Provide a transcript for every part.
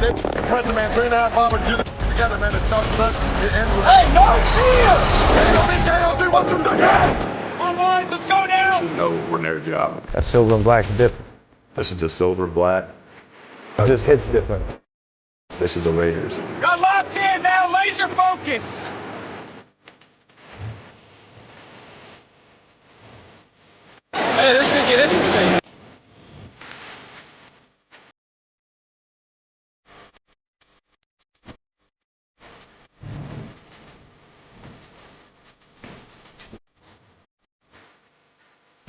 Pressure, man, 3.5 hours, do this together, man. It starts with us, it ends with us. Hey, no, cheers! What's the all lines, let's go now! This is no ordinary job. That silver and black's different. This is the silver black. It just hits different. This is the Raiders. Got locked in now, laser focus! Hey, this could get interesting.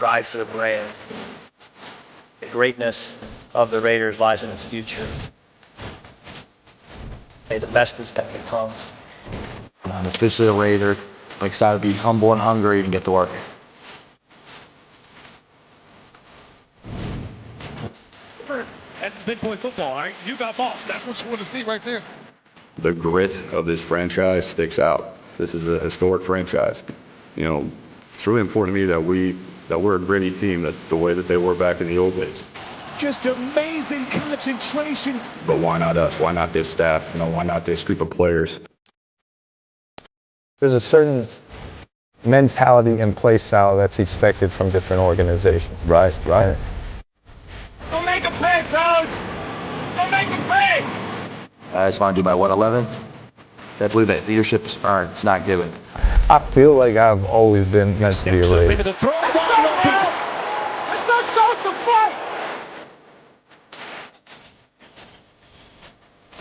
Rise to the brand. The greatness of the Raiders lies in its future. May the best is yet to come. I'm officially a Raider. I'm excited to be humble and hungry and get to work. That's big boy football, all right? You got boss. That's what you want to see right there. The grit of this franchise sticks out. This is a historic franchise. You know, it's really important to me that we're a gritty team, that the way that they were back in the old days. Just amazing concentration. But why not us? Why not this staff? You know, why not this group of players? There's a certain mentality and play style that's expected from different organizations. Right. Don't make a play, fellas! Don't make a play! I just want to do my 111. I believe that leadership is earned. It's not given. I feel like I've always been meant to be a Raider. Maybe the throw wide open. Let's not start the fight!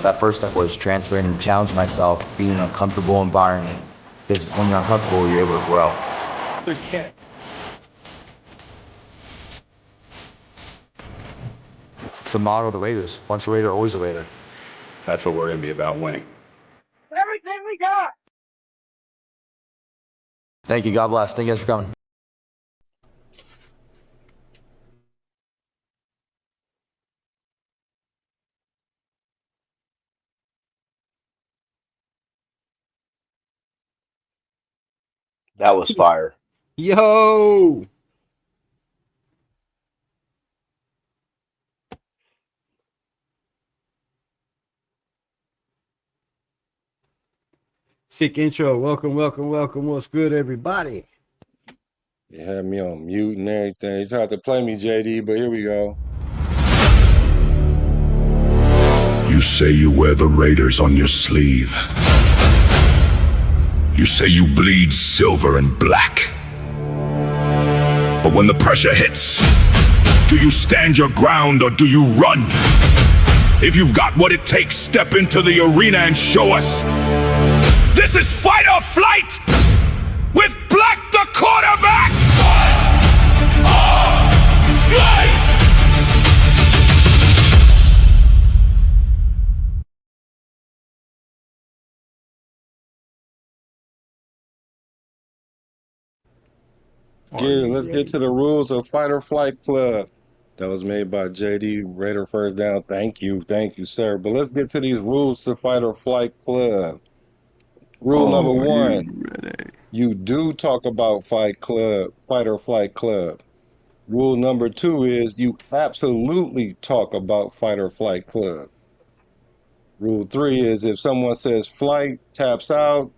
That first step was transferring and challenging myself, being in an uncomfortable environment. Because when you're uncomfortable, you're able to grow. It's the motto of the Raiders. Once a Raider, always a Raider. That's what we're going to be about, winning. Everything we got! Thank you. God bless. Thank you guys for coming. That was fire. Yo! Sick intro. Welcome. What's good, everybody? You had me on mute and everything. You tried to play me, JD, but here we go. You say you wear the Raiders on your sleeve. You say you bleed silver and black. But when the pressure hits, do you stand your ground or do you run? If you've got what it takes, step into the arena and show us. This is fight or flight with Black the quarterback. Fight or flight. Let's get to the rules of Fight or Flight Club. That was made by JD Raider First Down. Thank you, sir. But let's get to these rules to Fight or Flight Club. Rule number 1, you do talk about Fight or Flight Club. Rule number 2 is you absolutely talk about Fight or Flight Club. Rule 3 is if someone says flight, taps out,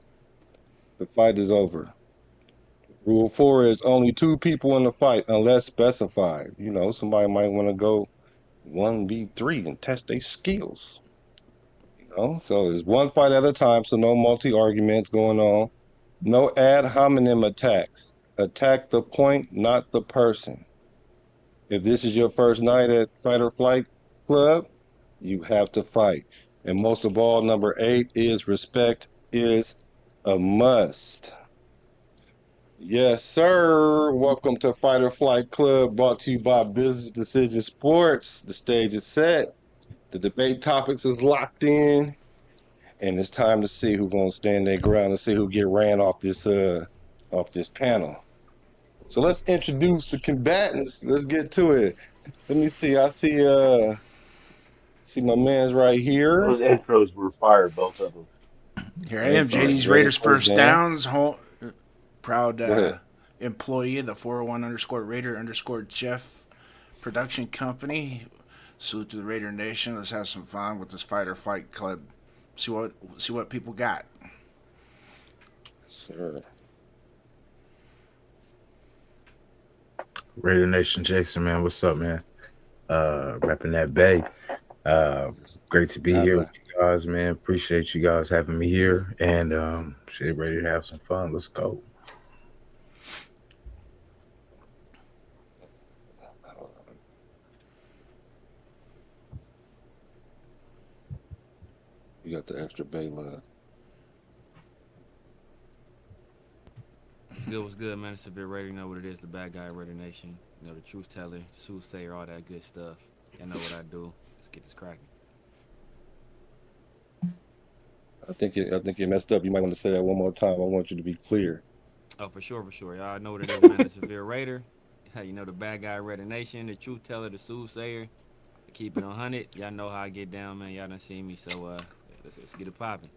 the fight is over. Rule 4 is only 2 people in the fight unless specified. You know, somebody might want to go 1v3 and test their skills. So it's one fight at a time, so no multi-arguments going on. No ad hominem attacks. Attack the point, not the person. If this is your first night at Fight or Flight Club, you have to fight. And most of all, number 8 is respect is a must. Yes, sir. Welcome to Fight or Flight Club, brought to you by Business Decision Sports. The stage is set. The debate topics is locked in, and it's time to see who's gonna stand their ground and see who get ran off this panel. So let's introduce the combatants. Let's get to it. Let me see. I see my man's right here. Those intros were fire, both of them. Here I am, JD's Raiders First Downs, proud employee of the 401_Raider_Jeff production company. Salute to the Raider Nation. Let's have some fun with this Fight or Flight Club. See what people got. Sir. Raider Nation, Jason, man, what's up, man? Repping that Bay. Great to be here with you guys, man. Appreciate you guys having me here, and shit, ready to have some fun. Let's go. You got the extra Bay love. What's good, man? It's a bit Raider. You know what it is, the bad guy, Raider Nation. You know, the truth teller, soothsayer, all that good stuff. You know what I do. Let's get this cracking. I think you messed up. You might want to say that one more time. I want you to be clear. Oh, for sure. Y'all know what it is, man. The severe Raider. You know, the bad guy, Raider Nation, the truth teller, the soothsayer. Keep it 100. Y'all know how I get down, man. Y'all done seen me, so let's get it popping.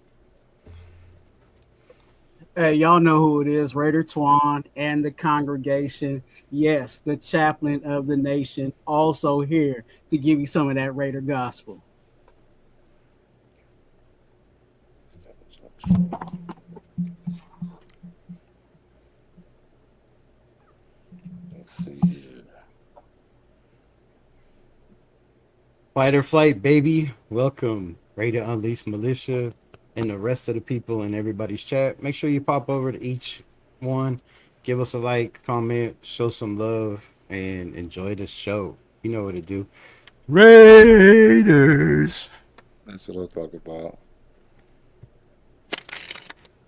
Hey, y'all know who it is, Raider Twan and the congregation. Yes, the chaplain of the nation, also here to give you some of that Raider gospel. Let's see here. Fight or flight, baby. Welcome, Raider Unleashed Militia, and the rest of the people in everybody's chat. Make sure you pop over to each one, give us a like, comment, show some love, and enjoy the show. You know what to do. Raiders. That's what I'll talk about.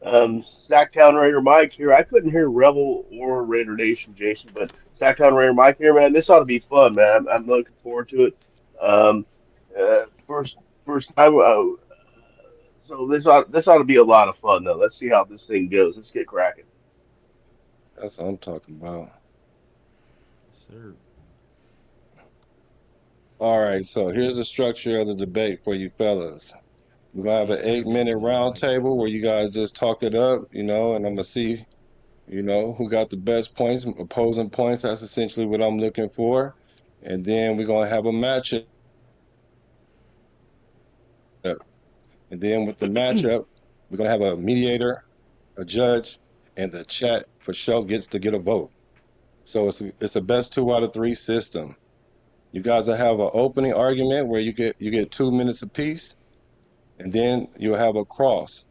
Sacktown Raider Mike here. I couldn't hear Rebel or Raider Nation, Jason, but Sacktown Raider Mike here, man. This ought to be fun, man. I'm looking forward to it. Um, first time. So this ought to be a lot of fun, though. Let's see how this thing goes. Let's get cracking. That's what I'm talking about. Sir. All right, so here's the structure of the debate for you fellas. We're gonna have an 8-minute round table where you guys just talk it up, and I'm gonna see, who got the best points, opposing points. That's essentially what I'm looking for. And then we're gonna have a matchup. And then with the matchup, we're gonna have a mediator, a judge, and the chat for sure gets to get a vote. So it's a best 2 out of 3 system. You guys will have an opening argument where you get 2 minutes apiece, and then you'll have the cross.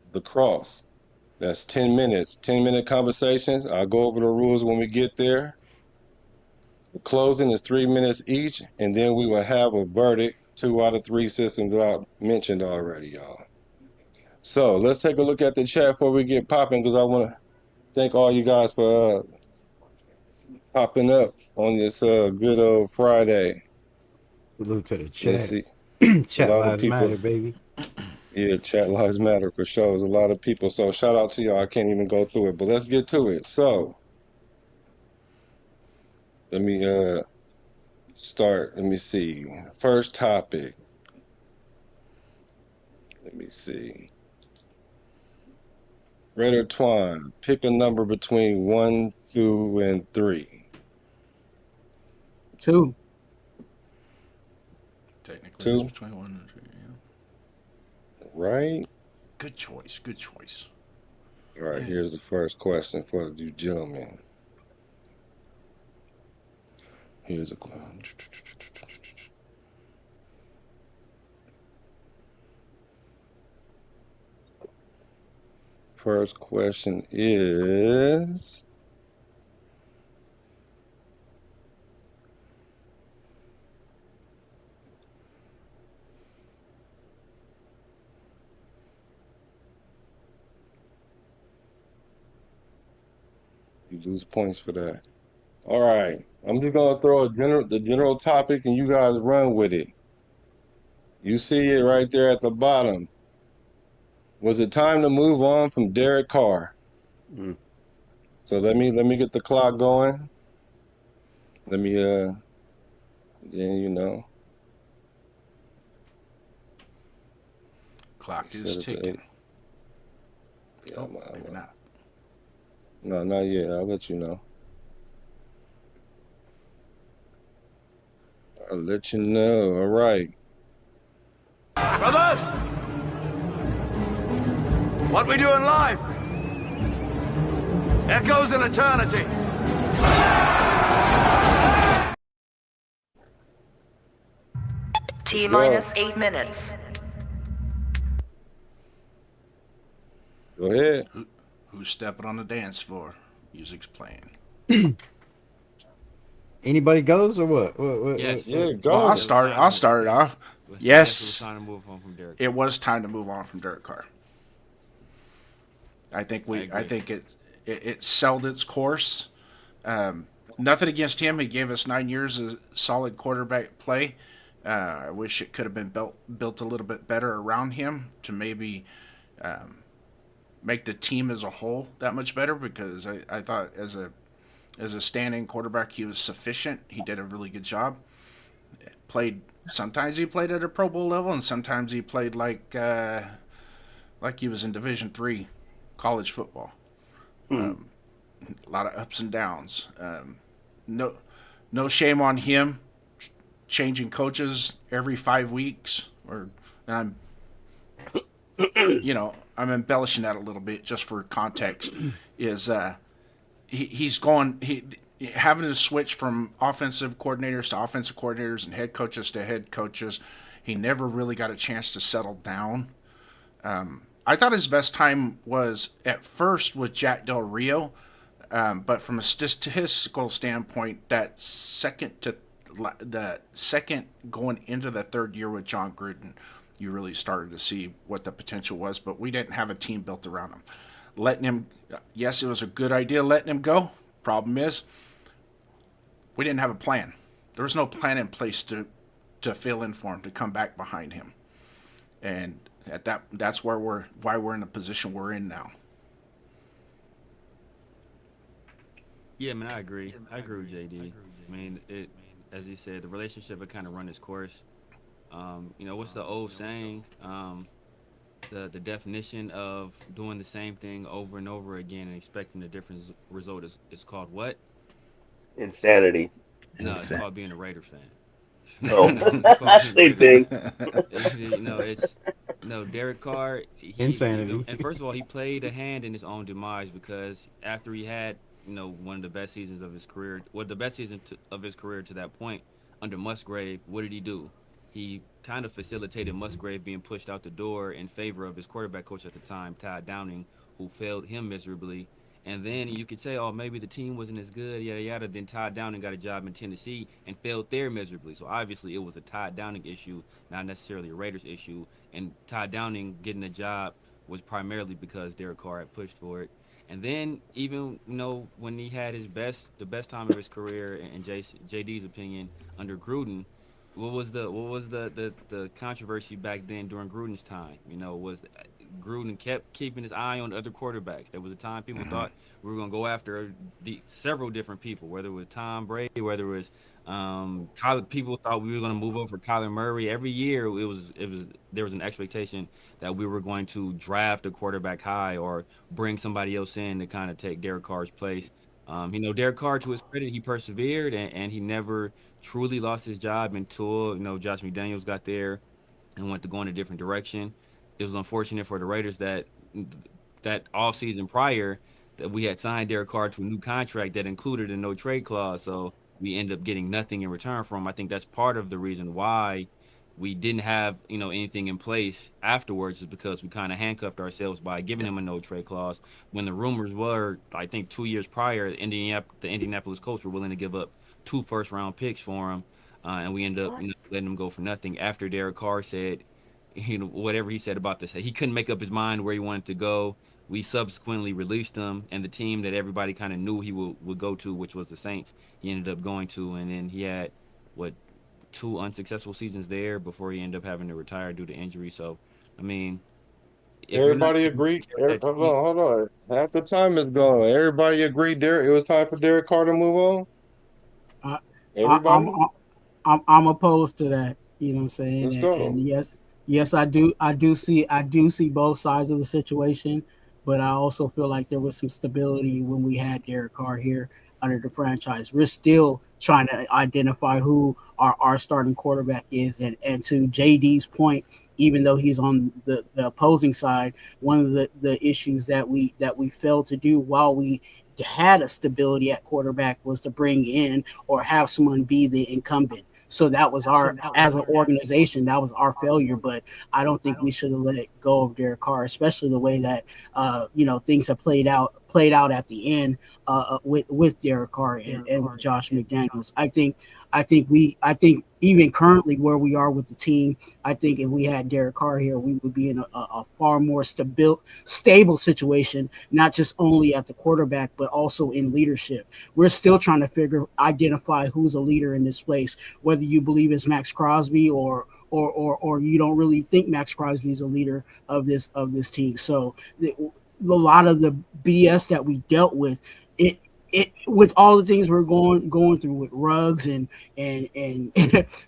That's 10 minutes, 10-minute conversations. I'll go over the rules when we get there. The closing is 3 minutes each, and then we will have a verdict, 2 out of 3 systems that I mentioned already, y'all. So let's take a look at the chat before we get popping, because I want to thank all you guys for popping up on this good old Friday. Salute to the Let's chat. see. Chat A lot of lives people, matter, baby. yeah, chat lives matter for sure. There's a lot of people. So shout out to y'all. I can't even go through it, but let's get to it. So let me start. Let me see. First topic. Let me see. Raider Twine, pick a number between 1, 2, and 3. 2. Technically, 2. it's between 1 and 2. Yeah. Right. Good choice. Good choice. All right. Here's the first question for you gentlemen. Here's a question. First question is, you lose points for that. All right. I'm just gonna throw the general topic and you guys run with it. You see it right there at the bottom. Was it time to move on from Derek Carr? So let me get the clock going. Let me then Clock is ticking. Yeah, maybe not. No, not yet. I'll let you know. All I'll let you know. All right. Brothers! What we doing live? Echoes in eternity. T-minus 8 minutes. Go ahead. Who's stepping on the dance floor? Music's playing. Anybody goes or what? Yes. Yeah, go. Well, I'll start it off. Yes, It was time to move on from Derek. it was time to move on from Derek Carr. I think it sold its course. Nothing against him. He gave us 9 years of solid quarterback play. I wish it could have been built a little bit better around him to maybe make the team as a whole that much better, because I thought as a stand-in quarterback he was sufficient. He did a really good job. Sometimes he played at a Pro Bowl level, and sometimes he played like he was in Division III college football. A lot of ups and downs. No shame on him changing coaches every 5 weeks, I'm embellishing that a little bit just for context. Is he's having to switch from offensive coordinators to offensive coordinators and head coaches to head coaches. He never really got a chance to settle down. I thought his best time was at first with Jack Del Rio, but from a statistical standpoint, the second going into the third year with John Gruden, you really started to see what the potential was. But we didn't have a team built around him. Yes, it was a good idea letting him go. Problem is, we didn't have a plan. There was no plan in place to fill in for him, to come back behind him, and that's why we're in the position we're in now. Yeah, man, I agree. I agree with JD. I mean, as he said, the relationship had kind of run its course. What's the old saying? The definition of doing the same thing over and over again and expecting a different result is called what? Insanity. No, it's called being a Raiders fan. No, same thing. Derek Carr. Insanity. And first of all, he played a hand in his own demise, because after he had one of the best seasons of his career, the best season of his career to that point under Musgrave, what did he do? He kind of facilitated Musgrave being pushed out the door in favor of his quarterback coach at the time, Todd Downing, who failed him miserably. And then you could say, oh, maybe the team wasn't as good, yada, yada. Then Todd Downing got a job in Tennessee and failed there miserably. So obviously it was a Todd Downing issue, not necessarily a Raiders issue. And Todd Downing getting the job was primarily because Derek Carr had pushed for it. And then even, when he had the best time of his career, in JD's opinion, under Gruden, what was the controversy back then during Gruden's time? Was Gruden kept keeping his eye on other quarterbacks. There was a time people thought we were going to go after several different people, whether it was Tom Brady, whether it was people thought we were going to move over for Kyler Murray. Every year there was an expectation that we were going to draft a quarterback high or bring somebody else in to kind of take Derek Carr's place. Derek Carr, to his credit, he persevered and he never truly lost his job until Josh McDaniels got there and went to go in a different direction. It was unfortunate for the Raiders that off season prior that we had signed Derek Carr to a new contract that included a no trade clause, so we end up getting nothing in return from him. I think that's part of the reason why we didn't have anything in place afterwards, is because we kind of handcuffed ourselves by giving him a no trade clause. When the rumors were, I think 2 years prior, the Indianapolis Colts were willing to give up 2 first-round picks for him, and we ended up letting him go for nothing after Derek Carr said, whatever he said about this, he couldn't make up his mind where he wanted to go. We subsequently released him, and the team that everybody kind of knew he would go to, which was the Saints, he ended up going to, and then he had 2 unsuccessful seasons there before he ended up having to retire due to injury. So, I mean, everybody agreed. Hold on. Half the time is gone. Everybody agreed it was time for Derek Carr to move on. Everybody. I'm opposed to that. You know what I'm saying? Let's go. And yes, I do see both sides of the situation, but I also feel like there was some stability when we had Derek Carr here. under the franchise. We're still trying to identify who our starting quarterback is. And to JD's point, even though he's on the opposing side, one of the issues that we failed to do while we had a stability at quarterback was to bring in or have someone be the incumbent. So that was as an organization, that was our failure. But I don't think we should have let it go of Derek Carr, especially the way that things have played out at the end with Derek Carr and with Josh McDaniels. I think even currently where we are with the team, I think if we had Derek Carr here, we would be in a far more stable situation, not just only at the quarterback, but also in leadership. We're still trying to identify who's a leader in this place, whether you believe it's Max Crosby or you don't really think Max Crosby is a leader of this team. So a lot of the BS that we dealt with, it with all the things we're going through with Ruggs and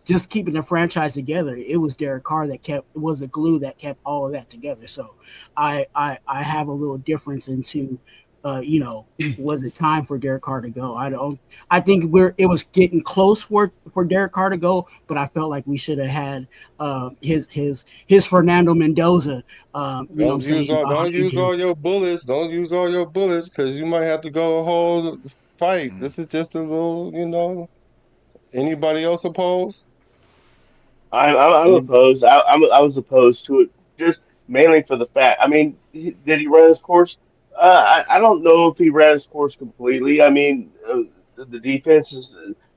just keeping the franchise together, it was Derek Carr that was the glue that kept all of that together. So I have a little difference into was it time for Derek Carr to go? I think it was getting close for Derek Carr to go, but I felt like we should have had his Fernando Mendoza. Don't use all your bullets. Don't use all your bullets, because you might have to go a whole fight. This is just a little, Anybody else opposed? I'm opposed. I was opposed to it just mainly for the fact. I mean, did he run his course? I don't know if he ran his course completely. I mean, the defense is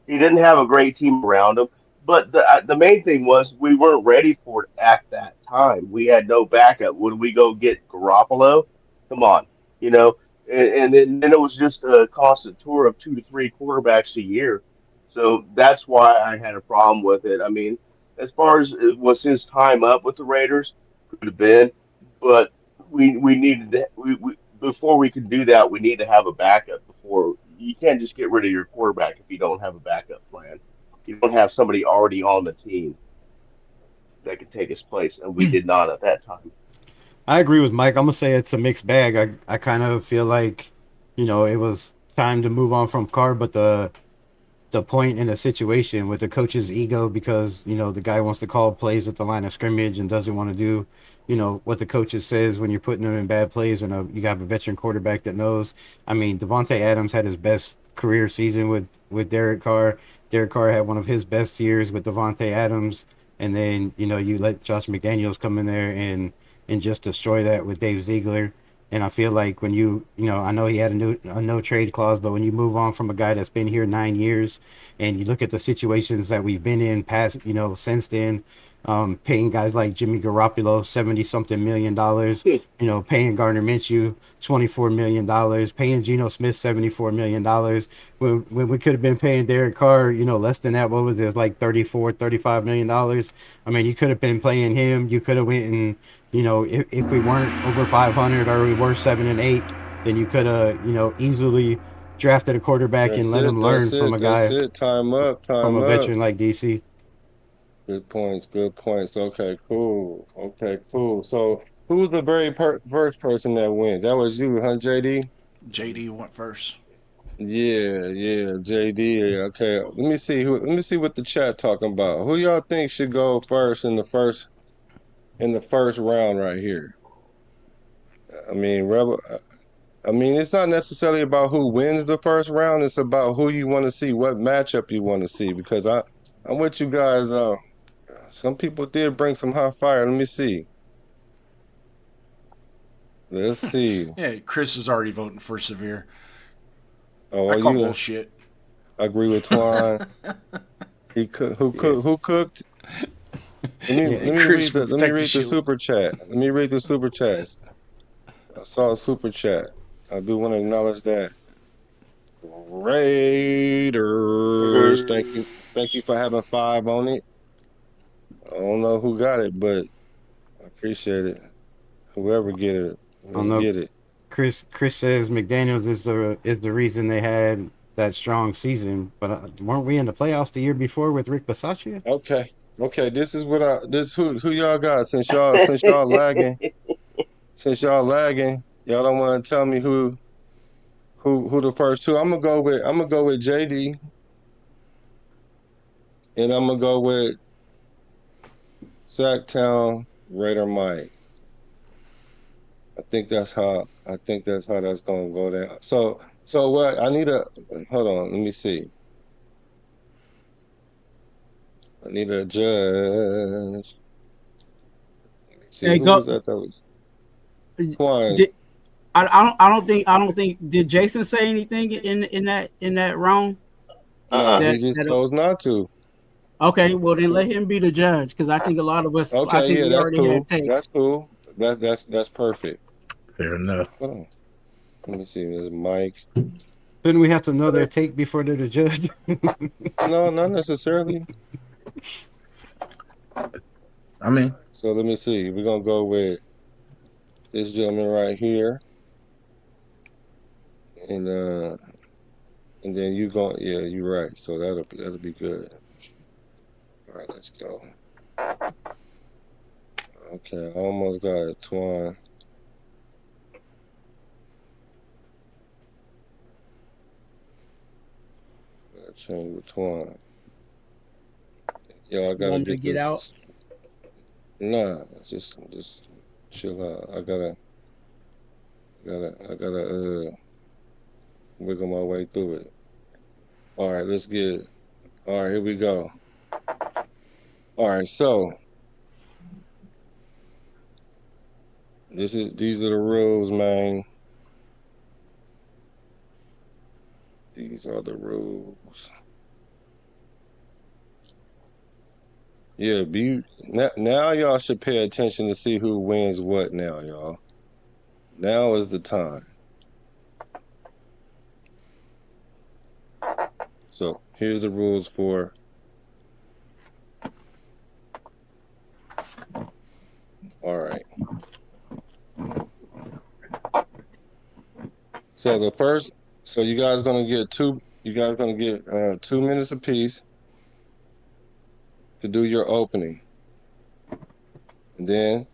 he didn't have a great team around him. But the main thing was we weren't ready for it at that time. We had no backup. Would we go get Garoppolo? Come on, you know. And then it was just a constant tour of 2 to 3 quarterbacks a year. So that's why I had a problem with it. I mean, as far as was his time up with the Raiders, could have been, but we needed we before we can do that, we need to have a backup. Before you can't just get rid of your quarterback if you don't have a backup plan. You don't have somebody already on the team that could take his place, and we did not at that time. I agree with Mike. I'm gonna say it's a mixed bag. I kind of feel like, it was time to move on from Carr, but the point in the situation with the coach's ego, because the guy wants to call plays at the line of scrimmage and doesn't want to do what the coaches says when you're putting them in bad plays, and you have a veteran quarterback that knows. I mean, Devontae Adams had his best career season with Derek Carr. Derek Carr had one of his best years with Devontae Adams, and then you let Josh McDaniels come in there and just destroy that with Dave Ziegler. And I feel like when I know he had a no trade clause, but when you move on from a guy that's been here 9 years, and you look at the situations that we've been in past, since then, paying guys like Jimmy Garoppolo $70-something million, paying Gardner Minshew $24 million, paying Geno Smith $74 million, when we could have been paying Derek Carr, less than that. What was it? Like $35 million. I mean, you could have been playing him. You could have went and, if we weren't over 500 or we were 7-8, then you could have, easily drafted a quarterback and let him learn from a guy. That's it. Time up. From a veteran like DC. Good points. Okay, cool. So who's the very first person that went? That was you, huh, JD? JD went first. Yeah, JD. Okay, let me see what the chat talking about. Who y'all think should go first in the first round right here? I mean, it's not necessarily about who wins the first round. It's about who you want to see, what matchup you want to see. Because I'm with you guys. Some people did bring some hot fire. Let me see. Let's see. Yeah, Chris is already voting for Severe. Oh, I call bullshit. I agree with Twan. Who cooked? Let me read the super chat. Let me read the super chats. I saw a super chat. I do want to acknowledge that. Raiders, thank you for having 5 on it. I don't know who got it, but I appreciate it. Whoever get it, let's get it. Chris says McDaniels is the reason they had that strong season, but weren't we in the playoffs the year before with Rick Bisaccia? Okay. This is who y'all got since y'all lagging. Since y'all lagging, y'all don't want to tell me who Who the first two? I'm gonna go with JD, and I'm gonna go with Sacktown Raider Mike. I think that's how that's gonna go down. So what? I need a hold on. Let me see. I need a judge. Let me see Hey, who go. was that. That was Quan. Did, I don't think did Jason say anything in that round? No, he That just that chose not to. okay. Well, then let him be the judge because I think a lot of us. I Okay, think yeah, we that's already cool. had takes. That's cool. That's perfect. Fair enough. Hold on. Let me see. There's Mike. Couldn't we have to know their take before they're the judge? No, not necessarily. I mean, So let me see. We're gonna go with this gentleman right here, and then you go. Yeah, you're right. So that'll be good. All right, let's go. Okay, I almost got it, Twan. Gotta change with Twan. Yo, I You gotta want me to get get out? this. Nah, just chill out. I gotta wiggle my way through it. All right, let's get it. All right, here we go. All right, so these are the rules, man. These are the rules. Yeah, now y'all should pay attention to see who wins what now, y'all. Now is the time. So here's the rules for all right. So you guys gonna get 2 minutes apiece to do your opening. And then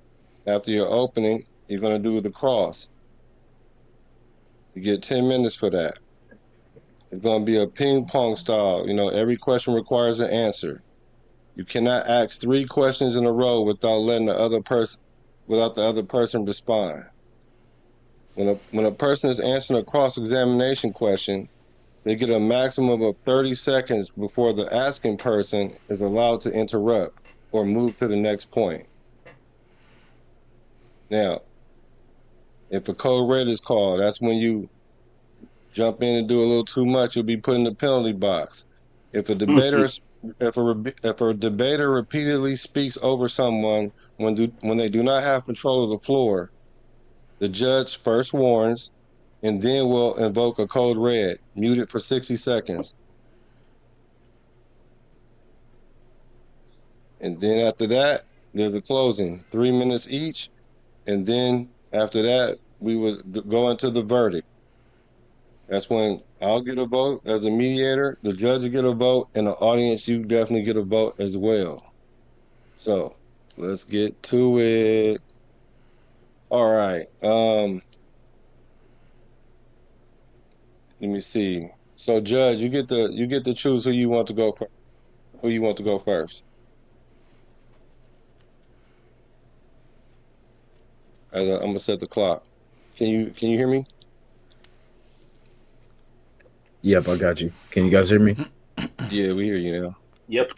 after your opening, you're gonna do the cross. You get 10 minutes for that. It's gonna be a ping pong style. Every question requires an answer. You cannot ask 3 questions in a row without the other person respond. When a person is answering a cross-examination question, they get a maximum of 30 seconds before the asking person is allowed to interrupt or move to the next point. Now, if a code red is called, that's when you jump in and do a little too much, you'll be put in the penalty box. If a debater repeatedly speaks over someone when they do not have control of the floor, the judge first warns and then will invoke a code red, mute it for 60 seconds. And then after that, there's a closing, 3 minutes each. And then after that, we would go into the verdict. That's when I'll get a vote as a mediator, the judge will get a vote, and the audience, you definitely get a vote as well. So let's get to it. All right. Let me see. So judge, you get to choose who you want to go first. I'm gonna set the clock. Can you hear me? Yep, I got you. Can you guys hear me? Yeah, we hear you now. Yep.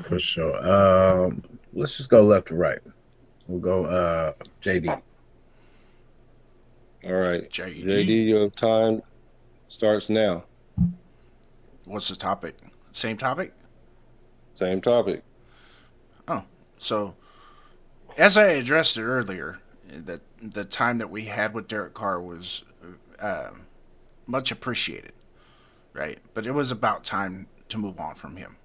For sure. Let's just go left to right. We'll go JD. All right. JD. JD, your time starts now. What's the topic? Same topic? Same topic. Oh, so as I addressed it earlier, that the time that we had with Derek Carr was much appreciated, right? But it was about time to move on from him.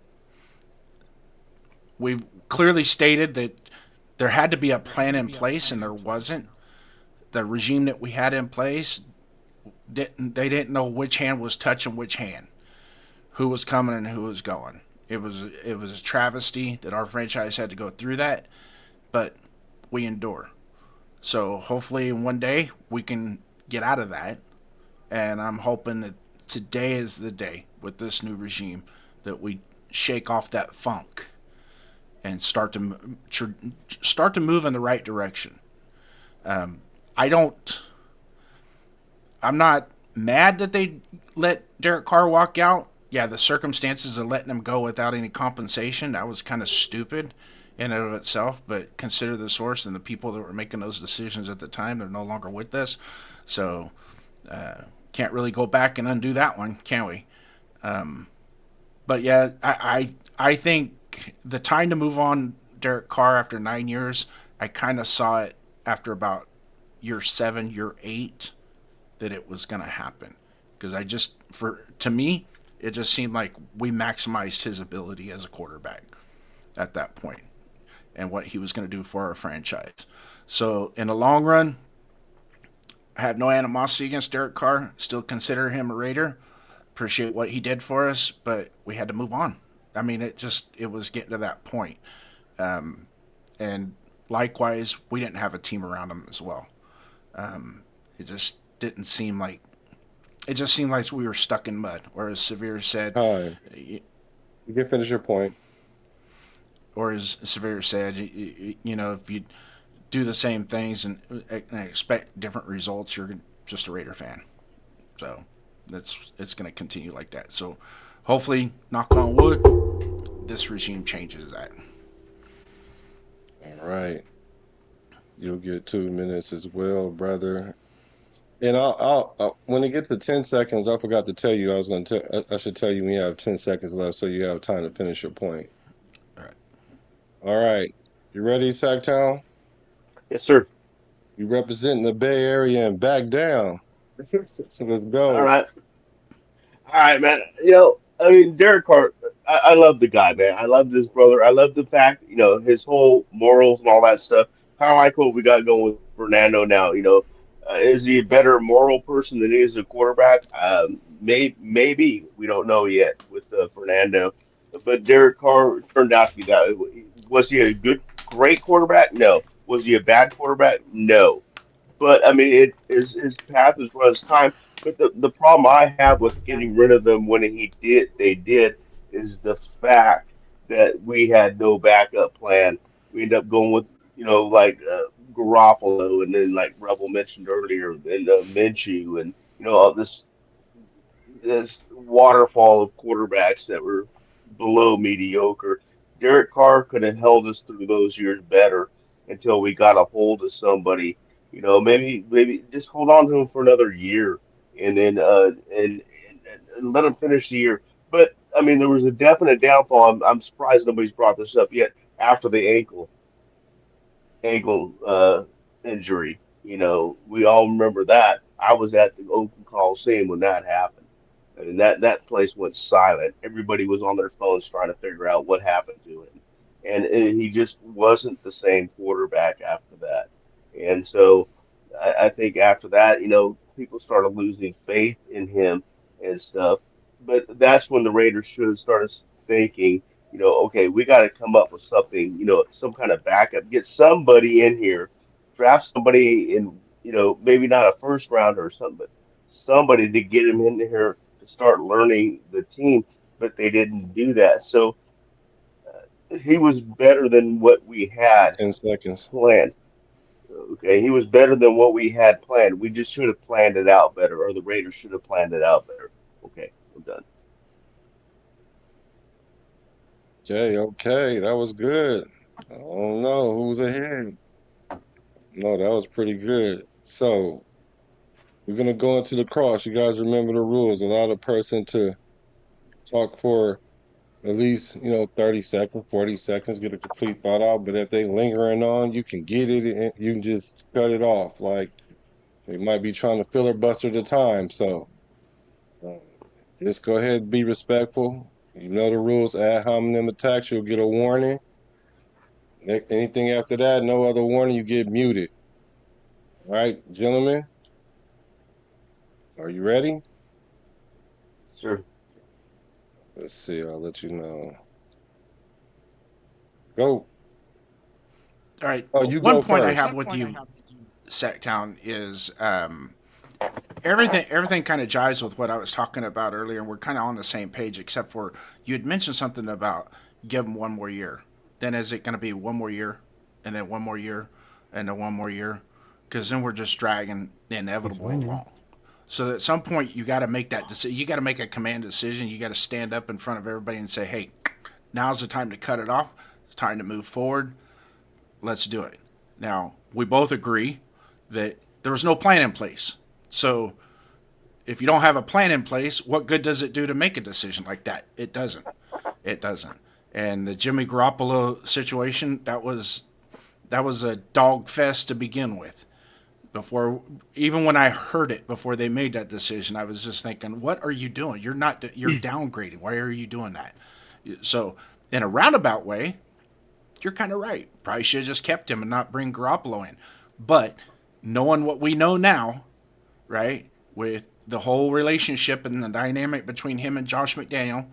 We've clearly stated that there had to be a plan in place, and there wasn't. The regime that we had in place, they didn't know which hand was touching which hand, who was coming and who was going. It was a travesty that our franchise had to go through that, but we endure. So hopefully one day we can get out of that And I'm hoping that today is the day with this new regime that we shake off that funk and start to move in the right direction. I don't. I'm not mad that they let Derek Carr walk out. Yeah, the circumstances of letting him go without any compensation, that was kind of stupid in and of itself. But consider the source and the people that were making those decisions at the time, they're no longer with us. So can't really go back and undo that one, can we? But yeah, I think the time to move on Derek Carr after 9 years, I kind of saw it after about year 7, year 8, that it was going to happen. Because to me, it just seemed like we maximized his ability as a quarterback at that point and what he was going to do for our franchise. So in the long run, I have no animosity against Derek Carr. Still consider him a Raider. Appreciate what he did for us, but we had to move on. I mean, it was getting to that point. And likewise, we didn't have a team around him as well. It just didn't seem like, it just seemed like we were stuck in mud. Or as Severe said, you can finish your point. Or as Severe said, you know, if you do the same things and expect different results, you're just a Raider fan. So it's going to continue like that. So hopefully, knock on wood, this regime changes that. All right. You'll get 2 minutes as well, brother. And I'll when it gets to 10 seconds, I forgot to tell you, I should tell you when you have 10 seconds left so you have time to finish your point. All right. All right. You ready, Sacktown? Yes, sir. You representing the Bay Area and back down. So let's go. All right. All right, man. You know, I mean, Derek Carr, I love the guy, man. I love his brother. I love the fact, you know, his whole morals and all that stuff. Kind of like what we got going with Fernando now. You know, is he a better moral person than he is a quarterback? Maybe we don't know yet with Fernando, but Derek Carr turned out to be that. Was he a great quarterback? No. Was he a bad quarterback? No. But I mean, his path has run its time. But the problem I have with getting rid of them when they did, is the fact that we had no backup plan. We ended up going with, you know, like Garoppolo, and then like Rebel mentioned earlier, and Minshew, and you know all this waterfall of quarterbacks that were below mediocre. Derek Carr could have held us through those years better until we got a hold of somebody. You know, maybe just hold on to him for another year, and then and let him finish the year. But I mean, there was a definite downfall. I'm surprised nobody's brought this up yet after the ankle injury. You know, we all remember that. I was at the Oakland Coliseum when that happened. I mean, that place went silent. Everybody was on their phones trying to figure out what happened to him, and he just wasn't the same quarterback after that. And so I think after that, you know, people started losing faith in him and stuff. But that's when the Raiders should have started thinking, you know, okay, we got to come up with something, you know, some kind of backup, get somebody in here, draft somebody in, you know, maybe not a first rounder or something, but somebody to get him in here to start learning the team. But they didn't do that. So he was better than what we had 10 seconds. planned. Okay, he was better than what we had planned. We just should have planned it out better, or the Raiders should have planned it out better. Okay, I'm done. Okay, that was good. I don't know who's ahead. No, that was pretty good. So we're gonna go into the cross. You guys remember the rules. Allow the person to talk for at least, 30 seconds, 40 seconds, get a complete thought out. But if they lingering on, you can get it and you can just cut it off. Like they might be trying to filibuster the time. So uh, just go ahead and be respectful. You know the rules. Ad hominem attacks, you'll get a warning. Anything after that, no other warning, you get muted. All right, gentlemen, are you ready? Sure. Let's see. I'll let you know. Go. All right. Oh, you One go point I first. have with you, Sacktown, is everything kind of jives with what I was talking about earlier, and we're kind of on the same page, except for you had mentioned something about give him one more year. Then is it going to be one more year, and then one more year, and then one more year? Because then we're just dragging the inevitable along. So at some point, you got to make that decision. You got to make a command decision. You got to stand up in front of everybody and say, "Hey, now's the time to cut it off. It's time to move forward. Let's do it." Now, we both agree that there was no plan in place. So if you don't have a plan in place, what good does it do to make a decision like that? It doesn't. It doesn't. And the Jimmy Garoppolo situation, that was a dog fest to begin with. Even when I heard it before they made that decision, I was just thinking, what are you doing? You're downgrading. Why are you doing that? So in a roundabout way, you're kind of right. Probably should have just kept him and not bring Garoppolo in. But knowing what we know now, right, with the whole relationship and the dynamic between him and Josh McDaniel,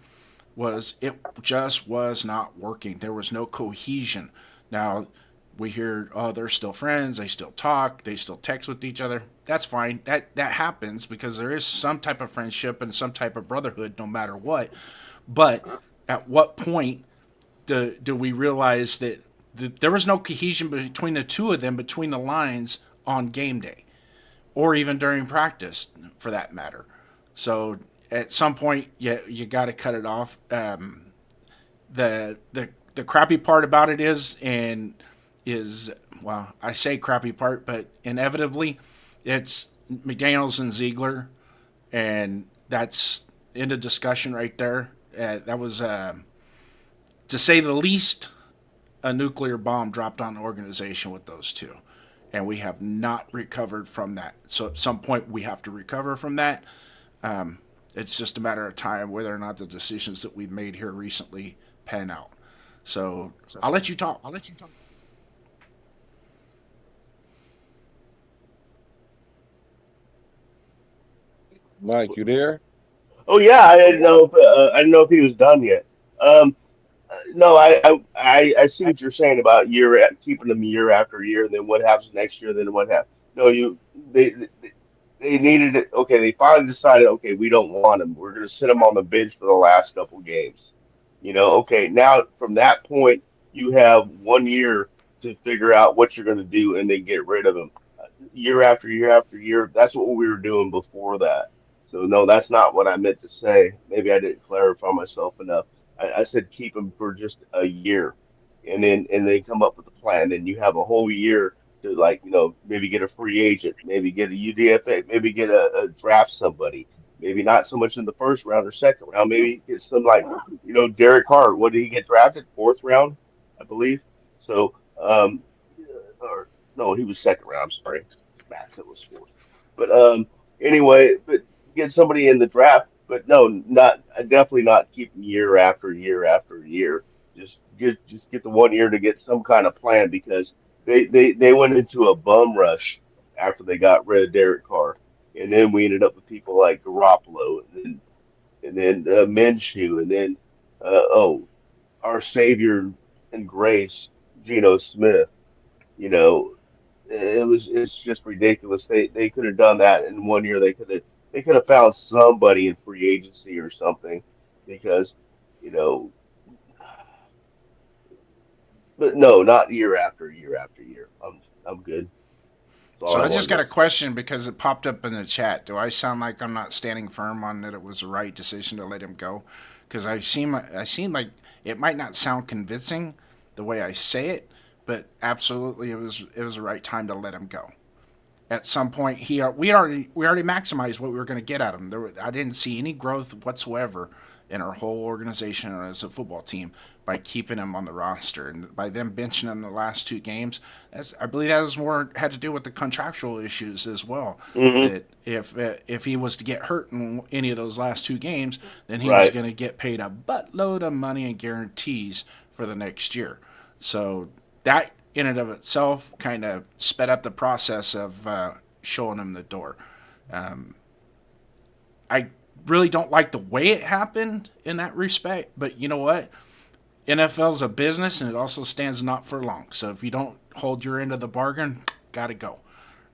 it just was not working. There was no cohesion. Now, we hear, oh, they're still friends. They still talk. They still text with each other. That's fine. That happens because there is some type of friendship and some type of brotherhood no matter what. But at what point do we realize that there was no cohesion between the two of them, between the lines on game day or even during practice for that matter? So at some point, you got to cut it off. The crappy part about it is, well, I say crappy part, but inevitably it's McDaniels and Ziegler, and that's end of discussion right there. That was, to say the least, a nuclear bomb dropped on the organization with those two, and we have not recovered from that. So at some point we have to recover from that. It's just a matter of time whether or not the decisions that we've made here recently pan out. So I'll let you talk. Mike, you there? Oh yeah, I didn't know. I didn't know if he was done yet. Um, no, I see what you're saying about keeping them year after year, and then what happens next year, then what happens. No, they needed it. Okay, they finally decided. Okay, we don't want him. We're going to sit him on the bench for the last couple games. Okay, now from that point, you have 1 year to figure out what you're going to do, and then get rid of him year after year after year. That's what we were doing before that. So no, that's not what I meant to say. Maybe I didn't clarify myself enough. I said keep him for just a year, and then come up with a plan. Then you have a whole year to, like, maybe get a free agent, maybe get a UDFA, maybe get a draft somebody. Maybe not so much in the first round or second round. Maybe get some, like, Derek Carr. What did he get drafted? Fourth round, I believe. So or no, he was second round. I'm sorry, Matt, that was fourth. But anyway, but get somebody in the draft. But no, not definitely not keep him year after year after year. Just get the 1 year to get some kind of plan, because they went into a bum rush after they got rid of Derek Carr, and then we ended up with people like Garoppolo, and then Minshew, and then our savior and grace, Geno Smith. You know, it's just ridiculous. They could have done that in 1 year. They could have found somebody in free agency or something, because you know, but no, not year after year after year. I'm good. That's all So I I just wanted got to a say. question because it popped up in the chat. Do I sound like I'm not standing firm on that it was the right decision to let him go? Because I seem like it might not sound convincing the way I say it, but absolutely it was the right time to let him go. At some point, we already maximized what we were going to get out of him. I didn't see any growth whatsoever in our whole organization or as a football team by keeping him on the roster, and by them benching him the last two games. I believe that was more had to do with the contractual issues as well. Hmm. That if he was to get hurt in any of those last two games, then he was Right. going to get paid a buttload of money and guarantees for the next year. So that in and of itself kind of sped up the process of showing him the door. Um, I really don't like the way it happened in that respect, but you know what? NFL's a business, and it also stands not for long. So if you don't hold your end of the bargain, gotta go,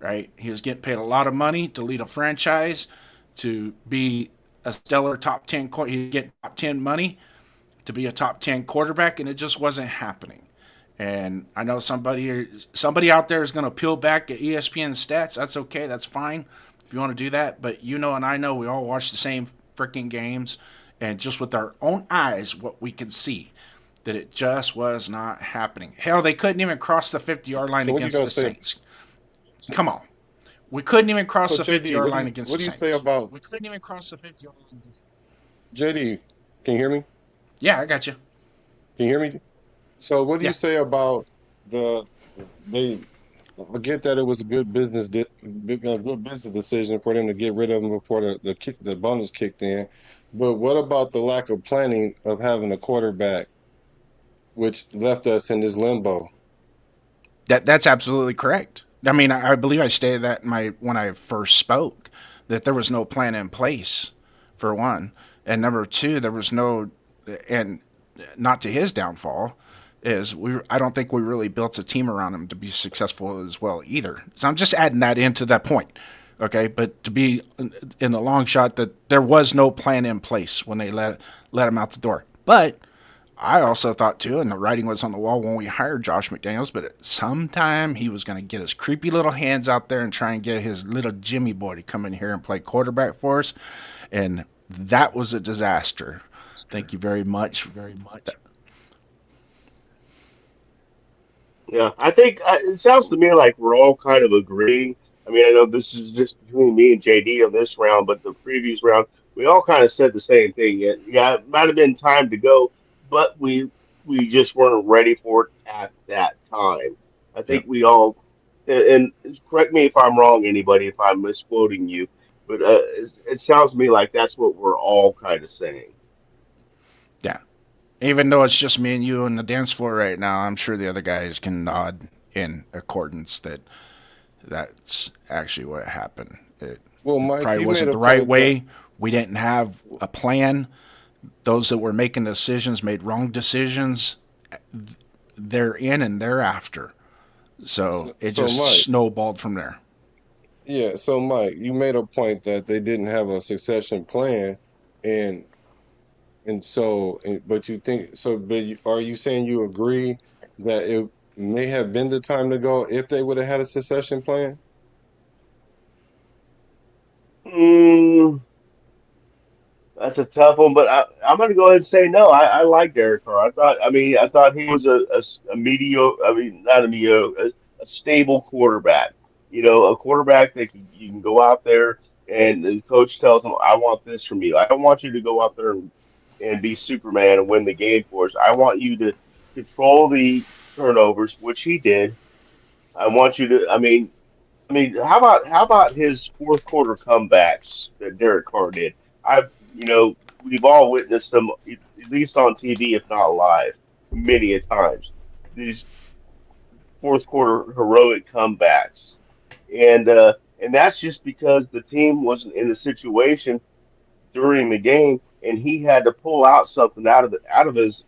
right? He was getting paid a lot of money to lead a franchise, to be a stellar top 10. He get top 10 money to be a top 10 quarterback, and it just wasn't happening. And I know somebody out there is going to peel back at ESPN stats. That's okay. That's fine if you want to do that. But you know, and I know we all watch the same freaking games, and just with our own eyes, what we can see, that it just was not happening. Hell, they couldn't even cross the 50-yard line against the Saints. Come on. We couldn't even cross the 50-yard line against the Saints. What do you say about... We couldn't even cross the 50-yard line against JD, can you hear me? Yeah, I got you. Can you hear me? So what do you say about they forget that it was a good business decision for them to get rid of him before the bonus kicked in. But what about the lack of planning of having a quarterback, which left us in this limbo? That's absolutely correct. I mean, I believe I stated that when I first spoke, that there was no plan in place, for one. And number two, there was no, and not to his downfall, I don't think we really built a team around him to be successful as well either. So I'm just adding that into that point, okay? But to be in the long shot, that there was no plan in place when they let him out the door. But I also thought too, and the writing was on the wall when we hired Josh McDaniels, but sometime he was going to get his creepy little hands out there and try and get his little Jimmy boy to come in here and play quarterback for us, and that was a disaster. Thank you very much. Very much. Yeah, I think it sounds to me like we're all kind of agreeing. I mean, I know this is just between me and JD on this round, but the previous round, we all kind of said the same thing. Yeah, it might have been time to go, but we just weren't ready for it at that time. I think we all, and correct me if I'm wrong, anybody, if I'm misquoting you, but it sounds to me like that's what we're all kind of saying. Yeah. Even though it's just me and you on the dance floor right now, I'm sure the other guys can nod in accordance that that's actually what happened. It Mike, probably wasn't the right way. We didn't have a plan. Those that were making decisions made wrong decisions therein and thereafter. So it just snowballed from there. Yeah, so Mike, you made a point that they didn't have a succession plan, but you think so? But are you saying you agree that it may have been the time to go if they would have had a succession plan? That's a tough one, but I'm going to go ahead and say no. I like Derek Carr. I thought he was a mediocre. I mean, not a mediocre, a stable quarterback. You know, a quarterback that you can go out there and the coach tells him, "I want this from you. I don't want you to go out there and be Superman and win the game for us. I want you to control the turnovers," which he did. I want you to. How about his fourth quarter comebacks that Derek Carr did? We've all witnessed them at least on TV, if not live, many a times. These fourth quarter heroic comebacks, and that's just because the team wasn't in a situation during the game, and he had to pull out something out of his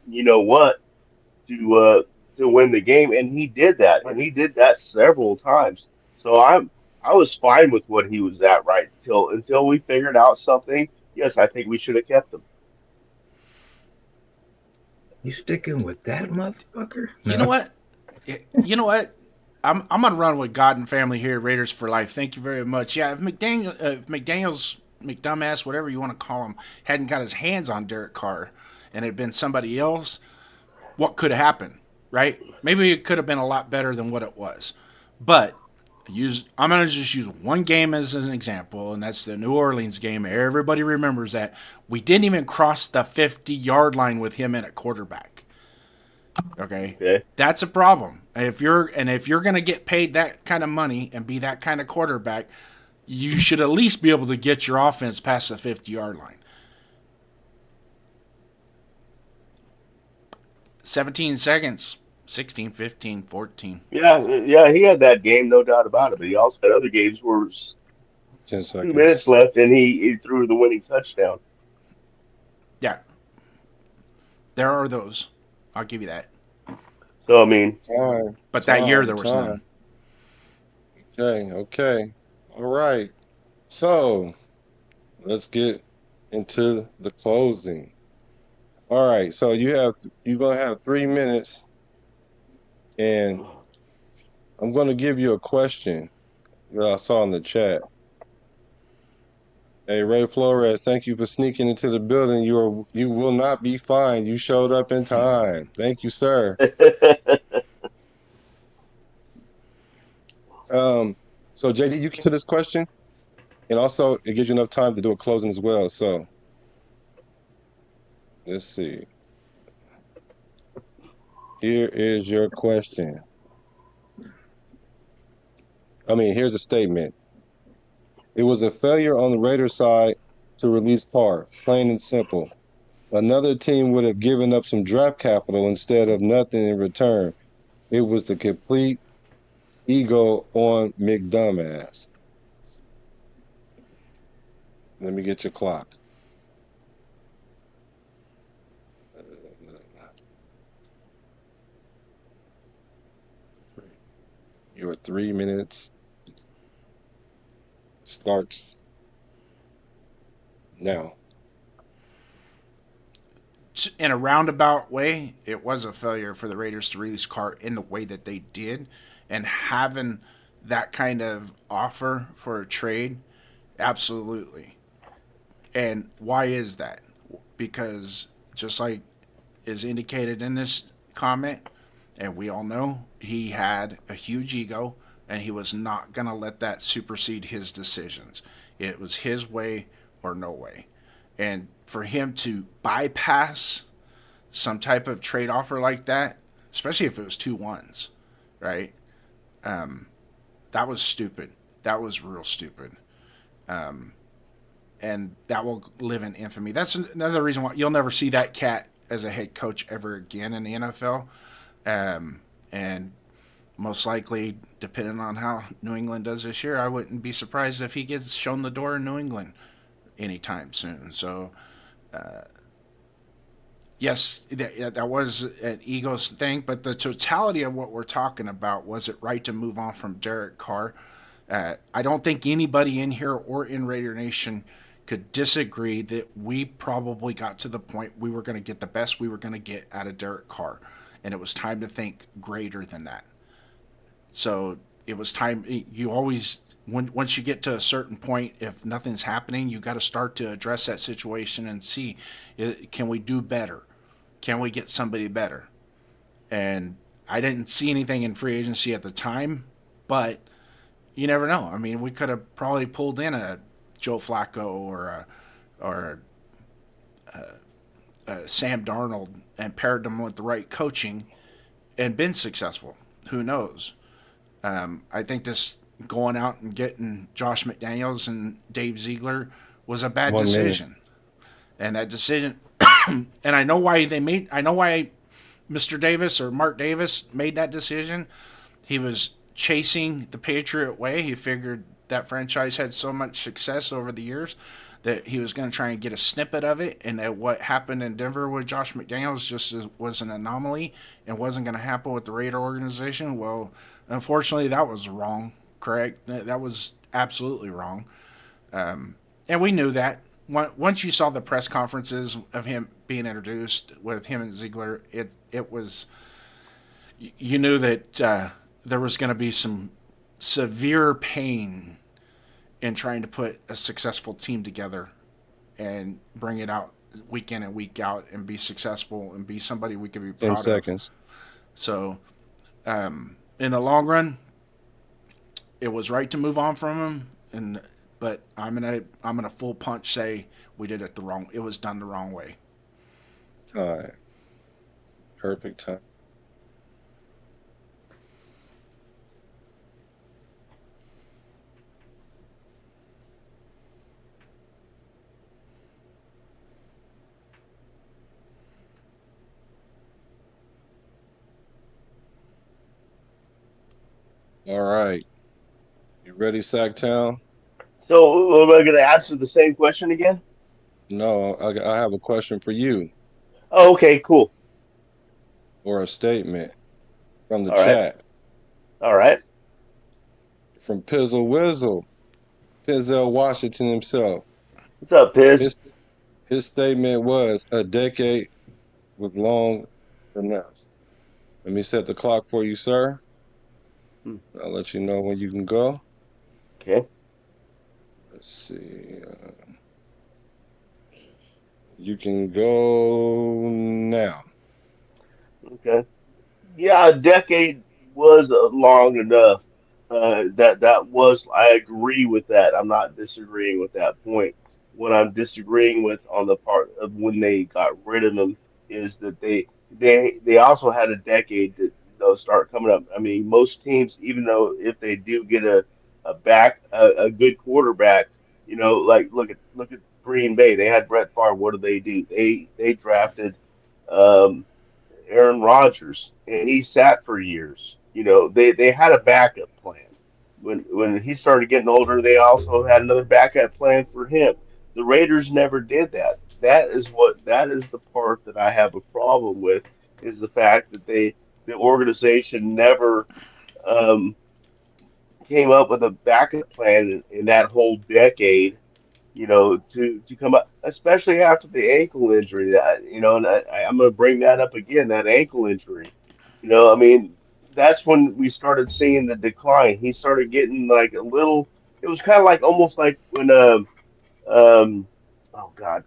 to to win the game, and he did that, and he did that several times. So I was fine with what he was at right until we figured out something. Yes, I think we should have kept him. You sticking with that motherfucker? You know what? You know what? I'm gonna run with God and family here, Raiders for life. Thank you very much. Yeah, if McDaniels, McDumbass, whatever you want to call him, hadn't got his hands on Derek Carr and it had been somebody else, what could have happened, right? Maybe it could have been a lot better than what it was. But I'm going to just use one game as an example, and that's the New Orleans game. Everybody remembers that. We didn't even cross the 50-yard line with him in at quarterback. Okay? That's a problem. If you're going to get paid that kind of money and be that kind of quarterback, you should at least be able to get your offense past the 50-yard line. 17 seconds. 16, 15, 14. Yeah, he had that game, no doubt about it. But he also had other games where 10 seconds. 2 minutes left, and he threw the winning touchdown. Yeah, there are those. I'll give you that. So I mean, but that year there was none. Okay. All right. So let's get into the closing. All right. So you're gonna have 3 minutes, and I'm gonna give you a question that I saw in the chat. Hey, Ray Flores, thank you for sneaking into the building. You will not be fined. You showed up in time. Thank you, sir. So JD, you can to this question, and also it gives you enough time to do a closing as well. So let's see. Here is your question. Here's a statement. It was a failure on the Raiders side to release Carr, plain and simple. Another team would have given up some draft capital instead of nothing in return. It was the complete ego on McDumbass. Let me get your clock. Your 3 minutes starts now. In a roundabout way, it was a failure for the Raiders to release Carr in the way that they did, and having that kind of offer for a trade, absolutely. And why is that? Because just like is indicated in this comment, and we all know he had a huge ego, and he was not going to let that supersede his decisions. It was his way or no way. And for him to bypass some type of trade offer like that, especially if it was 2-1s, right? That was stupid. That was real stupid. And that will live in infamy. That's another reason why you'll never see that cat as a head coach ever again in the NFL. And most likely, depending on how New England does this year, I wouldn't be surprised if he gets shown the door in New England anytime soon. So, yes, that was an ego thing, but the totality of what we're talking about, was it right to move on from Derek Carr? I don't think anybody in here or in Raider Nation could disagree that we probably got to the point we were going to get the best we were going to get out of Derek Carr, and it was time to think greater than that. So it was time. You always, once you get to a certain point, if nothing's happening, you got to start to address that situation and see, can we do better? Can we get somebody better? And I didn't see anything in free agency at the time, but you never know. I mean, we could have probably pulled in a Joe Flacco or a Sam Darnold and paired them with the right coaching and been successful. Who knows? I think this going out and getting Josh McDaniels and Dave Ziegler was a bad decision. And that decision, and I know why Mr. Davis or Mark Davis made that decision. He was chasing the Patriot way. He figured that franchise had so much success over the years that he was going to try and get a snippet of it, and that what happened in Denver with Josh McDaniels just was an anomaly and wasn't going to happen with the Raider organization. Well, unfortunately, that was wrong, correct? That was absolutely wrong. And we knew that. Once you saw the press conferences of him being introduced with him and Ziegler, it was, you knew that there was going to be some severe pain in trying to put a successful team together and bring it out week in and week out and be successful and be somebody we could be proud 10 seconds. of. So, in the long run, it was right to move on from him, but I'm gonna full punch say we did it it was done the wrong way. Time. Perfect time. All right. You ready, Sacktown? So, am I going to answer the same question again? No, I have a question for you. Oh, okay, cool. Or a statement from the All right. chat. All right. from Pizzle Wizzle, Pizzle Washington himself. What's up, Piz? His statement was a decade with long enough. Let me set the clock for you, sir. I'll let you know when you can go. Okay. Let's see. You can go now. Okay. Yeah, a decade was long enough. That was. I agree with that. I'm not disagreeing with that point. What I'm disagreeing with on the part of when they got rid of him is that they also had a decade to start coming up. I mean, most teams, even though if they do get a good quarterback, like look at Green Bay. They had Brett Favre. What did they do? They drafted. Um, Aaron Rodgers, and he sat for years. They had a backup plan. When he started getting older, they also had another backup plan for him. The Raiders never did that. That is the part that I have a problem with is the fact that the organization never um, came up with a backup plan in that whole decade, to come up, especially after the ankle injury. And I'm going to bring that up again, that ankle injury. I mean, that's when we started seeing the decline. He started getting like a little. It was kind of like almost like when um, oh God,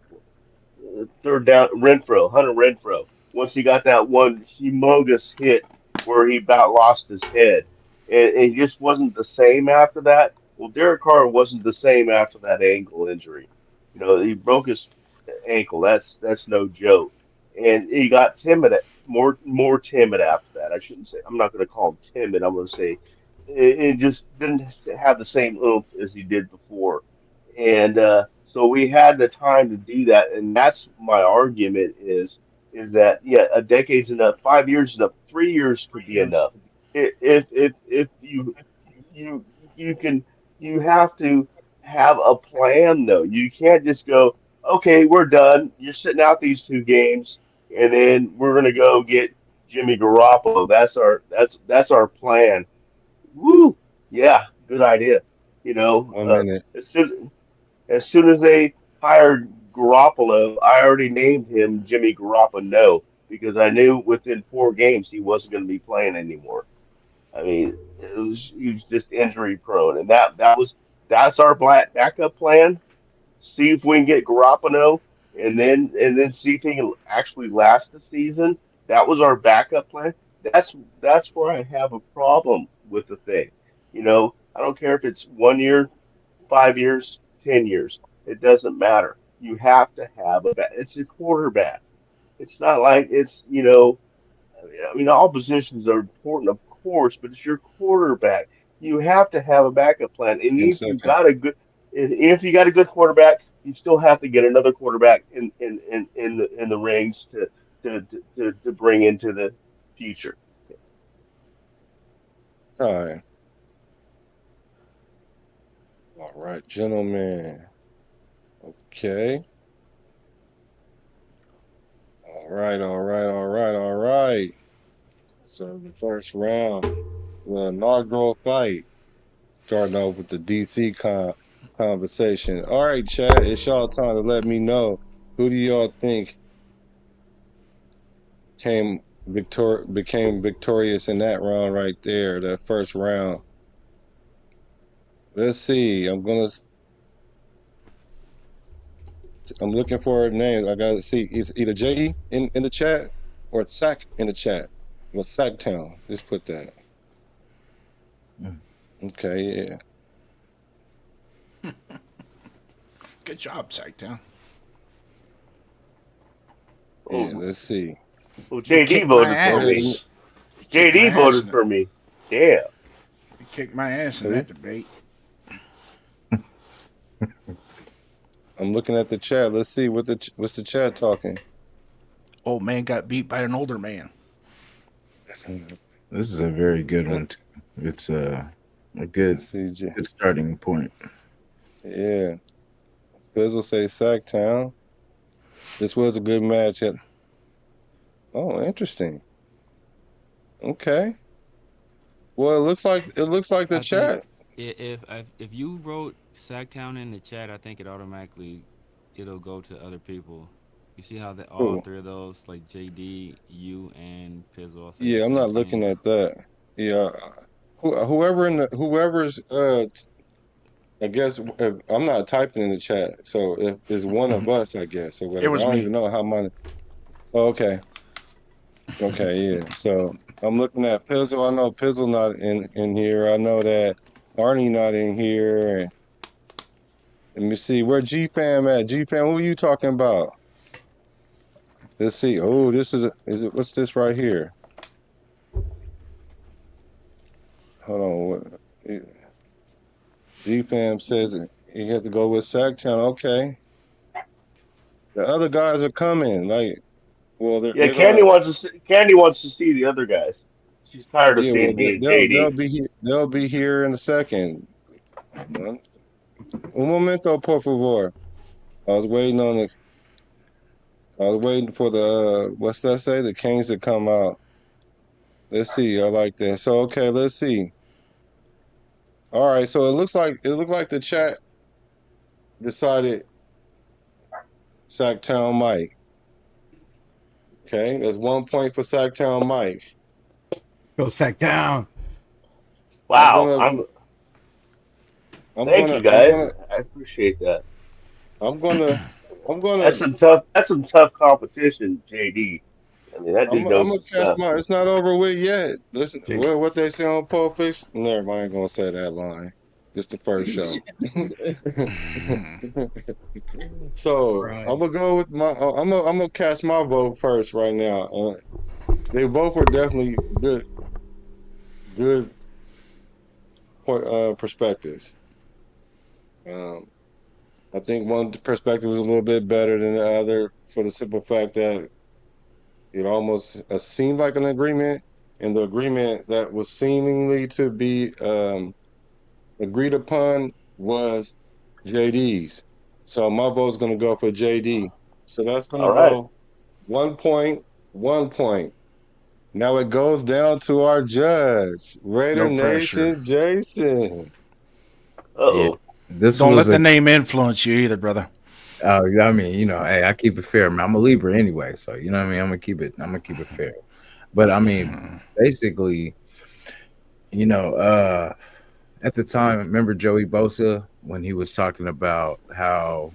third down Hunter Renfro. Once he got that one humongous hit where he about lost his head, and he just wasn't the same after that. Well, Derek Carr wasn't the same after that ankle injury. He broke his ankle. That's no joke, and he got timid, more timid after that. I shouldn't say. I'm not going to call him timid. I'm going to say it just didn't have the same oomph as he did before. And so we had the time to do that, and that's my argument is that yeah, a decade's enough, 5 years enough, 3 years could be enough. If you you can you have to have a plan though. You can't just go, okay, we're done. You're sitting out these 2 games, and then we're gonna go get Jimmy Garoppolo. That's our plan. Woo! Yeah, good idea. 1 minute. As soon as they hired Garoppolo, I already named him Jimmy Garoppolo because I knew within 4 games he wasn't going to be playing anymore. I mean, he was just injury prone, and that's our backup plan. See if we can get Garoppolo, and then see if he can actually last the season. That was our backup plan. That's where I have a problem with the thing. I don't care if it's 1 year, 5 years, 10 years. It doesn't matter. You have to have it's a quarterback. It's not like all positions are important, of course, but it's your quarterback. You have to have a backup plan. And 10 if you seconds. got a good, and if you got a good quarterback, you still have to get another quarterback in the rings to bring into the future. Time. All right, gentlemen. Okay. All right, all right, all right, all right. So the first round, the inaugural fight, starting off with the DC conversation. All right, chat, it's y'all time to let me know who do y'all think became victorious in that round right there, that first round. Let's see. I'm looking for names. I gotta see. It's either JE in the chat or it's Sack in the chat. Well, Sacktown. Just put that. Okay, yeah. Good job, Sacktown. Yeah, let's see. Well, JD voted for me. JD voted for me. Damn. You kicked my ass in that debate. I'm looking at the chat. Let's see what's the chat talking. Old man got beat by an older man. This is a very good one. Too. It's a good starting point. Yeah. Bizzle say Sacktown. This was a good match. Oh, interesting. Okay. Well, it looks like the chat If you wrote Sacktown in the chat, I think it'll go to other people. You see how all Cool. three of those, like JD, you, and Pizzle, all say the Yeah, I'm same not thing. looking at that. Yeah, whoever's I guess if, I'm not typing in the chat, so if it's one of us, I guess, or It whatever. I was don't me. even know how mine. Oh, okay, yeah. So I'm looking at Pizzle. I know Pizzle not in here. I know that Arnie not in here. And let me see where G Fam at. G Fam, who are you talking about? Let's see. Oh, is it what's this right here? Hold on. G Fam says he has to go with Sacktown. Okay, the other guys are coming. Like, well, Yeah, they're gonna. Candy wants to see the other guys. She's tired of Yeah, well, seeing me and they'll JD. be here. They'll be here in a second. Un momento, por favor. I was waiting on the. I was waiting for the. What's that say? The Kings to come out. Let's see. I like that. So okay, let's see. All right. So it looked like the chat decided Sacktown Mike. Okay, that's 1 point for Sacktown Mike. Go Sacktown. I'm Wow, gonna. I'm thank you gonna. I'm guys. gonna. I appreciate that. I'm gonna. I'm That's gonna. some tough competition, JD. I mean, that dude I'm knows gonna his cast stuff. my. It's not over with yet. Listen, Jake. what they say on Pulp Fiction? Never mind. I ain't gonna say that line. It's the first show. So Right. I'm gonna go with my. I'm gonna cast my vote first right now. They both were definitely good perspectives. Um, I think one perspective was a little bit better than the other for the simple fact that it almost seemed like an agreement, and the agreement that was seemingly to be agreed upon was JD's. So my vote's going to go for JD. So that's going to All right. go 1 point, 1 point. Now it goes down to our judge, Raider No pressure. Nation Jason. Yeah, Uh-oh. this Don't was let the a. name influence you either, brother. I mean, hey, I keep it fair, man. I'm a Libra anyway, so you know what I mean. I'm gonna keep it fair. But I mean, basically, you know, at the time, remember Joey Bosa when he was talking about how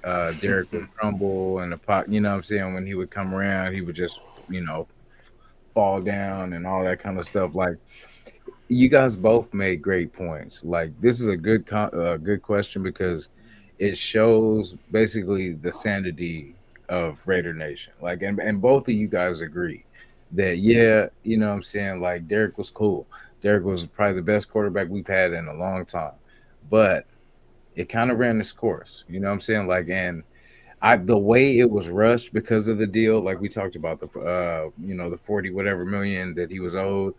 Derek would crumble and the pot, you know what I'm saying? When he would come around, he would just, you know, fall down and all that kind of stuff. Like, you guys both made great points. Like, this is a good question because it shows basically the sanity of Raider Nation. Like, and both of you guys agree that, yeah, you know what I'm saying? Like, Derek was cool. Derek was probably the best quarterback we've had in a long time. But it kind of ran its course. You know what I'm saying? Like, and the way it was rushed because of the deal, like we talked about the 40 whatever million that he was owed,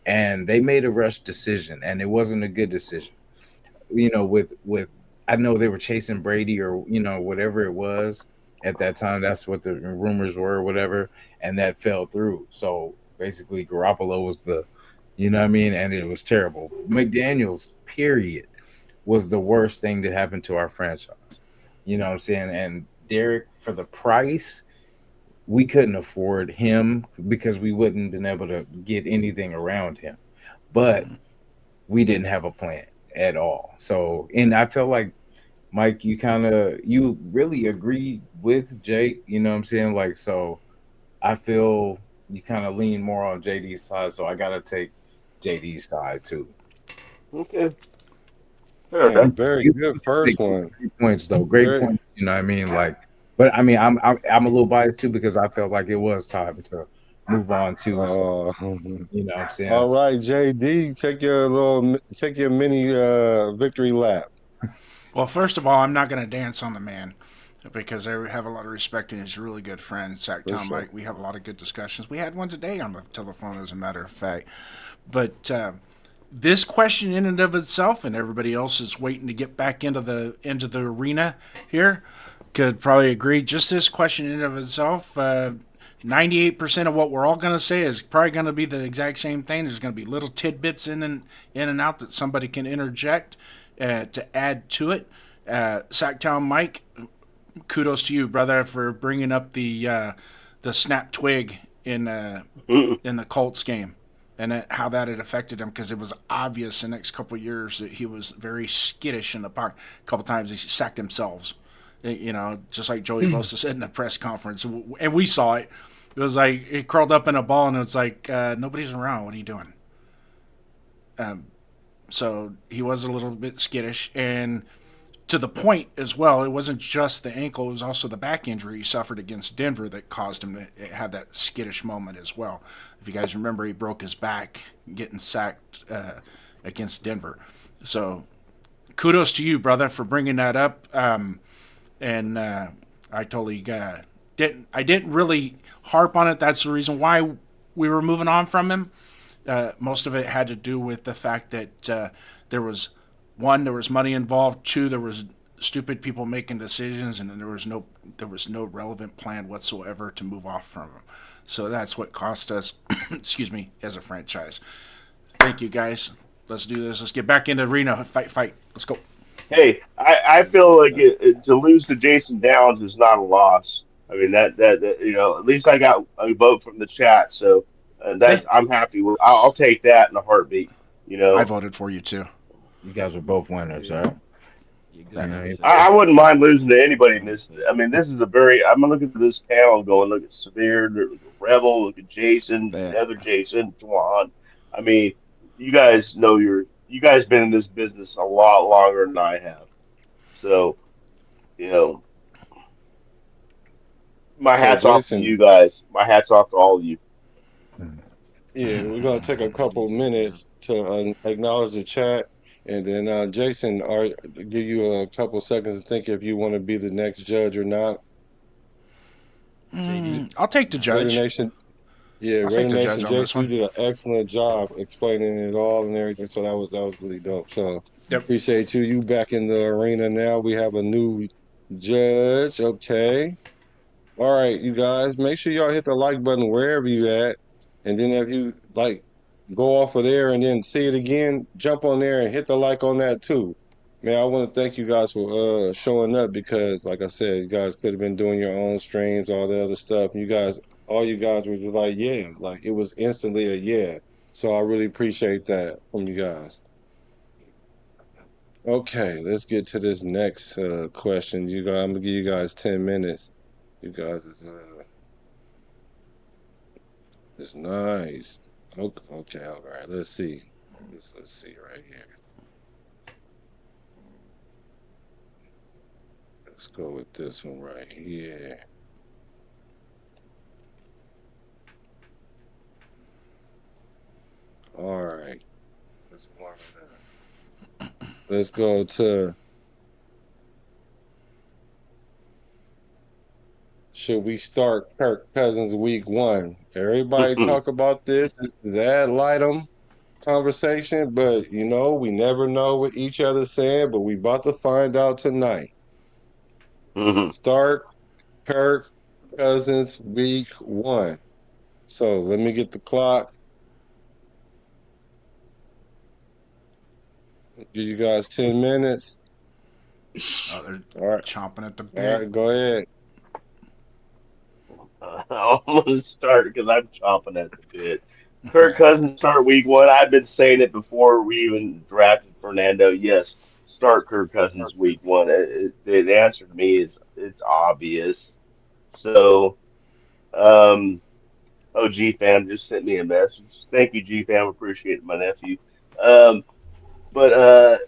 and they made a rush decision, and it wasn't a good decision. You know, with I know they were chasing Brady or whatever it was at that time. That's what the rumors were, or whatever, and that fell through. So basically, Garoppolo was you know what I mean, and it was terrible. McDaniels, period, was the worst thing that happened to our franchise. You know what I'm saying? And Derek, for the price, we couldn't afford him because we wouldn't been able to get anything around him. But we didn't have a plan at all. So, and I felt like Mike, you really agreed with Jake, you know what I'm saying? Like, so I feel you kind of lean more on JD's side, so I gotta take JD's side too. Okay. Fair enough. Man, very You good first one. great points though, great Very. points. You know what I mean? Like, but I mean, I'm a little biased too because I felt like it was time to move on too. So you know what I'm saying? All right, JD, take your mini victory lap. Well, first of all, I'm not going to dance on the man because I have a lot of respect and he's a really good friend. For Sacktown sure. Mike, we have a lot of good discussions. We had one today on the telephone, as a matter of fact. But this question in and of itself, and everybody else is waiting to get back into the arena here, could probably agree. Just this question in and of itself, 98% of what we're all going to say is probably going to be the exact same thing. There's going to be little tidbits in and out that somebody can interject to add to it. Sacktown Mike, kudos to you, brother, for bringing up the snap twig in the Colts game and how that had affected him, because it was obvious the next couple of years that he was very skittish in the pocket. A couple times he sacked himself, just like Joey Bosa said in the press conference, and we saw it. It was like he curled up in a ball, and it's like nobody's around. What are you doing? So he was a little bit skittish, and to the point as well, it wasn't just the ankle, it was also the back injury he suffered against Denver that caused him to have that skittish moment as well. If you guys remember, he broke his back getting sacked against Denver. So kudos to you, brother, for bringing that up. And I totally didn't really harp on it. That's the reason why we were moving on from him. Most of it had to do with the fact that there was money involved. Two, there was stupid people making decisions, and then there was no relevant plan whatsoever to move off from him. So that's what cost us, excuse me, as a franchise. Thank you, guys. Let's do this. Let's get back into the arena. Fight. Let's go. Hey, I feel like to lose to Jason Downs is not a loss. I mean that at least I got a vote from the chat, so I'm happy with. I'll take that in a heartbeat. I voted for you too. You guys are both winners, right? I wouldn't mind losing to anybody in this. I mean, this is I'm gonna look at this panel going, look at Severe, look at Rebel, look at Jason, the other Jason, Juan. I mean, you guys been in this business a lot longer than I have. So, my hat's off to you guys. My hat's off to all of you. Yeah, we're gonna take a couple minutes to acknowledge the chat. And then Jason, give you a couple seconds to think if you want to be the next judge or not. I'll take the judge. Raider Nation, Jason, you did an excellent job explaining it all and everything. So that was really dope. So appreciate you. You back in the arena now. We have a new judge. Okay. All right, you guys, make sure y'all hit the like button wherever you at. And then if you go off of there and then see it again, jump on there and hit the like on that too. Man, I want to thank you guys for showing up, because like I said, you guys could have been doing your own streams, all the other stuff. And all you guys were just like, yeah, like it was instantly a yeah. So I really appreciate that from you guys. Okay, let's get to this next question. I'm gonna give you guys 10 minutes. You guys is nice. Okay, all right. Let's see. Let's see right here. Let's go with this one right here. All right. Let's warm it up. Let's go to. Should we start Kirk Cousins week 1? Everybody talk about this. This is ad litem conversation, but we never know what each other's saying, but we about to find out tonight. Start Kirk Cousins week 1. So let me get the clock. Give you guys 10 minutes. Oh, they're all right. Chomping at the bit. All right, go ahead. I'm going to start because I'm chomping at the bit. Kirk Cousins start week 1. I've been saying it before we even drafted Fernando. Yes, start Kirk Cousins week 1. The answer to me is it's obvious. So, G fam just sent me a message. Thank you, G fam. Appreciate it, my nephew. But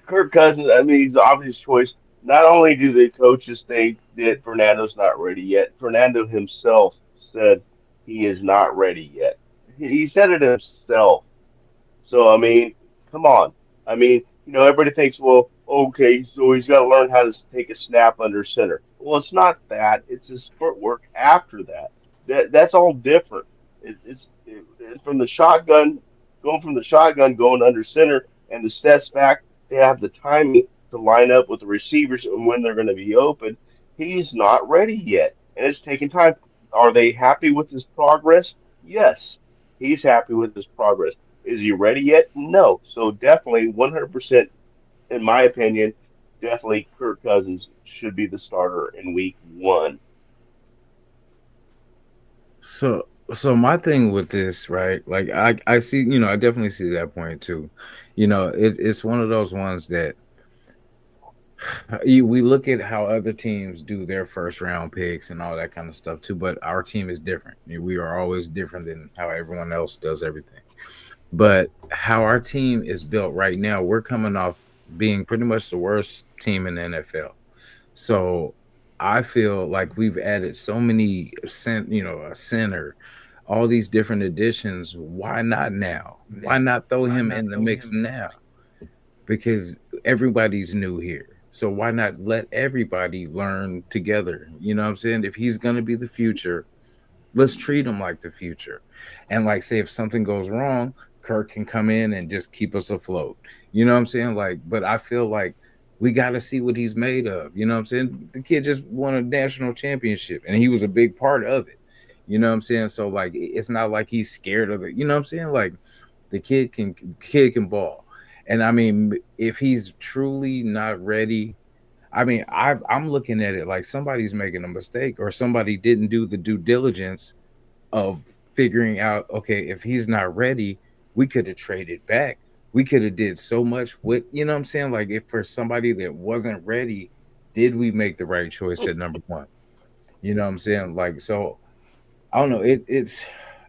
Kirk Cousins, I mean, he's the obvious choice. Not only do the coaches think that Fernando's not ready yet, Fernando himself said he is not ready yet. He said it himself. So, I mean, come on. I mean, everybody thinks, well, okay, so he's got to learn how to take a snap under center. Well, it's not that. It's his footwork after that. That's all different. It's from the shotgun, going under center, and the steps back. They have the timing to line up with the receivers and when they're going to be open. He's not ready yet, and it's taking time. Are they happy with his progress? Yes, he's happy with his progress. Is he ready yet? No. So definitely 100%, in my opinion, definitely Kirk Cousins should be the starter in week 1. So my thing with this, right? Like I see, I definitely see that point too. It's one of those ones that we look at how other teams do their first round picks and all that kind of stuff too, but our team is different. We are always different than how everyone else does everything. But how our team is built right now, we're coming off being pretty much the worst team in the NFL. So I feel like we've added so many a center, all these different additions. Why not now? Why not throw him in the mix now? Because everybody's new here. So why not let everybody learn together? You know what I'm saying? If he's gonna be the future, let's treat him like the future. And like say if something goes wrong, Kirk can come in and just keep us afloat. You know what I'm saying? Like, but I feel like we got to see what he's made of. You know what I'm saying? The kid just won a national championship and he was a big part of it. You know what I'm saying? So like it's not like he's scared of it. You know what I'm saying? Like the kid can ball. And I mean, if he's truly not ready, I mean, I'm looking at it like somebody's making a mistake or somebody didn't do the due diligence of figuring out, okay, if he's not ready, we could have traded back. We could have did so much with, you know what I'm saying? Like if for somebody that wasn't ready, did we make the right choice at number one? You know what I'm saying? Like, so I don't know. It's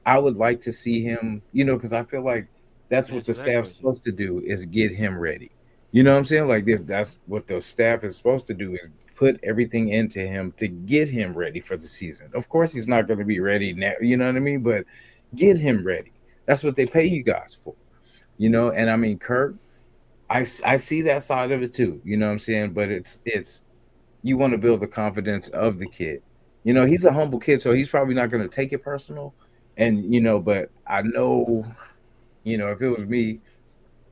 I would like to see him, because I feel like that's what Answer the that staff's question. supposed to do is get him ready. You know what I'm saying? Like if that's what the staff is supposed to do is put everything into him to get him ready for the season. Of course, he's not going to be ready now. You know what I mean? But get him ready. That's what they pay you guys for. And I mean, Kirk, I see that side of it too. You know what I'm saying? But it's you want to build the confidence of the kid. He's a humble kid, so he's probably not going to take it personal. And but I know, if it was me,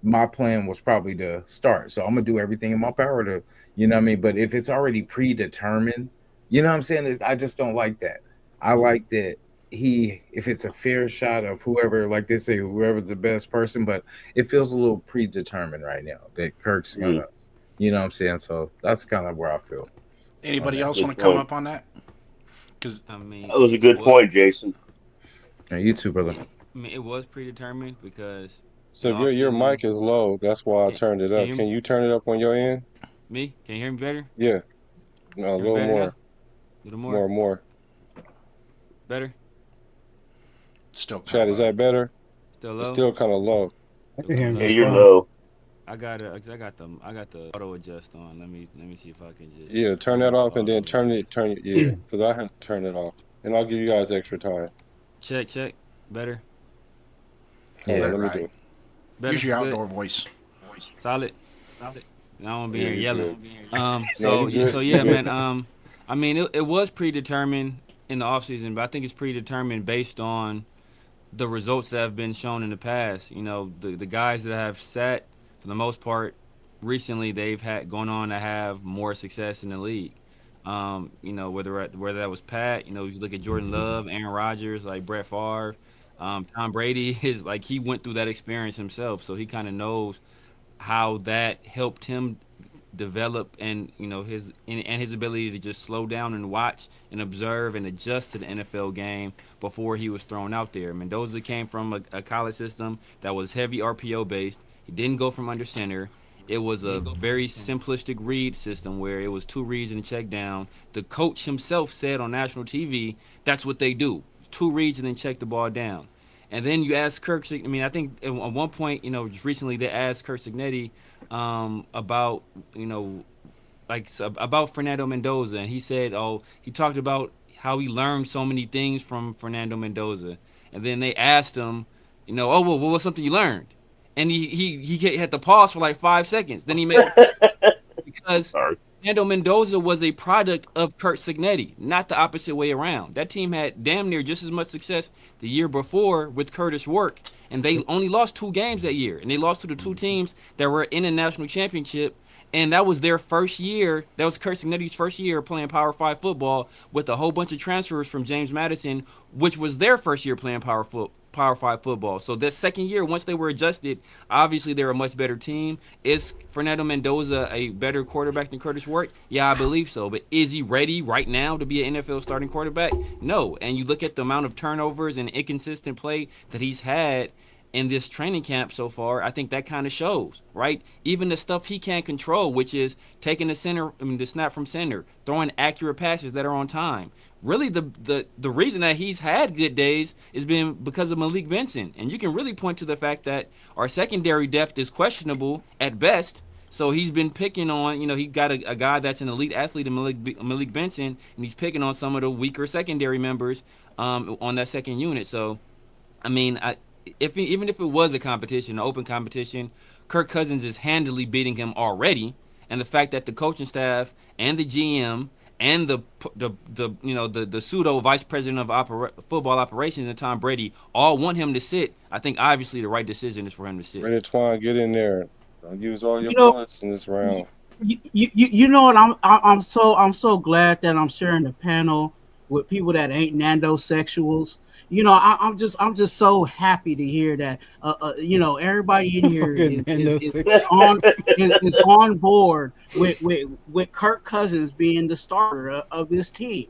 my plan was probably to start. So I'm gonna do everything in my power to, you know what I mean? But if it's already predetermined, you know what I'm saying? I just don't like that. I like that if it's a fair shot of whoever, like they say, whoever's the best person, but it feels a little predetermined right now that Kirk's gonna, you know what I'm saying? So that's kind of where I feel. Anybody else Good want to come point. up on that? Because I mean, That was a it good was. point, Jason. Yeah, you too, brother. I mean, it was predetermined because in So the your offseason. mic is low. That's why I Can, turned it can you up. hear Can me? you turn it up on your end? Me? Can you hear me better? Yeah. No, a Hear me little better now? more. A little more? More. Better? still kind Chad, of is low. that better? Still It's low? still kind of low. I Still can hear kind him of Yeah, low. just you're fine. low. I got it. I got the auto adjust on. Let me see if I can just Yeah, turn lower that the off and volume then a little bit. turn it. Yeah, because I have to turn it off, and I'll give you guys extra time. Check. Better. Hold on, Yeah. let me do Right. it. Use Better. your Good. outdoor voice. Solid. And I won't be Yeah, here you yelling. good. No, So you good. You yeah, good. man. I mean, it was predetermined in the offseason, but I think it's predetermined based on the results that have been shown in the past. The guys that have sat for the most part recently, they've had gone on to have more success in the league. Whether that was Pat, you look at Jordan Love, Aaron Rodgers, like Brett Favre, Tom Brady is like he went through that experience himself, so he kind of knows how that helped him develop and his ability to just slow down and watch and observe and adjust to the NFL game before he was thrown out there. Mendoza came from a college system that was heavy RPO based. He didn't go from under center. It was a very simplistic read system where it was two reads and a check down. The coach himself said on national TV, that's what they do. Two reads and then check the ball down. And then you ask Kirk. I mean, I think at one point, just recently they asked Kirk Signetti about, about Fernando Mendoza, and he said, oh, he talked about how he learned so many things from Fernando Mendoza, and then they asked him, oh, well, what was something you learned? And he had to pause for like 5 seconds. Then he made because Sorry. Fernando Mendoza was a product of Kurt Signetti, not the opposite way around. That team had damn near just as much success the year before with Curtis Work, and they only lost 2 games that year, and they lost to the 2 teams that were in a national championship, And that was their first year. That was Kurt Signetti's first year playing Power 5 football with a whole bunch of transfers from James Madison, which was their first year playing Power 5 football. So this second year, once they were adjusted, obviously they're a much better team. Is Fernando Mendoza a better quarterback than Curtis Work? Yeah, I believe so. But is he ready right now to be an NFL starting quarterback? No. And you look at the amount of turnovers and inconsistent play that he's had in this training camp so far, I think that kind of shows, right? Even the stuff he can't control, which is taking the snap from center, throwing accurate passes that are on time. Really, the reason that he's had good days has been because of Malik Benson. And you can really point to the fact that our secondary depth is questionable at best. So he's been picking on, he got a guy that's an elite athlete in Malik Benson, and he's picking on some of the weaker secondary members on that second unit. So, I mean, even if it was a competition, an open competition, Kirk Cousins is handily beating him already. And the fact that the coaching staff and the GM and the pseudo vice president of football operations and Tom Brady all want him to sit, I think obviously the right decision is for him to sit. Ready, Twan, get in there. Don't use all your bullets in this round. You know what? I'm so glad that I'm sharing the panel with people that ain't Nando-sexuals. I'm just so happy to hear that. Everybody in here is on board with Kirk Cousins being the starter of this team.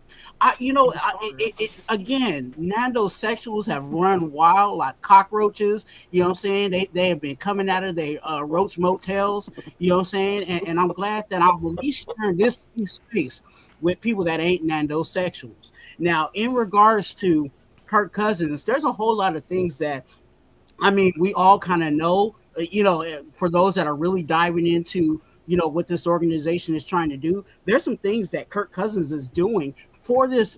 Again, Nando-sexuals have run wild like cockroaches. You know what I'm saying? They have been coming out of their roach motels. You know what I'm saying? And I'm glad that I'm at least sharing this space with people that ain't Nando-sexuals. Now, in regards to Kirk Cousins, there's a whole lot of things that, we all kind of know, for those that are really diving into, what this organization is trying to do. There's some things that Kirk Cousins is doing for this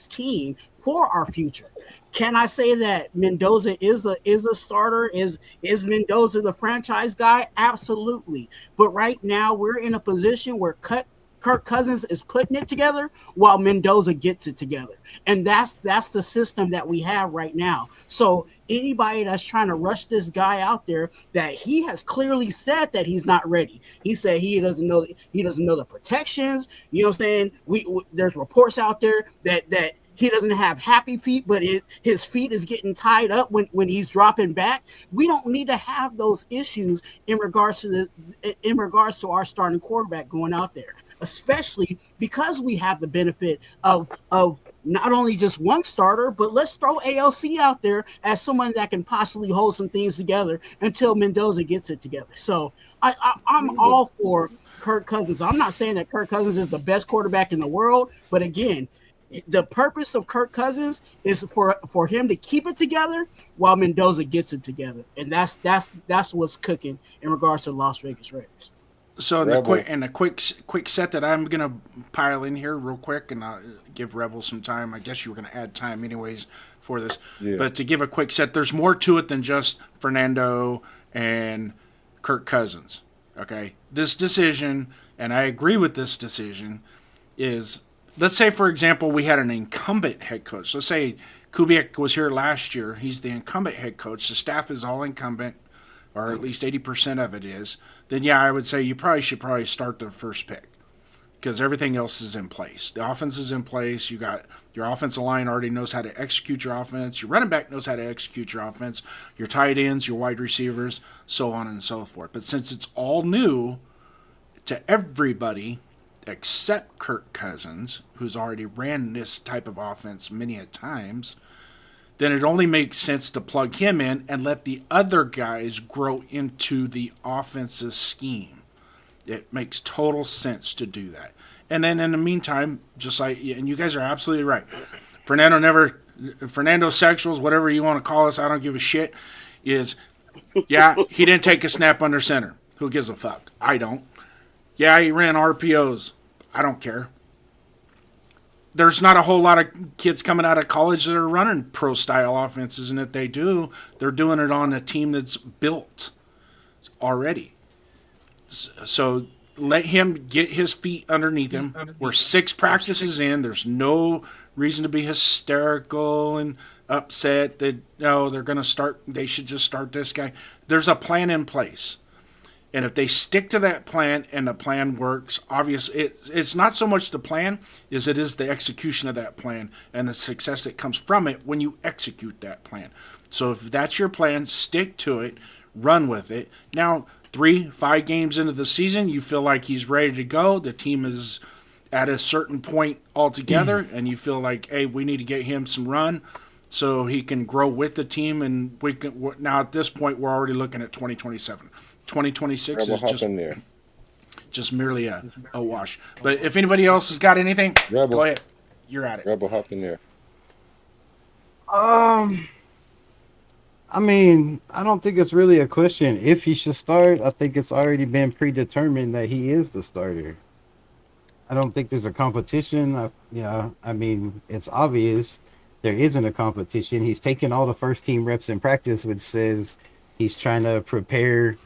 team, for our future. Can I say that Mendoza is a starter? Is Mendoza the franchise guy? Absolutely. But right now we're in a position where Kirk Cousins is putting it together while Mendoza gets it together. And that's the system that we have right now. So anybody that's trying to rush this guy out there, that he has clearly said that he's not ready. He said he doesn't know the protections. You know what I'm saying? There's reports out there that he doesn't have happy feet, but his feet is getting tied up when he's dropping back. We don't need to have those issues in regards to our starting quarterback going out there, especially because we have the benefit of not only just one starter, but let's throw ALC out there as someone that can possibly hold some things together until Mendoza gets it together. So I'm all for Kirk Cousins. I'm not saying that Kirk Cousins is the best quarterback in the world, but again, the purpose of Kirk Cousins is for him to keep it together while Mendoza gets it together, and that's what's cooking in regards to the Las Vegas Raiders. So the quick set that I'm gonna pile in here real quick, and I'll give Rebel some time. I guess you were gonna add time anyways for this, but to give a quick set, there's more to it than just Fernando and Kirk Cousins. Okay, this decision, and I agree with this decision, is, let's say, for example, we had an incumbent head coach. Let's say Kubiak was here last year. He's the incumbent head coach. The staff is all incumbent, or at least 80% of it is. Then, yeah, I would say you should start the first pick because everything else is in place. The offense is in place. You got your offensive line already knows how to execute your offense. Your running back knows how to execute your offense. Your tight ends, your wide receivers, so on and so forth. But since it's all new to everybody except Kirk Cousins, who's already ran this type of offense many a times, then it only makes sense to plug him in and let the other guys grow into the offensive scheme. It makes total sense to do that. And then in the meantime, just like, and you guys are absolutely right, Fernando sexuals, whatever you want to call us, I don't give a shit, is, yeah, he didn't take a snap under center. Who gives a fuck? I don't. Yeah, he ran RPOs. I don't care. There's not a whole lot of kids coming out of college that are running pro-style offenses, and if they do, they're doing it on a team that's built already. So let him get his feet underneath him. We're 6 practices in. There's no reason to be hysterical and upset that, no, they're going to start, they should just start this guy. There's a plan in place. And if they stick to that plan and the plan works, obviously it's not so much the plan as it is the execution of that plan and the success that comes from it when you execute that plan. So if that's your plan, stick to it, run with it. Now, 3-5 games into the season, you feel like he's ready to go. The team is at a certain point altogether, and you feel like, hey, we need to get him some run so he can grow with the team. And we can now at this point we're already looking at 2027. 2026 Rebel, is just merely a wash. But if anybody else has got anything, go ahead. You're at it. Rebel, hop in there. I mean, I don't think it's really a question if he should start. I think it's already been predetermined that he is the starter. I don't think there's a competition. I mean, it's obvious there isn't a competition. He's taking all the first team reps in practice, which says he's trying to prepare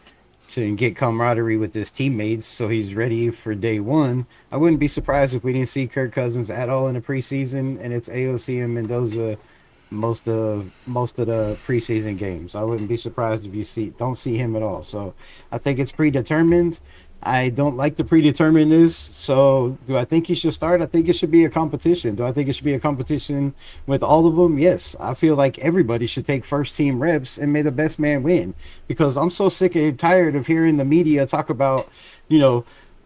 to get camaraderie with his teammates, so he's ready for day one. I wouldn't be surprised if we didn't see Kirk Cousins at all in the preseason, and it's AOC and Mendoza most of the preseason games. I wouldn't be surprised if you don't see him at all. So I think it's predetermined. I don't like the predeterminedness. So do I think he should start? I think it should be a competition. Do I think it should be a competition with all of them? Yes. I feel like everybody should take first team reps and may the best man win, because I'm so sick and tired of hearing the media talk about,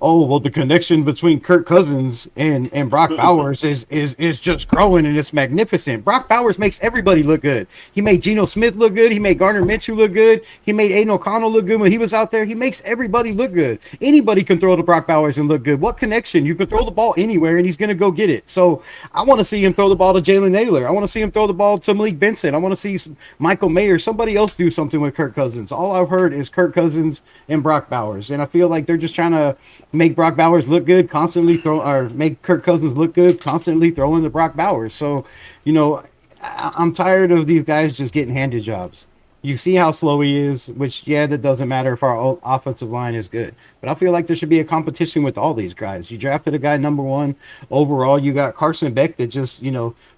oh, well, the connection between Kirk Cousins and Brock Bowers is just growing, and it's magnificent. Brock Bowers makes everybody look good. He made Geno Smith look good. He made Gardner Minshew look good. He made Aiden O'Connell look good when he was out there. He makes everybody look good. Anybody can throw to Brock Bowers and look good. What connection? You can throw the ball anywhere, and he's going to go get it. So I want to see him throw the ball to Jalen Naylor. I want to see him throw the ball to Malik Benson. I want to see Michael Mayer, somebody else do something with Kirk Cousins. All I've heard is Kirk Cousins and Brock Bowers, and I feel like they're just trying to make Brock Bowers look good, constantly make Kirk Cousins look good, constantly throwing to Brock Bowers. So, I'm tired of these guys just getting handed jobs. You see how slow he is, which, that doesn't matter if our offensive line is good. But I feel like there should be a competition with all these guys. You drafted a guy number 1 overall. You got Carson Beck that just,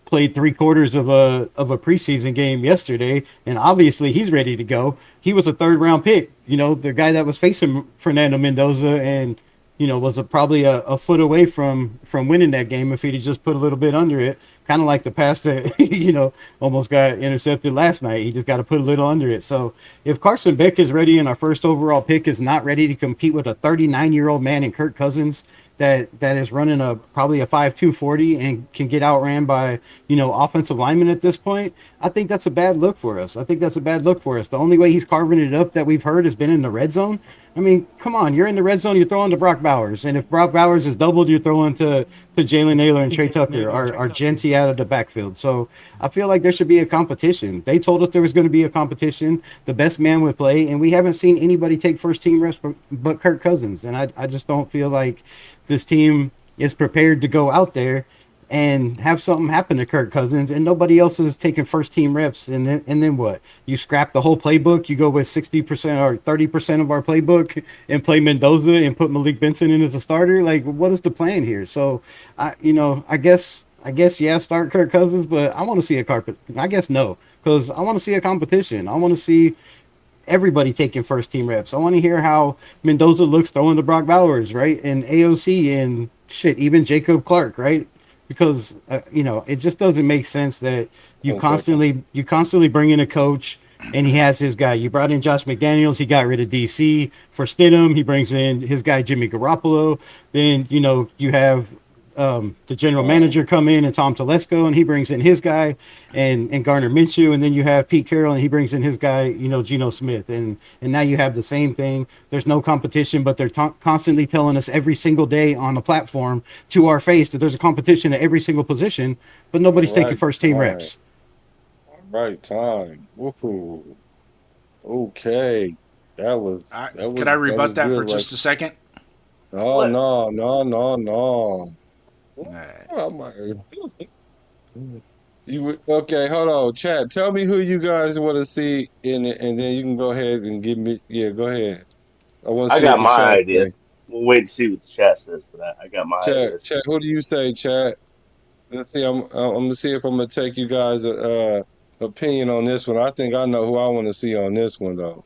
played 3/4 of a preseason game yesterday, and obviously he's ready to go. He was a 3rd round pick, the guy that was facing Fernando Mendoza, and was probably a foot away from winning that game if he'd just put a little bit under it. Kind of like the pass that, almost got intercepted last night. He just got to put a little under it. So if Carson Beck is ready and our first overall pick is not ready to compete with a 39-year-old man in Kirk Cousins that is running probably a 5.2 40 and can get outran by, offensive linemen at this point, I think that's a bad look for us. The only way he's carving it up that we've heard has been in the red zone. I mean, come on, you're in the red zone, you're throwing to Brock Bowers. And if Brock Bowers is doubled, you're throwing to Jalen Naylor and Trey Tucker, or Genty out of the backfield. So I feel like there should be a competition. They told us there was going to be a competition. The best man would play, and we haven't seen anybody take first team reps but Kirk Cousins. And I just don't feel like this team is prepared to go out there and have something happen to Kirk Cousins, and nobody else is taking first team reps. And then what? You scrap the whole playbook. You go with 60% or 30% of our playbook and play Mendoza and put Malik Benson in as a starter. Like, what is the plan here? So, I guess start Kirk Cousins, but I want to see a carpet. I guess no, because I want to see a competition. I want to see everybody taking first team reps. I want to hear how Mendoza looks throwing to Brock Bowers, right? And AOC and even Jacob Clark, right? Because it just doesn't make sense that you constantly bring in a coach and he has his guy. You brought in Josh McDaniels, he got rid of DC for Stidham. He brings in his guy Jimmy Garoppolo. Then you have the general manager come in and Tom Telesco, and he brings in his guy and Gardner Minshew, and then you have Pete Carroll and he brings in his guy, Geno Smith, and now you have the same thing. There's no competition, but they're constantly telling us every single day on the platform to our face that there's a competition at every single position, but nobody's taking first team reps. Right time. Woohoo. Okay. That was could I rebut that for just a second? No. Okay, hold on, chat. Tell me who you guys want to see in it, and then you can go ahead and give me. Yeah, go ahead. I got my idea. We'll wait and see what the chat says for that. I got my idea. Chat. Who do you say, chat? Let's see. I'm gonna see if I'm gonna take you guys' opinion on this one. I think I know who I want to see on this one, though.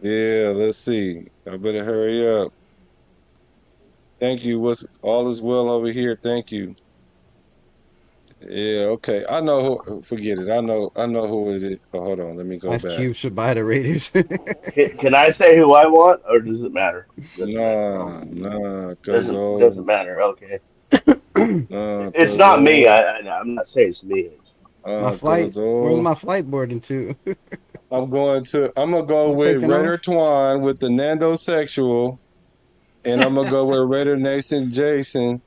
Yeah, let's see. I better hurry up. Thank you. What's all is well over here? Thank you. Yeah, okay. I know who. Forget it. I know who it is. Oh, hold on. Let me go Ice back. Cube should buy the Raiders. Can I say who I want, or does it matter? Doesn't matter. Nah, cause Doesn't matter. Okay. nah, It's cause not me. I'm not saying it's me. My flight. Where's my flight boarding to? I'm gonna go I'm with taking Raider off. Twine with the Nando sexual, and I'm gonna go with Raider Nation Jason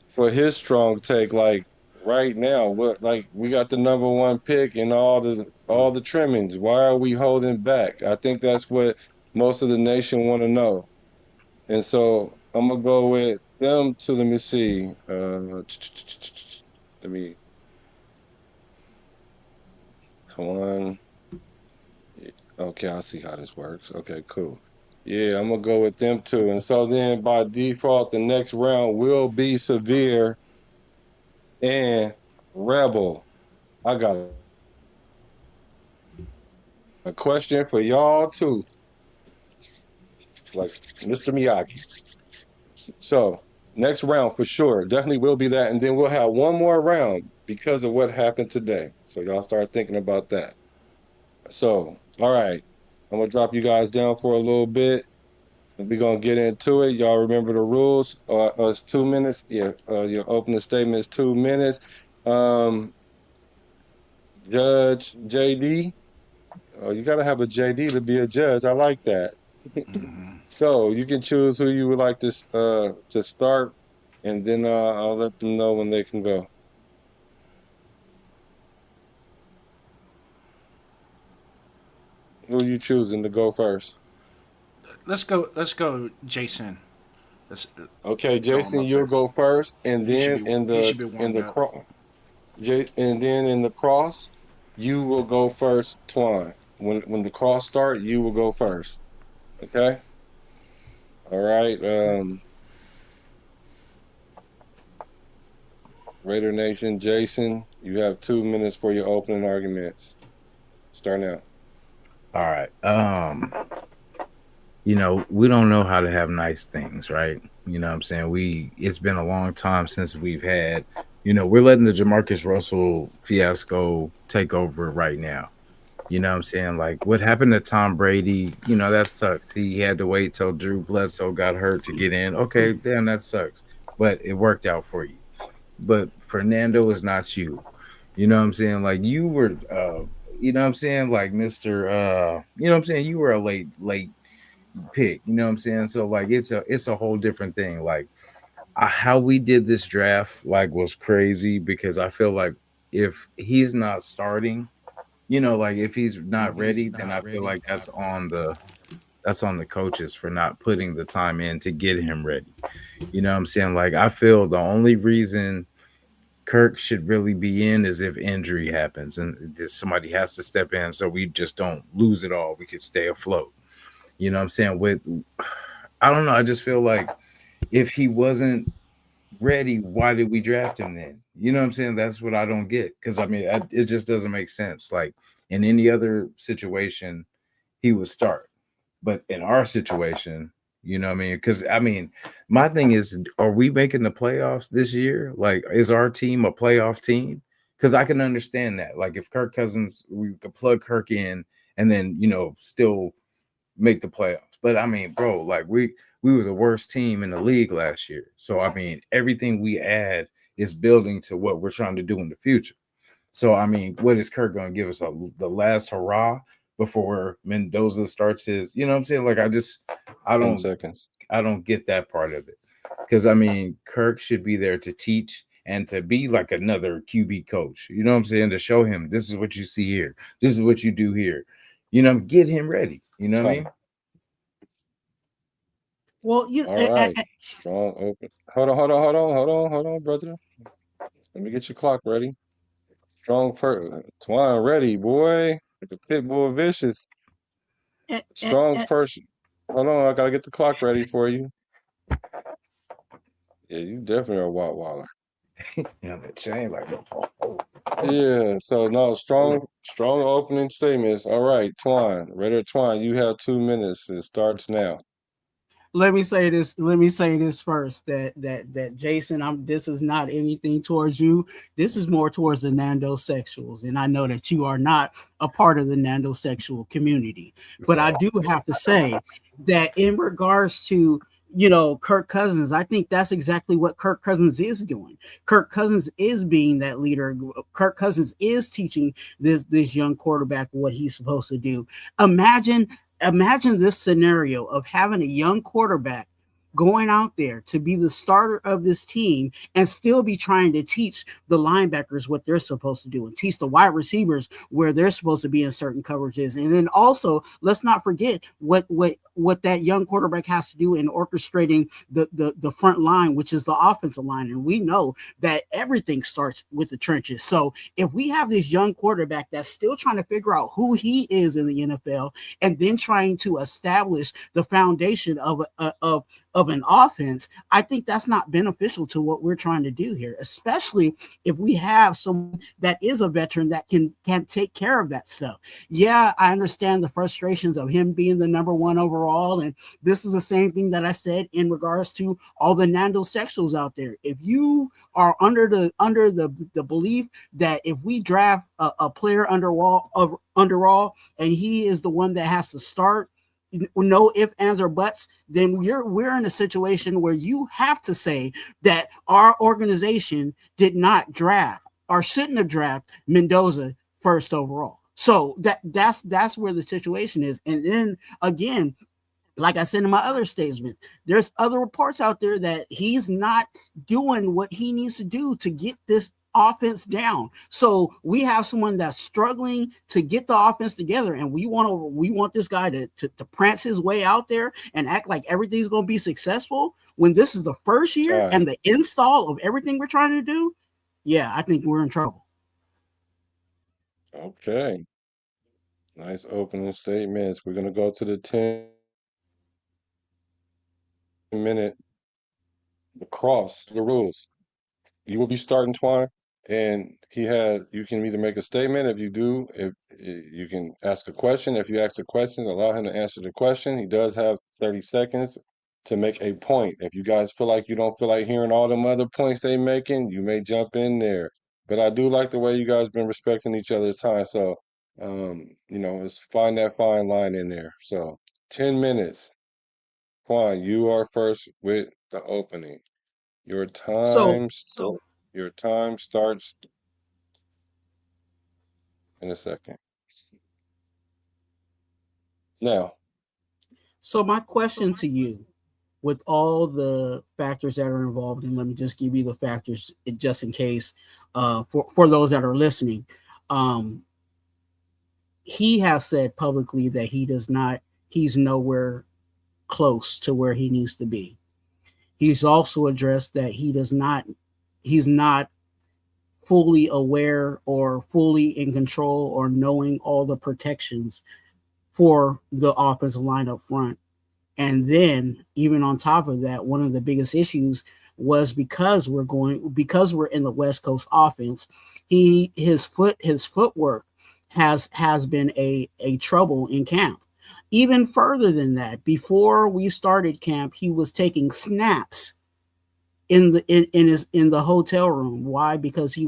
for his strong take. Like right now, what like we got the number one pick and all the trimmings. Why are we holding back? I think that's what most of the nation want to know. And so I'm gonna go with them to let me see. Let me Twine. Okay, I see how this works. Okay, cool. Yeah, I'm gonna go with them too. And so then by default, the next round will be Severe and Rebel. I got a question for y'all too. Like Mr. Miyagi. So next round for sure, definitely will be that. And then we'll have one more round because of what happened today. So y'all start thinking about that. So, all right. I'm gonna drop you guys down for a little bit. We're gonna get into it. Y'all remember the rules. It's 2 minutes. Yeah, your opening statement is 2 minutes. Um, Judge JD. Oh, you gotta have a JD to be a judge. I like that. So you can choose who you would like to start, and then I'll let them know when they can go. Who are you choosing to go first? Let's go, Jason. Let's Okay, throw him Jason, up you'll there. go first, and He should then be he should be warmed up. And then in the cross, you will go first, Twan. When the cross start, you will go first. Okay? All right. Raider Nation, Jason, you have 2 minutes for your opening arguments. Start now. All right. We don't know how to have nice things, right? You know what I'm saying? It's been a long time since we've had, we're letting the Jamarcus Russell fiasco take over right now. You know what I'm saying? Like what happened to Tom Brady, that sucks. He had to wait till Drew Bledsoe got hurt to get in. Okay, damn, that sucks. But it worked out for you. But Fernando is not you. You know what I'm saying? Like you were you know what I'm saying? Like Mr. You know what I'm saying? You were a late pick. You know what I'm saying? So like it's a whole different thing. Like how we did this draft like was crazy because I feel like if he's not starting, like if he's not ready, then I feel like that's on the coaches for not putting the time in to get him ready. You know what I'm saying? Like I feel the only reason Kirk should really be in is if injury happens and somebody has to step in so we just don't lose it all. We could stay afloat. You know what I'm saying? I don't know. I just feel like if he wasn't ready, why did we draft him then? You know what I'm saying? That's what I don't get. Because I mean, it just doesn't make sense. Like in any other situation, he would start. But in our situation, you know what I mean? Because I mean, my thing is, are we making the playoffs this year? Like, is our team a playoff team? Because I can understand that. Like, if Kirk Cousins, we could plug Kirk in and then, still make the playoffs. But I mean, bro, like we were the worst team in the league last year. So I mean, everything we add is building to what we're trying to do in the future. So I mean, what is Kirk going to give us the last hurrah before Mendoza starts his? You know what I'm saying? Like I 10 don't seconds. I don't get that part of it because I mean, Kirk should be there to teach and to be like another QB coach. You know what I'm saying? To show him this is what you see here, this is what you do here. Get him ready. You know what I Time. mean? Well, All right. Strong open. Hold on, brother. Let me get your clock ready. Strong first. Twine ready, boy. Like a pit bull vicious. Strong first. Hold on, I gotta get the clock ready for you. Yeah, you definitely are a Watt Waller. Yeah, that chain like Yeah, so no, strong opening statements. All right, Twine, Raider Twine, you have 2 minutes. It starts now. Let me say this. Let me say this first. That Jason, this is not anything towards you. This is more towards the nandosexuals, and I know that you are not a part of the nandosexual community. But I do have to say that in regards to Kirk Cousins, I think that's exactly what Kirk Cousins is doing. Kirk Cousins is being that leader. Kirk Cousins is teaching this young quarterback what he's supposed to do. Imagine this scenario of having a young quarterback going out there to be the starter of this team and still be trying to teach the linebackers what they're supposed to do and teach the wide receivers where they're supposed to be in certain coverages. And then also, let's not forget what that young quarterback has to do in orchestrating the front line, which is the offensive line. And we know that everything starts with the trenches. So if we have this young quarterback that's still trying to figure out who he is in the NFL and then trying to establish the foundation of an offense, I think that's not beneficial to what we're trying to do here, especially if we have someone that is a veteran that can take care of that stuff. Yeah, I understand the frustrations of him being the number one overall, and this is the same thing that I said in regards to all the nandosexuals out there. If you are under the belief that if we draft a player underall and he is the one that has to start, no ifs, ands, or buts, then we're in a situation where you have to say that our organization did not draft or shouldn't have drafted Mendoza first overall. So that's where the situation is. And then again, like I said in my other statement, there's other reports out there that he's not doing what he needs to do to get this offense down. So we have someone that's struggling to get the offense together, and we want this guy to prance his way out there and act like everything's going to be successful when this is the first year and the install of everything we're trying to do. Yeah, I think we're in trouble. Okay. Nice opening statements. We're gonna go to the 10-minute across the rules. You will be starting Twine, and you can either make a statement. If you do, if you can ask a question. If you ask the questions, allow him to answer the question. He does have 30 seconds to make a point. If you guys feel like you don't feel like hearing all them other points they making, you may jump in there. But I do like the way you guys been respecting each other's time. So let's find that fine line in there. So 10 minutes. Quan, you are first with the opening. Your So time starts in a second. Now. So my question to you, with all the factors that are involved, and let me just give you the factors just in case for those that are listening. He has said publicly that he's nowhere close to where he needs to be. He's also addressed that he's not fully aware or fully in control or knowing all the protections for the offensive line up front. And then even on top of that, one of the biggest issues was because we're in the West Coast offense, his footwork has been a trouble in camp. Even further than that, before we started camp, he was taking snaps in the hotel room. Why? Because he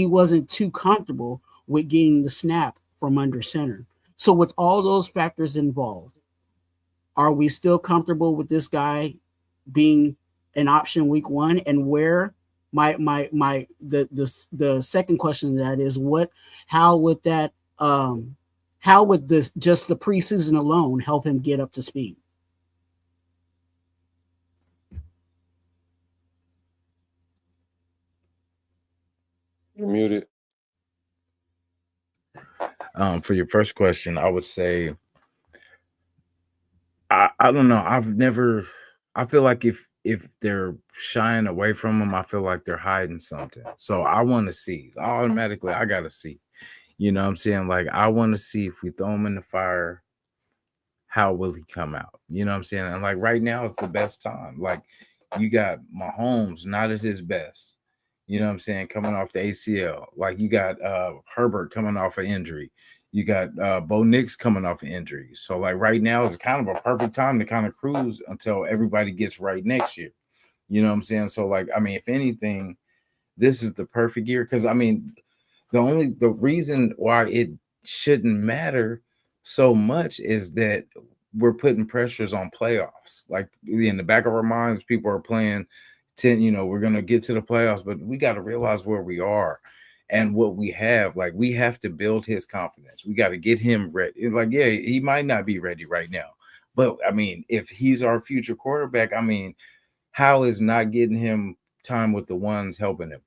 wasn't too comfortable with getting the snap from under center. So with all those factors involved, are we still comfortable with this guy being an option week one? And where the second question to that is how would this just the preseason alone help him get up to speed? You're muted. For your first question, I would say I don't know. I feel like if they're shying away from him, I feel like they're hiding something. So I want to see. Automatically, I gotta see. You know what I'm saying? Like, I want to see if we throw him in the fire, how will he come out? You know what I'm saying? And like right now, it's the best time. Like, you got Mahomes not at his best. You know what I'm saying? Coming off the ACL. Like you got Herbert coming off an injury. You got Bo Nix coming off an injury. So like right now is kind of a perfect time to kind of cruise until everybody gets right next year. You know what I'm saying? So like, I mean, if anything, this is the perfect year. Cause I mean, the reason why it shouldn't matter so much is that we're putting pressures on playoffs. Like in the back of our minds, people are playing 10, we're gonna get to the playoffs, but we got to realize where we are and what we have. Like we have to build his confidence. We got to get him ready. Like, yeah, he might not be ready right now, but I mean, if he's our future quarterback, I mean, how is not getting him time with the ones helping him?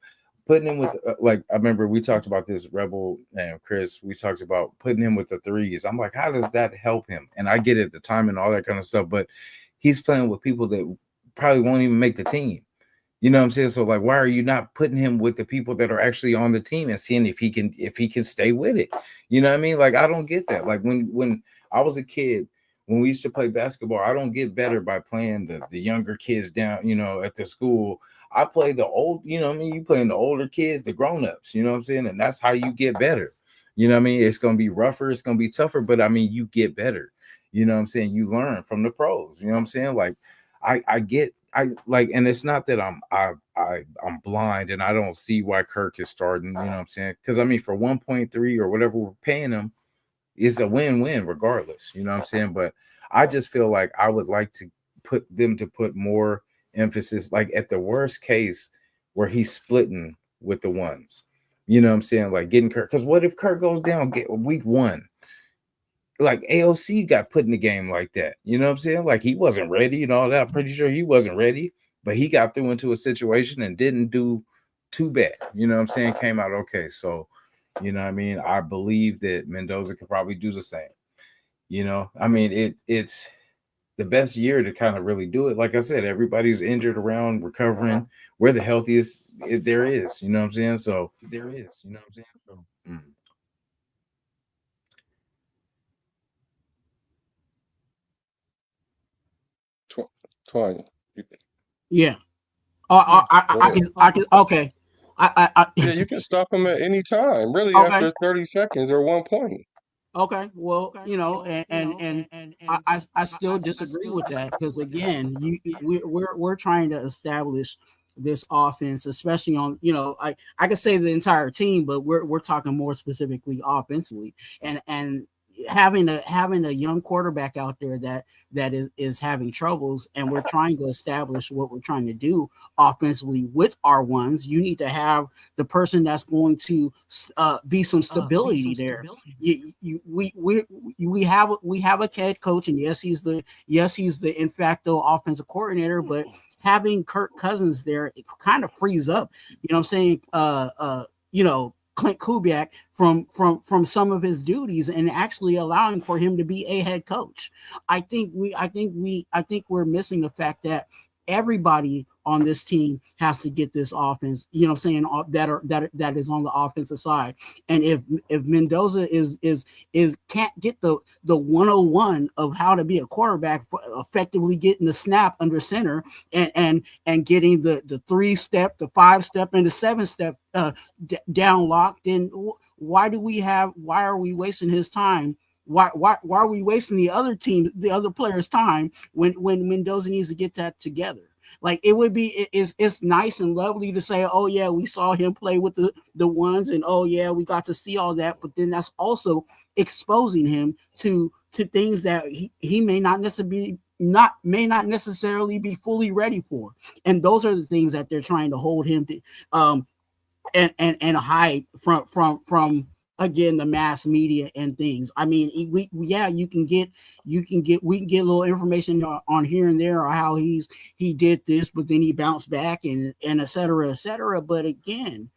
Putting him with like I remember we talked about this, Rebel and Chris. We talked about putting him with the threes. I'm like, how does that help him? And I get it, the time and all that kind of stuff, but he's playing with people that probably won't even make the team. You know what I'm saying? So like, why are you not putting him with the people that are actually on the team and seeing if he can stay with it? You know what I mean? Like, I don't get that. Like when I was a kid, when we used to play basketball, I don't get better by playing the younger kids down, at the school. I play the old, what I mean? You playing the older kids, the grown-ups, you know what I'm saying? And that's how you get better. You know what I mean? It's gonna be rougher, it's gonna be tougher, but I mean, you get better. You know what I'm saying? You learn from the pros, you know what I'm saying? Like I like, and it's not that I'm blind and I don't see why Kirk is starting, you know what I'm saying? Because I mean, for 1.3 or whatever we're paying him, it's a win-win regardless, you know what I'm saying? But I just feel like I would like to put more emphasis, like at the worst case where he's splitting with the ones, you know what I'm saying? Like getting Kirk, because what if Kirk goes down week 1? Like AOC got put in the game like that. You know what I'm saying? Like he wasn't ready and all that. I'm pretty sure he wasn't ready, but he got through into a situation and didn't do too bad. You know what I'm saying? Came out okay. So, you know what I mean? I believe that Mendoza could probably do the same. I mean, it's the best year to kind of really do it. Like I said, everybody's injured around, recovering. We're the healthiest there is. You know what I'm saying? So there is. You know what I'm saying? So. Twine. Yeah. Go I ahead. can. Okay. Yeah, you can stop him at any time, really, Okay. after 30 seconds or 1 point. Okay, well, and I still disagree with that because again, we're trying to establish this offense, especially on I could say the entire team, but we're talking more specifically offensively, and having a young quarterback out there that is having troubles, and we're trying to establish what we're trying to do offensively with our ones. You need to have the person that's going to be some stability there. We have a head coach, and yes, he's the de facto offensive coordinator, but having Kirk Cousins there, it kind of frees up, you know what I'm saying, Clint Kubiak from some of his duties and actually allowing for him to be a head coach. I think we're missing the fact that everybody on this team has to get this offense, you know what I'm saying, that is on the offensive side. And if Mendoza is can't get the 101 of how to be a quarterback, effectively getting the snap under center and getting the 3-step, the 5-step, and the 7-step down locked, then why are we wasting his time? Why are we wasting the other players' time when Mendoza needs to get that together? Like it's nice and lovely to say, oh yeah, we saw him play with the ones, and oh yeah, we got to see all that, but then that's also exposing him to things that he may not necessarily be fully ready for, and those are the things that they're trying to hold him to and hide from again the mass media and things. I mean, we can get a little information on here and there or how he did this, but then he bounced back and et cetera. But again,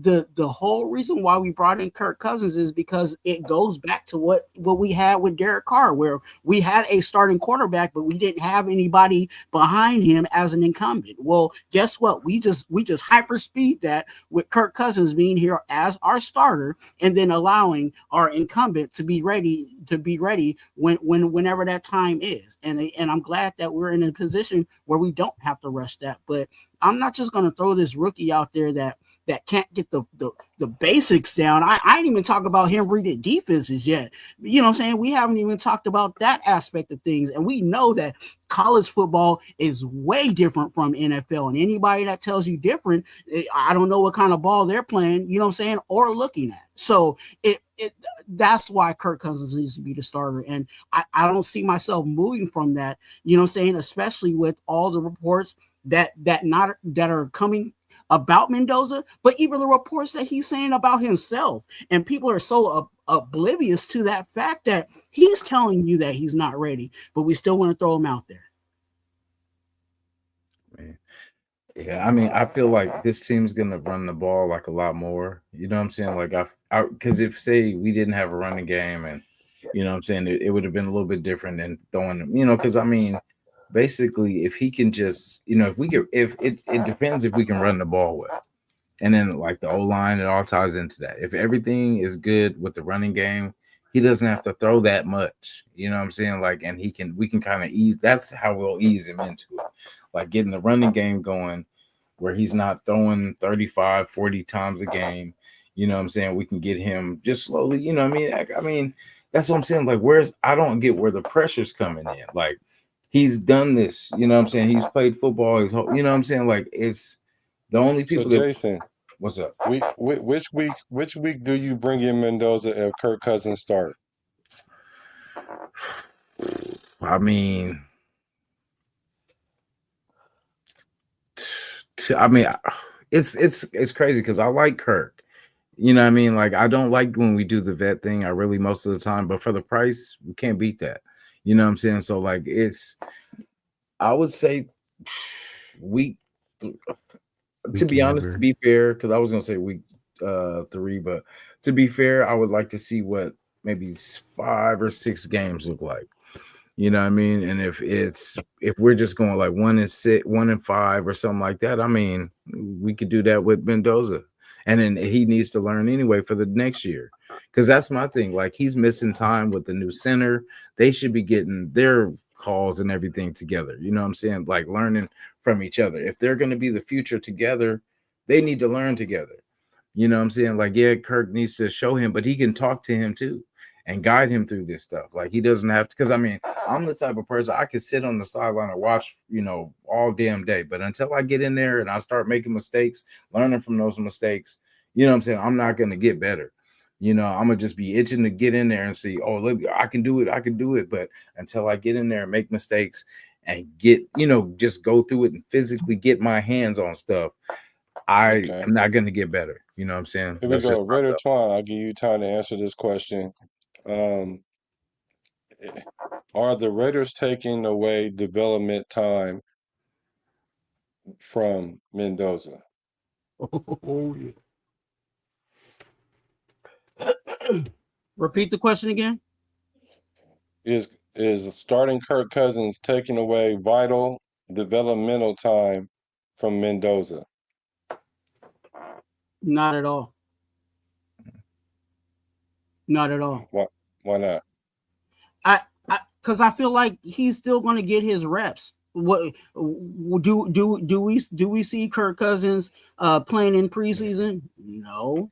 the whole reason why we brought in Kirk Cousins is because it goes back to what we had with Derek Carr, where we had a starting quarterback, but we didn't have anybody behind him as an incumbent. Well, guess what? We just hyperspeed that with Kirk Cousins being here as our starter, and then allowing our incumbent to be ready whenever that time is. And I'm glad that we're in a position where we don't have to rush that. But I'm not just gonna throw this rookie out there that can't get the basics down. I ain't even talk about him reading defenses yet. You know what I'm saying? We haven't even talked about that aspect of things. And we know that college football is way different from NFL. And anybody that tells you different, I don't know what kind of ball they're playing, you know what I'm saying, or looking at. So that's why Kirk Cousins needs to be the starter. And I don't see myself moving from that, you know what I'm saying, especially with all the reports that are coming about Mendoza, but even the reports that he's saying about himself. And people are so oblivious to that fact that he's telling you that he's not ready, but we still want to throw him out there. Man. Yeah, I mean, I feel like this team's gonna run the ball like a lot more. You know what I'm saying? Like because if say we didn't have a running game, and you know what I'm saying, it would have been a little bit different than throwing, you know, because I mean, basically, if he can just, you know, if it depends if we can run the ball well. And then like the O-line, it all ties into that. If everything is good with the running game, he doesn't have to throw that much. You know what I'm saying? Like, and we can kind of ease. That's how we'll ease him into it. Like getting the running game going where he's not throwing 35, 40 times a game. You know what I'm saying? We can get him just slowly, you know what I mean? I mean, that's what I'm saying. Like, I don't get where the pressure's coming in. Like, he's done this, you know what I'm saying? He's played football his whole, you know what I'm saying? Like, it's the only people So Jason, what's up? Which week do you bring in Mendoza if Kirk Cousins start? I mean, it's crazy because I like Kirk. You know what I mean? Like, I don't like when we do the vet thing. I really most of the time, but for the price, we can't beat that. You know what I'm saying? So like, I would say to be honest, to be fair, because I was gonna say week 3, but to be fair, I would like to see what maybe 5 or 6 games look like. You know what I mean? And if we're just going like 1-6, 1-5 or something like that, I mean, we could do that with Mendoza. And then he needs to learn anyway for the next year. Because that's my thing. Like, he's missing time with the new center. They should be getting their calls and everything together. You know what I'm saying? Like, learning from each other. If they're going to be the future together, they need to learn together. You know what I'm saying? Like, yeah, Kirk needs to show him, but he can talk to him too and guide him through this stuff. Like, he doesn't have to, because I mean, I'm the type of person I could sit on the sideline and watch, you know, all damn day. But until I get in there and I start making mistakes, learning from those mistakes, you know what I'm saying, I'm not going to get better. You know, I'm going to just be itching to get in there and see, oh, look, I can do it. But until I get in there and make mistakes and get, you know, just go through it and physically get my hands on stuff, I am not going to get better. You know what I'm saying? Here we go. Raider Twan, I'll give you time to answer this question. Are the Raiders taking away development time from Mendoza? Oh, yeah. Repeat the question again. Is starting Kirk Cousins taking away vital developmental time from Mendoza? Not at all. Not at all. Why not? Because I feel like he's still going to get his reps. What do we see Kirk Cousins playing in preseason? No.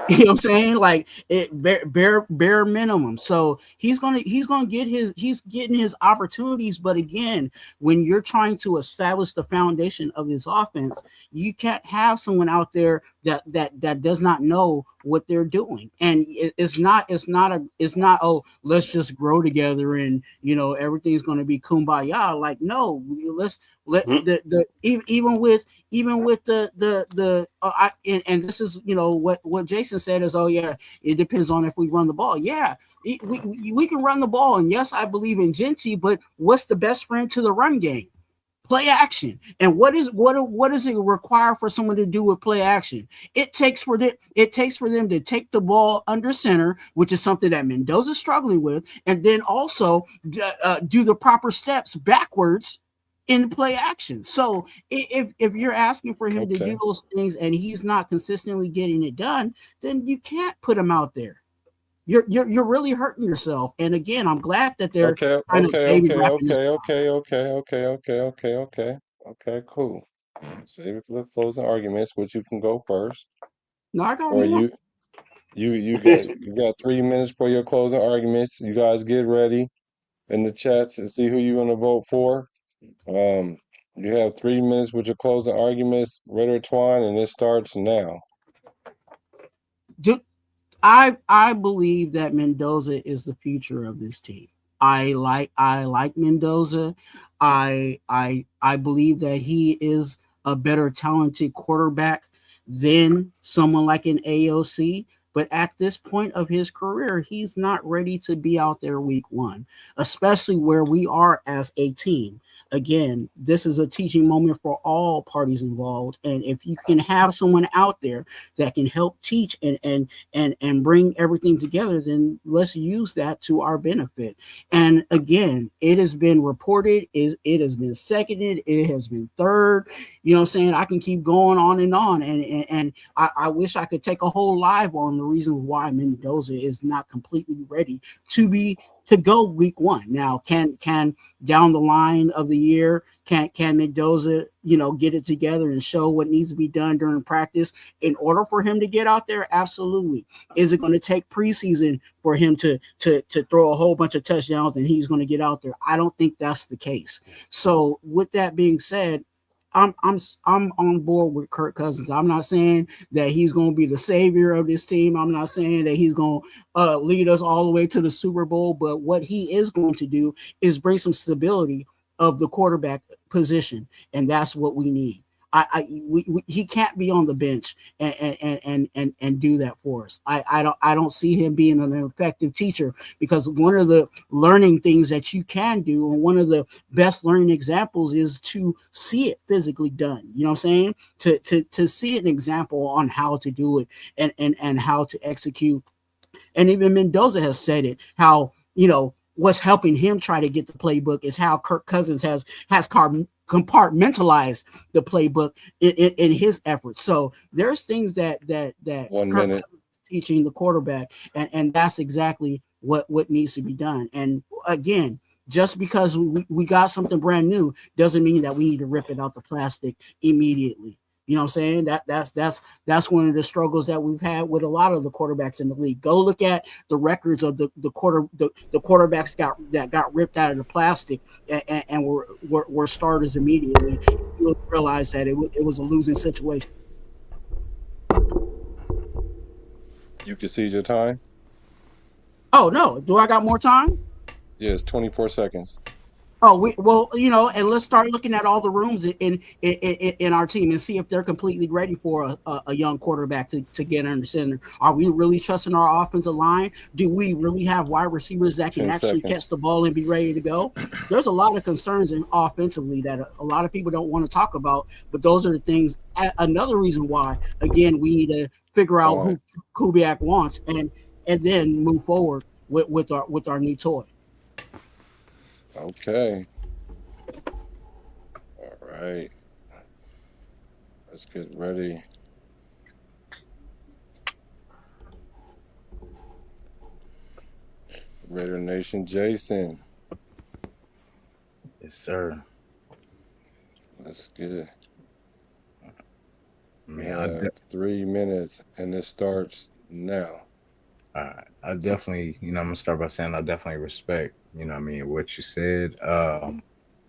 You know what I'm saying? Like, it bare minimum. So he's getting his opportunities. But again, when you're trying to establish the foundation of this offense, you can't have someone out there that does not know what they're doing. And it's not oh, let's just grow together and, you know, everything's going to be kumbaya. Like, no, let even with the and this is, you know, what Jason said is, oh yeah, it depends on if we run the ball. Yeah, we can run the ball, and yes, I believe in Genty, but what's the best friend to the run game? Play action. And what does it require for someone to do with play action? It takes for them to take the ball under center, which is something that Mendoza's struggling with, and then also do the proper steps backwards in play action. So if you're asking for him to do those things and he's not consistently getting it done, then you can't put him out there. You're really hurting yourself. And again, I'm glad that they're Okay, cool. Save it for the closing arguments, which you can go first, No, I got or more. you got 3 minutes for your closing arguments. You guys get ready in the chats and see who you're gonna vote for. Um, you have 3 minutes with your closing arguments. Raider Twine, and it starts now. I believe that Mendoza is the future of this team. I like Mendoza. I believe that he is a better talented quarterback than someone like an AOC. But at this point of his career, he's not ready to be out there week one, especially where we are as a team. Again, this is a teaching moment for all parties involved. And if you can have someone out there that can help teach and bring everything together, then let's use that to our benefit. And again, it has been reported, it has been seconded, it has been third. You know what I'm saying? I can keep going on and on. And I wish I could take a whole live on the reason why Mendoza is not completely ready to go week one. Now, can down the line of the year, can Mendoza, get it together and show what needs to be done during practice in order for him to get out there? Absolutely. Is it going to take preseason for him to throw a whole bunch of touchdowns and he's going to get out there? I don't think that's the case. So with that being said, I'm on board with Kirk Cousins. I'm not saying that he's going to be the savior of this team. I'm not saying that he's going to lead us all the way to the Super Bowl. But what he is going to do is bring some stability of the quarterback position, and that's what we need. He can't be on the bench and do that for us. I don't see him being an effective teacher, because one of the learning things that you can do, and one of the best learning examples, is to see it physically done. You know what I'm saying? To see an example on how to do it and how to execute. And even Mendoza has said it, how, what's helping him try to get the playbook is how Kirk Cousins has compartmentalized the playbook in his efforts. So there's things that 1 Kirk minute. Cousins is teaching the quarterback, and that's exactly what needs to be done. And again, just because we got something brand new doesn't mean that we need to rip it out the plastic immediately. You know what I'm saying? That's one of the struggles that we've had with a lot of the quarterbacks in the league. Go look at the records of the quarterbacks that got ripped out of the plastic and were starters immediately. You'll realize that it was a losing situation. You can see your time. Oh no! Do I got more time? Yes, 24 seconds. Oh, and let's start looking at all the rooms in our team and see if they're completely ready for a young quarterback to get under center. Are we really trusting our offensive line? Do we really have wide receivers that can 10 actually seconds. catch the ball and be ready to go? There's a lot of concerns offensively that a lot of people don't want to talk about, but those are the things. Another reason why, again, we need to figure out who Kubiak wants and then move forward with our new toy. Okay. All right. Let's get ready. Raider Nation, Jason. Yes, sir. Let's get it. We Man, have 3 minutes, and it starts now. I definitely, I'm gonna start by saying I definitely respect, what you said.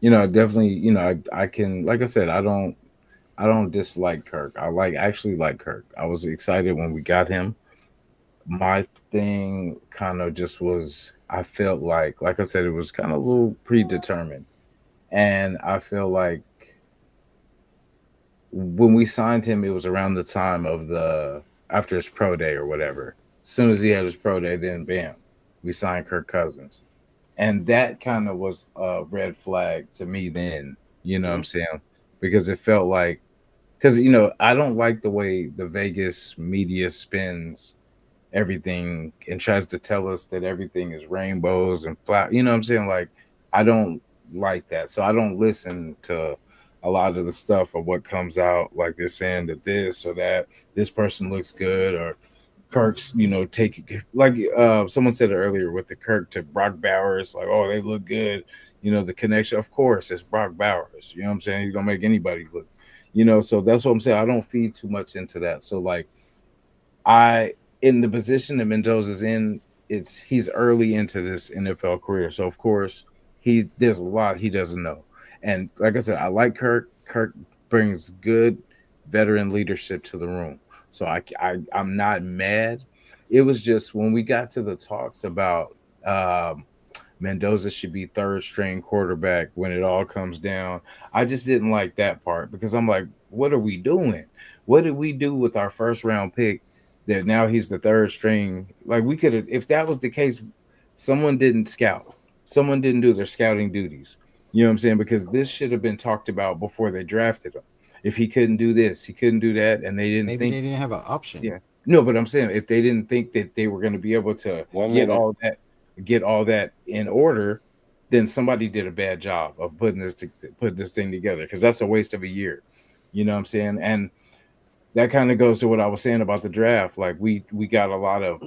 Definitely, I can, like I said, I don't dislike Kirk. Actually like Kirk. I was excited when we got him. My thing kind of just was, I felt like I said, it was kind of a little predetermined, and I feel like when we signed him, it was around the time of after his pro day or whatever. As soon as he had his pro day, then bam, we signed Kirk Cousins. And that kind of was a red flag to me then, you know what I'm saying? Because it felt like, I don't like the way the Vegas media spins everything and tries to tell us that everything is rainbows and flat, you know what I'm saying? Like, I don't like that. So I don't listen to a lot of the stuff of what comes out, like they're saying that this or that, this person looks good, or Kirk's, someone said it earlier with the Kirk to Brock Bowers, like, oh, they look good. The connection, of course, it's Brock Bowers. You know what I'm saying? He's going to make anybody look, You know, so that's what I'm saying. I don't feed too much into that. So like I in the position that Mendoza's in, he's early into this NFL career. So of course there's a lot he doesn't know. And like I said, I like Kirk. Kirk brings good veteran leadership to the room. So I'm not mad. It was just when we got to the talks about Mendoza should be third string quarterback when it all comes down. I just didn't like that part because I'm like, what are we doing? What did we do with our first round pick that now he's the third string? Like we could have, if that was the case, someone didn't scout, someone didn't do their scouting duties. You know what I'm saying? Because this should have been talked about before they drafted him. If he couldn't do this, he couldn't do that, and they didn't Maybe think. they didn't have an option. Yeah, no, but I'm saying if they didn't think that they were going to be able to 1 get minute. all that in order, then somebody did a bad job of putting this thing together because that's a waste of a year. You know what I'm saying? And that kind of goes to what I was saying about the draft. Like we got a lot of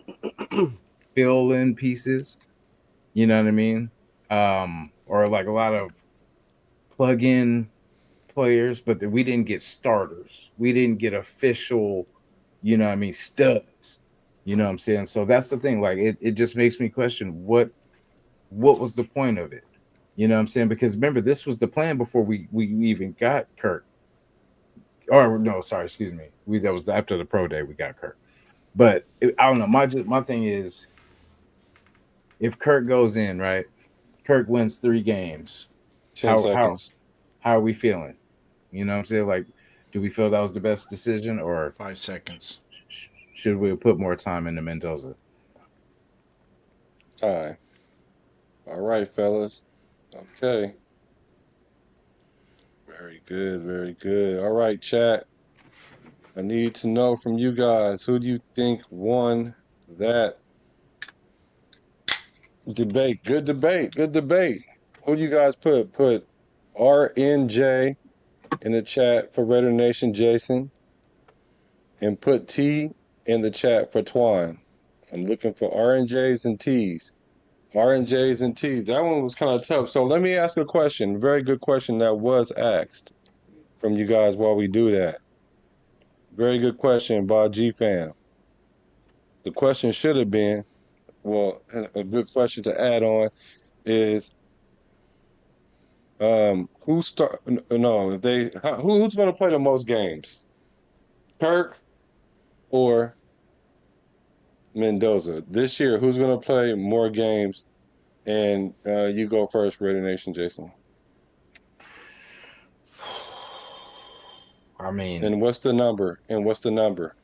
fill in pieces. You know what I mean? Or like a lot of plug in players, but we didn't get starters. We didn't get official, you know what I mean, studs. You know what I'm saying? So that's the thing. Like it just makes me question what was the point of it? You know what I'm saying? Because remember, this was the plan before we even got Kirk. Or no, sorry, excuse me. That was after the pro day we got Kirk. But I don't know. My thing is, if Kirk goes in, right? Kirk wins 3 games. 10 seconds. How are we feeling? You know what I'm saying? Like, do we feel that was the best decision, or 5 seconds? Should we put more time into Mendoza? Time. All right, fellas. Okay. Very good. Very good. All right, chat. I need to know from you guys, who do you think won that debate? Good debate. Good debate. Who do you guys put? Put RNJ in the chat for Raider Nation Jason, and put T in the chat for Twine. I'm looking for RNJs and T's. RNJs and T's. That one was kind of tough. So let me ask a question. Very good question that was asked from you guys while we do that. Very good question by G Fam. The question should have been, well, a good question to add on is, who start? No, if they, who's going to play the most games, Kirk or Mendoza this year? Who's going to play more games? And you go first, Raider Nation, Jason. I mean, and what's the number? And what's the number?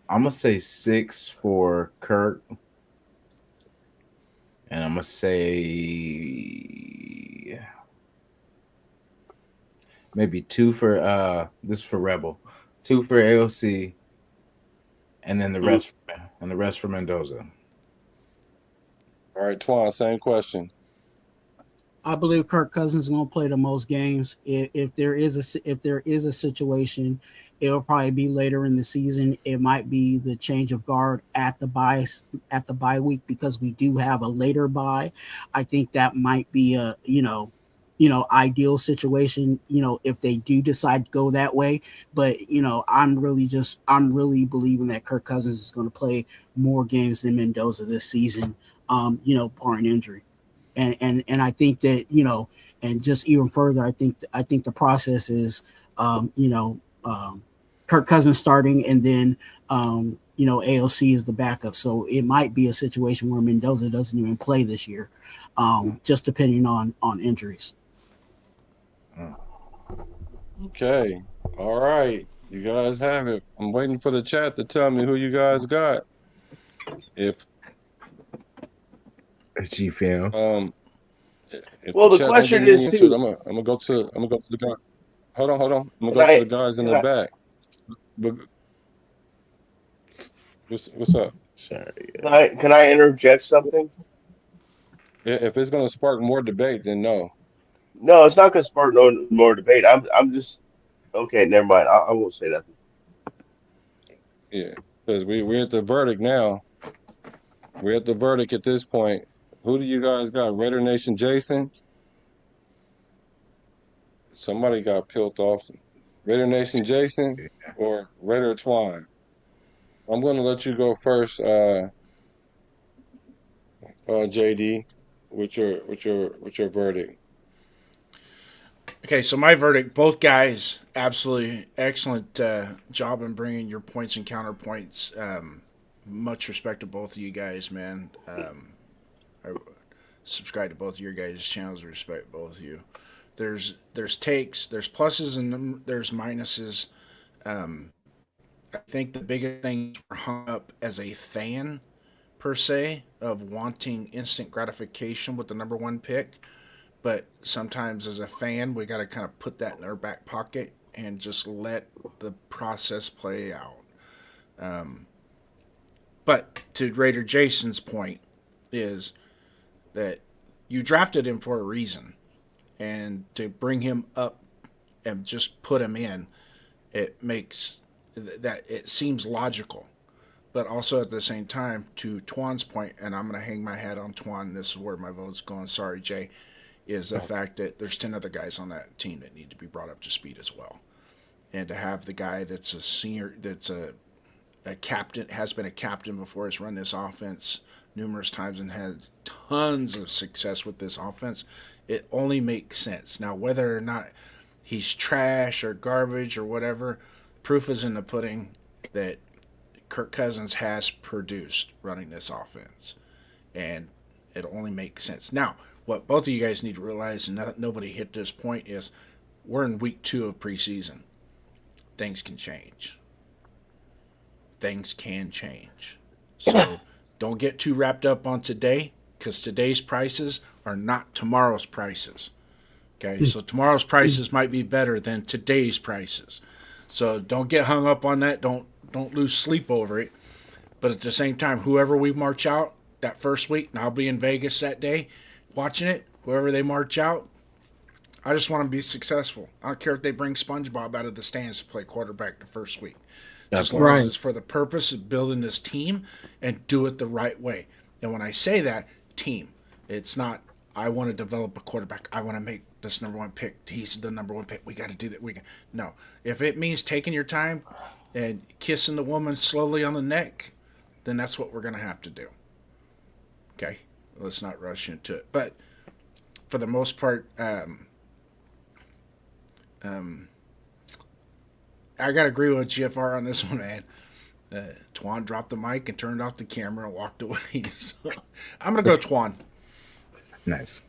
I'm gonna say 6 for Kirk, and I'm gonna say maybe 2 for this is for Rebel, 2 for AOC, and then the rest for Mendoza. All right, Twan, same question. I believe Kirk Cousins is going to play the most games. If there is a situation, it'll probably be later in the season. It might be the change of guard at the bye week because we do have a later bye. I think that might be a ideal situation. If they do decide to go that way, but I'm really believing that Kirk Cousins is going to play more games than Mendoza this season. Barring injury. And I think that and just even further, I think the process is Kirk Cousins starting, and then AOC is the backup. So it might be a situation where Mendoza doesn't even play this year, just depending on injuries. Okay, all right, you guys have it. I'm waiting for the chat to tell me who you guys got. If G Fam. If Well, the the chat don't give question me the is answers, too. I'm gonna go to the guy. Hold on. I'm gonna Can go to I? the guys in Can the I? back. But what's up? Sorry. Can I interject something? If it's gonna spark more debate, then no. No, it's not going to spark no more debate. I'm just okay. Never mind. I won't say that. Yeah, because we're at the verdict now. We're at the verdict at this point. Who do you guys got? Raider Nation Jason Somebody got peeled off. Raider Nation Jason or Raider Twine? I'm going to let you go first, JD, with your verdict. Okay, so my verdict: both guys, absolutely excellent job in bringing your points and counterpoints. Much respect to both of you guys, man. I subscribe to both of your guys' channels. Respect both of you. There's takes, there's pluses and there's minuses. I think the biggest thing we're hung up as a fan per se of wanting instant gratification with the number one pick, but sometimes as a fan we got to kind of put that in our back pocket and just let the process play out. Um, but to Raider Jason's point is that you drafted him for a reason, and to bring him up and just put him in, it makes that it seems logical. But also at the same time, to Twan's point, and I'm going to hang my hat on Twan, this is where my vote's going, sorry, Jay, is the fact that there's 10 other guys on that team that need to be brought up to speed as well. And to have the guy that's a senior, that's a captain, has been a captain before, has run this offense numerous times and has tons of success with this offense, it only makes sense. Now, whether or not he's trash or garbage or whatever, proof is in the pudding that Kirk Cousins has produced running this offense, and it only makes sense. Now, what both of you guys need to realize, and nobody hit this point, is we're in week 2 of preseason. Things can change. Things can change. So don't get too wrapped up on today, because today's prices are not tomorrow's prices. Okay, so tomorrow's prices might be better than today's prices. So don't get hung up on that. Don't lose sleep over it. But at the same time, whoever we march out that first week, and I'll be in Vegas that day watching it, whoever they march out, I just want to be successful. I don't care if they bring SpongeBob out of the stands to play quarterback the first week. Just as long as it's for the purpose of building this team and do it the right way. And when I say that, team, it's not, I want to develop a quarterback. I want to make this number one pick. He's the number one pick. We got to do that. No. If it means taking your time and kissing the woman slowly on the neck, then that's what we're going to have to do. Okay? Let's not rush into it. But for the most part, I got to agree with GFR on this one, man. Twan dropped the mic and turned off the camera and walked away. So I'm going to go Twan. Nice.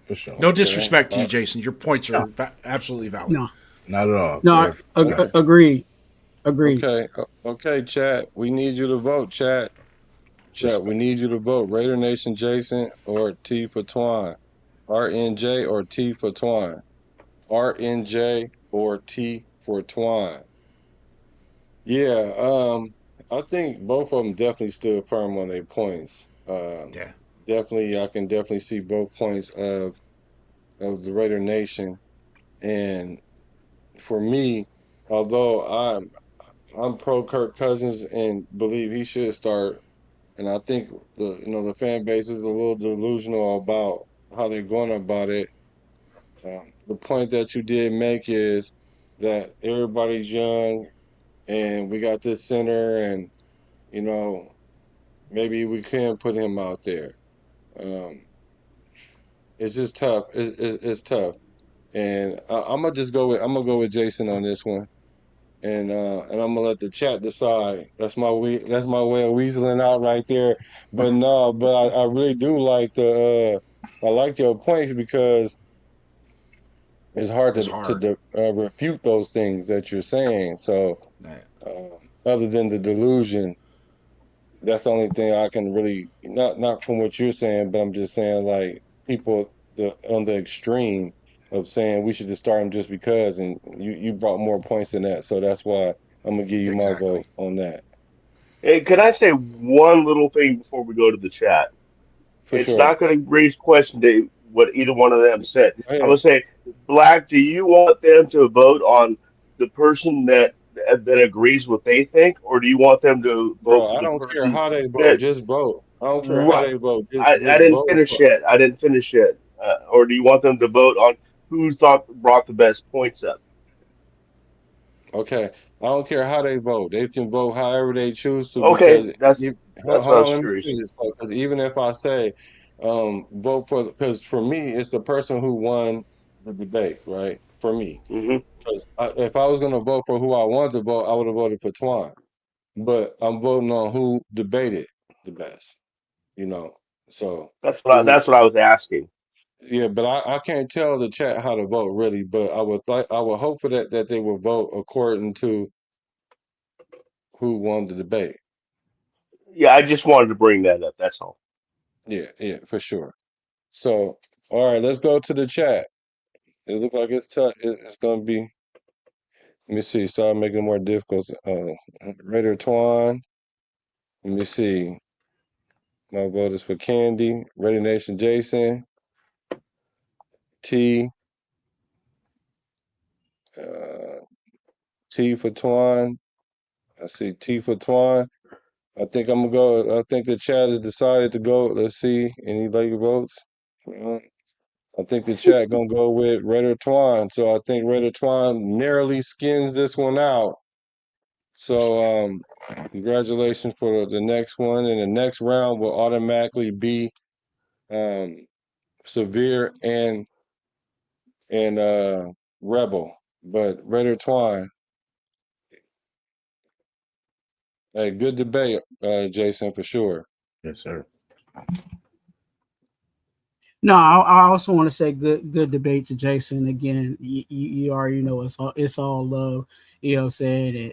For sure. No disrespect to you, Jason. Your points are absolutely valid. No. Not at all. No, agreed. Agreed. Okay, chat. We need you to vote, chat. Chat, we need you to vote. Raider Nation Jason or T for Twine. RNJ or T for Twine. RNJ or T for Twine. Yeah, I think both of them definitely stood firm on their points. Yeah. Definitely, I can definitely see both points of the Raider Nation. And for me, although I'm pro Kirk Cousins and believe he should start, and I think the fan base is a little delusional about how they're going about it. The point that you did make is that everybody's young, and we got this center, and maybe we can put him out there. It's just tough. It's tough, and I'm gonna go with Jason on this one, and I'm gonna let the chat decide. That's my way of weaseling out right there. But no, but I really do like I like your points because it's hard to refute those things that you're saying. So other than the delusion, that's the only thing I can really not from what you're saying, but I'm just saying like people on the extreme of saying we should just start him just because, and you brought more points than that, so that's why I'm gonna give you my vote on that. Hey, can I say one little thing before we go to the chat? It's sure. not going to raise question to what either one of them said. Go ahead. I'm going to say, Black, do you want them to vote on the person that agrees what they think, or do you want them to vote for I the don't care person how they vote, that just vote. I don't care how right? they vote, I just didn't vote. finish yet. I didn't finish yet. Or do you want them to vote on who thought brought the best points up. Okay, I don't care how they vote. They can vote however they choose to Okay, because that's hold what I on, was let me curious. see this. Because even if I say vote for, because for me it's the person who won the debate, right? For me, Hmm. because if I was gonna vote for who I wanted to vote, I would have voted for Twan. But I'm voting on who debated the best, you know. So who? That's what I was asking. Yeah, but I can't tell the chat how to vote really. But I would hope for that they will vote according to who won the debate. Yeah, I just wanted to bring that up. That's all. Yeah, for sure. So, all right, let's go to the chat. It looks like it's tough. It's gonna be. Let me see. Start making it more difficult. Raider Twan. Let me see. My vote is for Candy. Raider Nation Jason. T. Uh, T for Twan. I see T for Twan. I think I'm gonna go. I think the chat has decided to go. Let's see. Any late votes? I think the chat gonna go with Raider Twan. So I think Raider Twan narrowly skins this one out. So congratulations for the next one. And the next round will automatically be um Severe and Rebel. But Raider Twan, hey, good debate, Jason, for sure. Yes, sir. No, I also want to say good debate to Jason. Again, you already know it's all love. You know what I'm saying?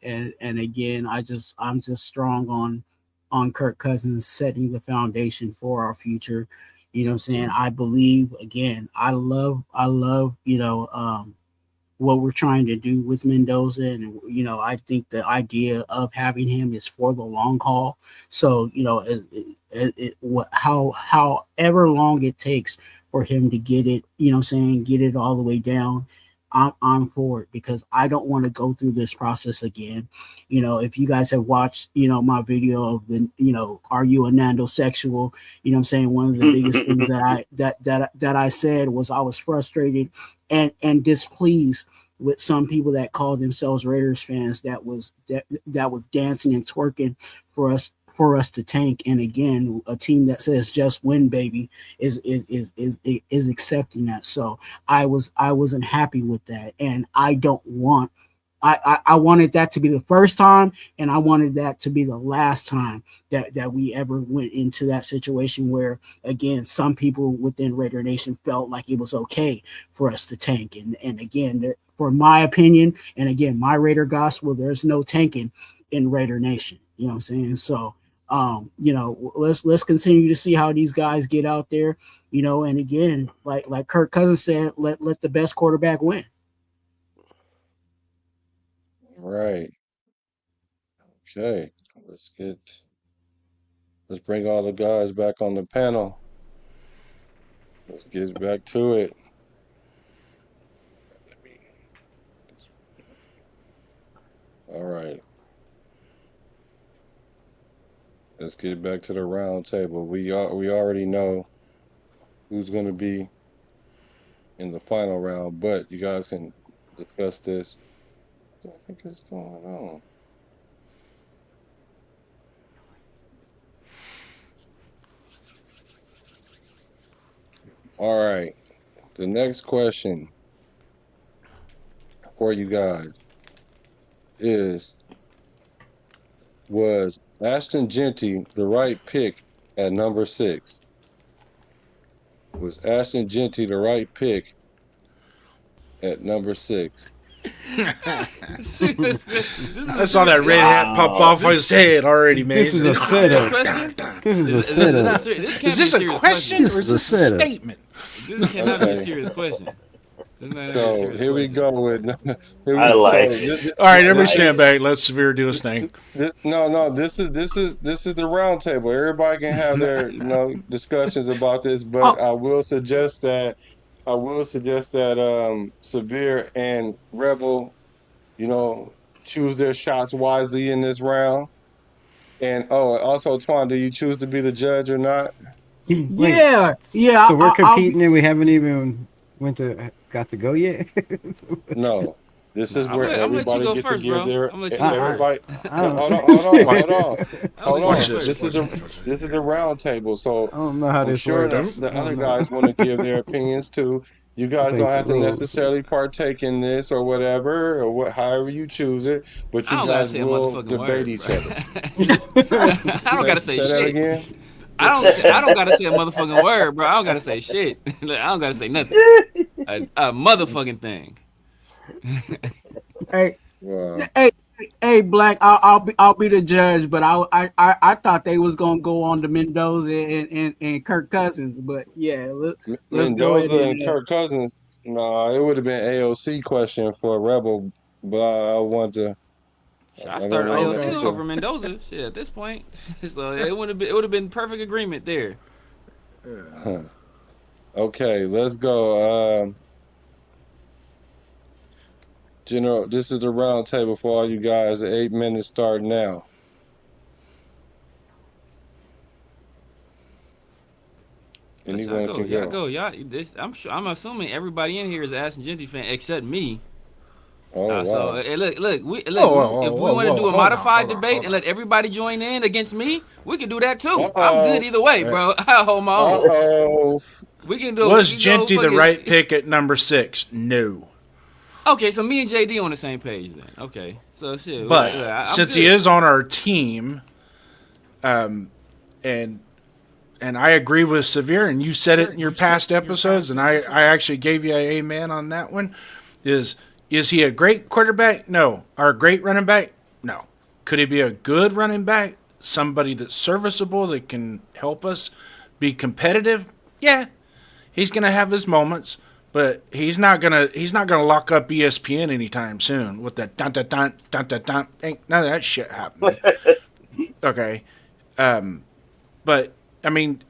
And again, I'm just strong on Kirk Cousins setting the foundation for our future. You know what I'm saying? I believe again. I love what we're trying to do with Mendoza. And, I think the idea of having him is for the long haul. So, however long it takes for him to get it, get it all the way down. I'm for it because I don't want to go through this process again. If you guys have watched, my video of are you a Nando sexual? One of the biggest things that I said was I was frustrated and displeased with some people that call themselves Raiders fans that was dancing and twerking for us to tank. And again, a team that says just win, baby, is accepting that. So I wasn't happy with that, and I don't want. I wanted that to be the first time, and I wanted that to be the last time that we ever went into that situation where, again, some people within Raider Nation felt like it was okay for us to tank. And again, for my opinion, and again, my Raider gospel, there's no tanking in Raider Nation. You know what I'm saying? So, let's continue to see how these guys get out there. And again, like Kirk Cousins said, let the best quarterback win. Right. Okay. Let's bring all the guys back on the panel. Let's get back to it. All right. Let's get back to the round table. We already know who's going to be in the final round, but you guys can discuss this. What the heck is going on? All right. The next question for you guys was Ashton Genty the right pick at number 6? Was Ashton Genty the right pick at number 6? I saw that red hat pop off his head already, man. This is a setup. This is a setup. Is this a question or is this a statement? This cannot be a serious question. So here we go with. All right, everybody stand back. Let Severe do his thing. No. This is the round table. Everybody can have their discussions about this, but I will suggest that Severe and Rebel, choose their shots wisely in this round. And also, Twan, do you choose to be the judge or not? Yeah. So we're competing and we haven't even got to go yet? No. This is where I'm gonna let you everybody go get to first, give bro. their I'm gonna let you go first. everybody. I No, don't- hold on, hold on, hold on, hold on. Watch this. This is the round table. So I don't know how I'm this sure works. the I don't other know. guys want to give their opinions too. You guys think don't the have to rules. necessarily partake in this or whatever or what, however you choose it. But I you don't gotta guys say a will motherfucking debate word, each bro. other. I don't gotta say Say that shit. again. I don't gotta say a motherfucking word, bro. I don't gotta say shit. Look, I don't gotta say nothing. A motherfucking thing. Hey, Wow. hey, Black. I'll be the judge, but I thought they was gonna go on to Mendoza and Kirk Cousins, but yeah, let's go ahead Mendoza and and. Kirk Cousins. No, it would have been AOC question for a Rebel, but I want to. Shit, I I didn't started want AOC necessarily. over Mendoza. Shit, at this point, so it would have been perfect agreement there. Huh. Okay, let's go. General, this is the round table for all you guys. The 8 minutes start now. Let y'all Anyone go. can Y'all go. go. Y'all. I'm assuming everybody in here is Ash and Genty fan except me. Oh So wow. if we want to do a modified debate and let everybody join in against me, we can do that too. I'm good either way, bro. I hold my own. Uh-oh. We can Was go Genty the fucking- right pick at number 6? No. Okay, so me and JD on the same page then. Okay, so shit. But I'm since good. he is on our team, and I agree with Severe, and you said it in your past episodes, and I actually gave you an amen on that one. Is he a great quarterback? No. Or a great running back? No. Could he be a good running back? Somebody that's serviceable that can help us be competitive? Yeah. He's gonna have his moments, but he's not gonna lock up ESPN anytime soon with that dun dun dun dun dun dun. Ain't none of that shit happening. Okay. But I mean,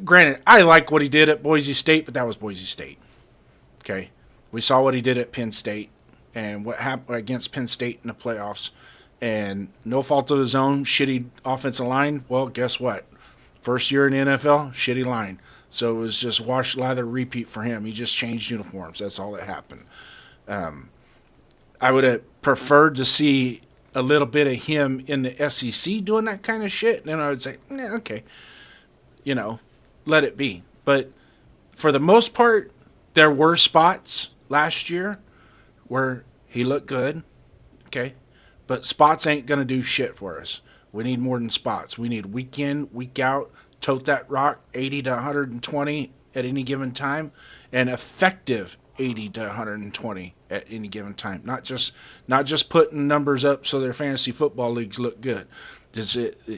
granted, I like what he did at Boise State, but that was Boise State. Okay. We saw what he did at Penn State and what happened against Penn State in the playoffs. And no fault of his own, shitty offensive line. Well, guess what? First year in the NFL, shitty line. So it was just wash, lather, repeat for him. He just changed uniforms. That's all that happened. I would have preferred to see a little bit of him in the SEC doing that kind of shit. And then I would say, okay, let it be. But for the most part, there were spots last year where he looked good. Okay. But spots ain't going to do shit for us. We need more than spots. We need week in, week out, tote that rock 80 to 120 at any given time, and effective 80 to 120 at any given time. Not just putting numbers up so their fantasy football leagues look good.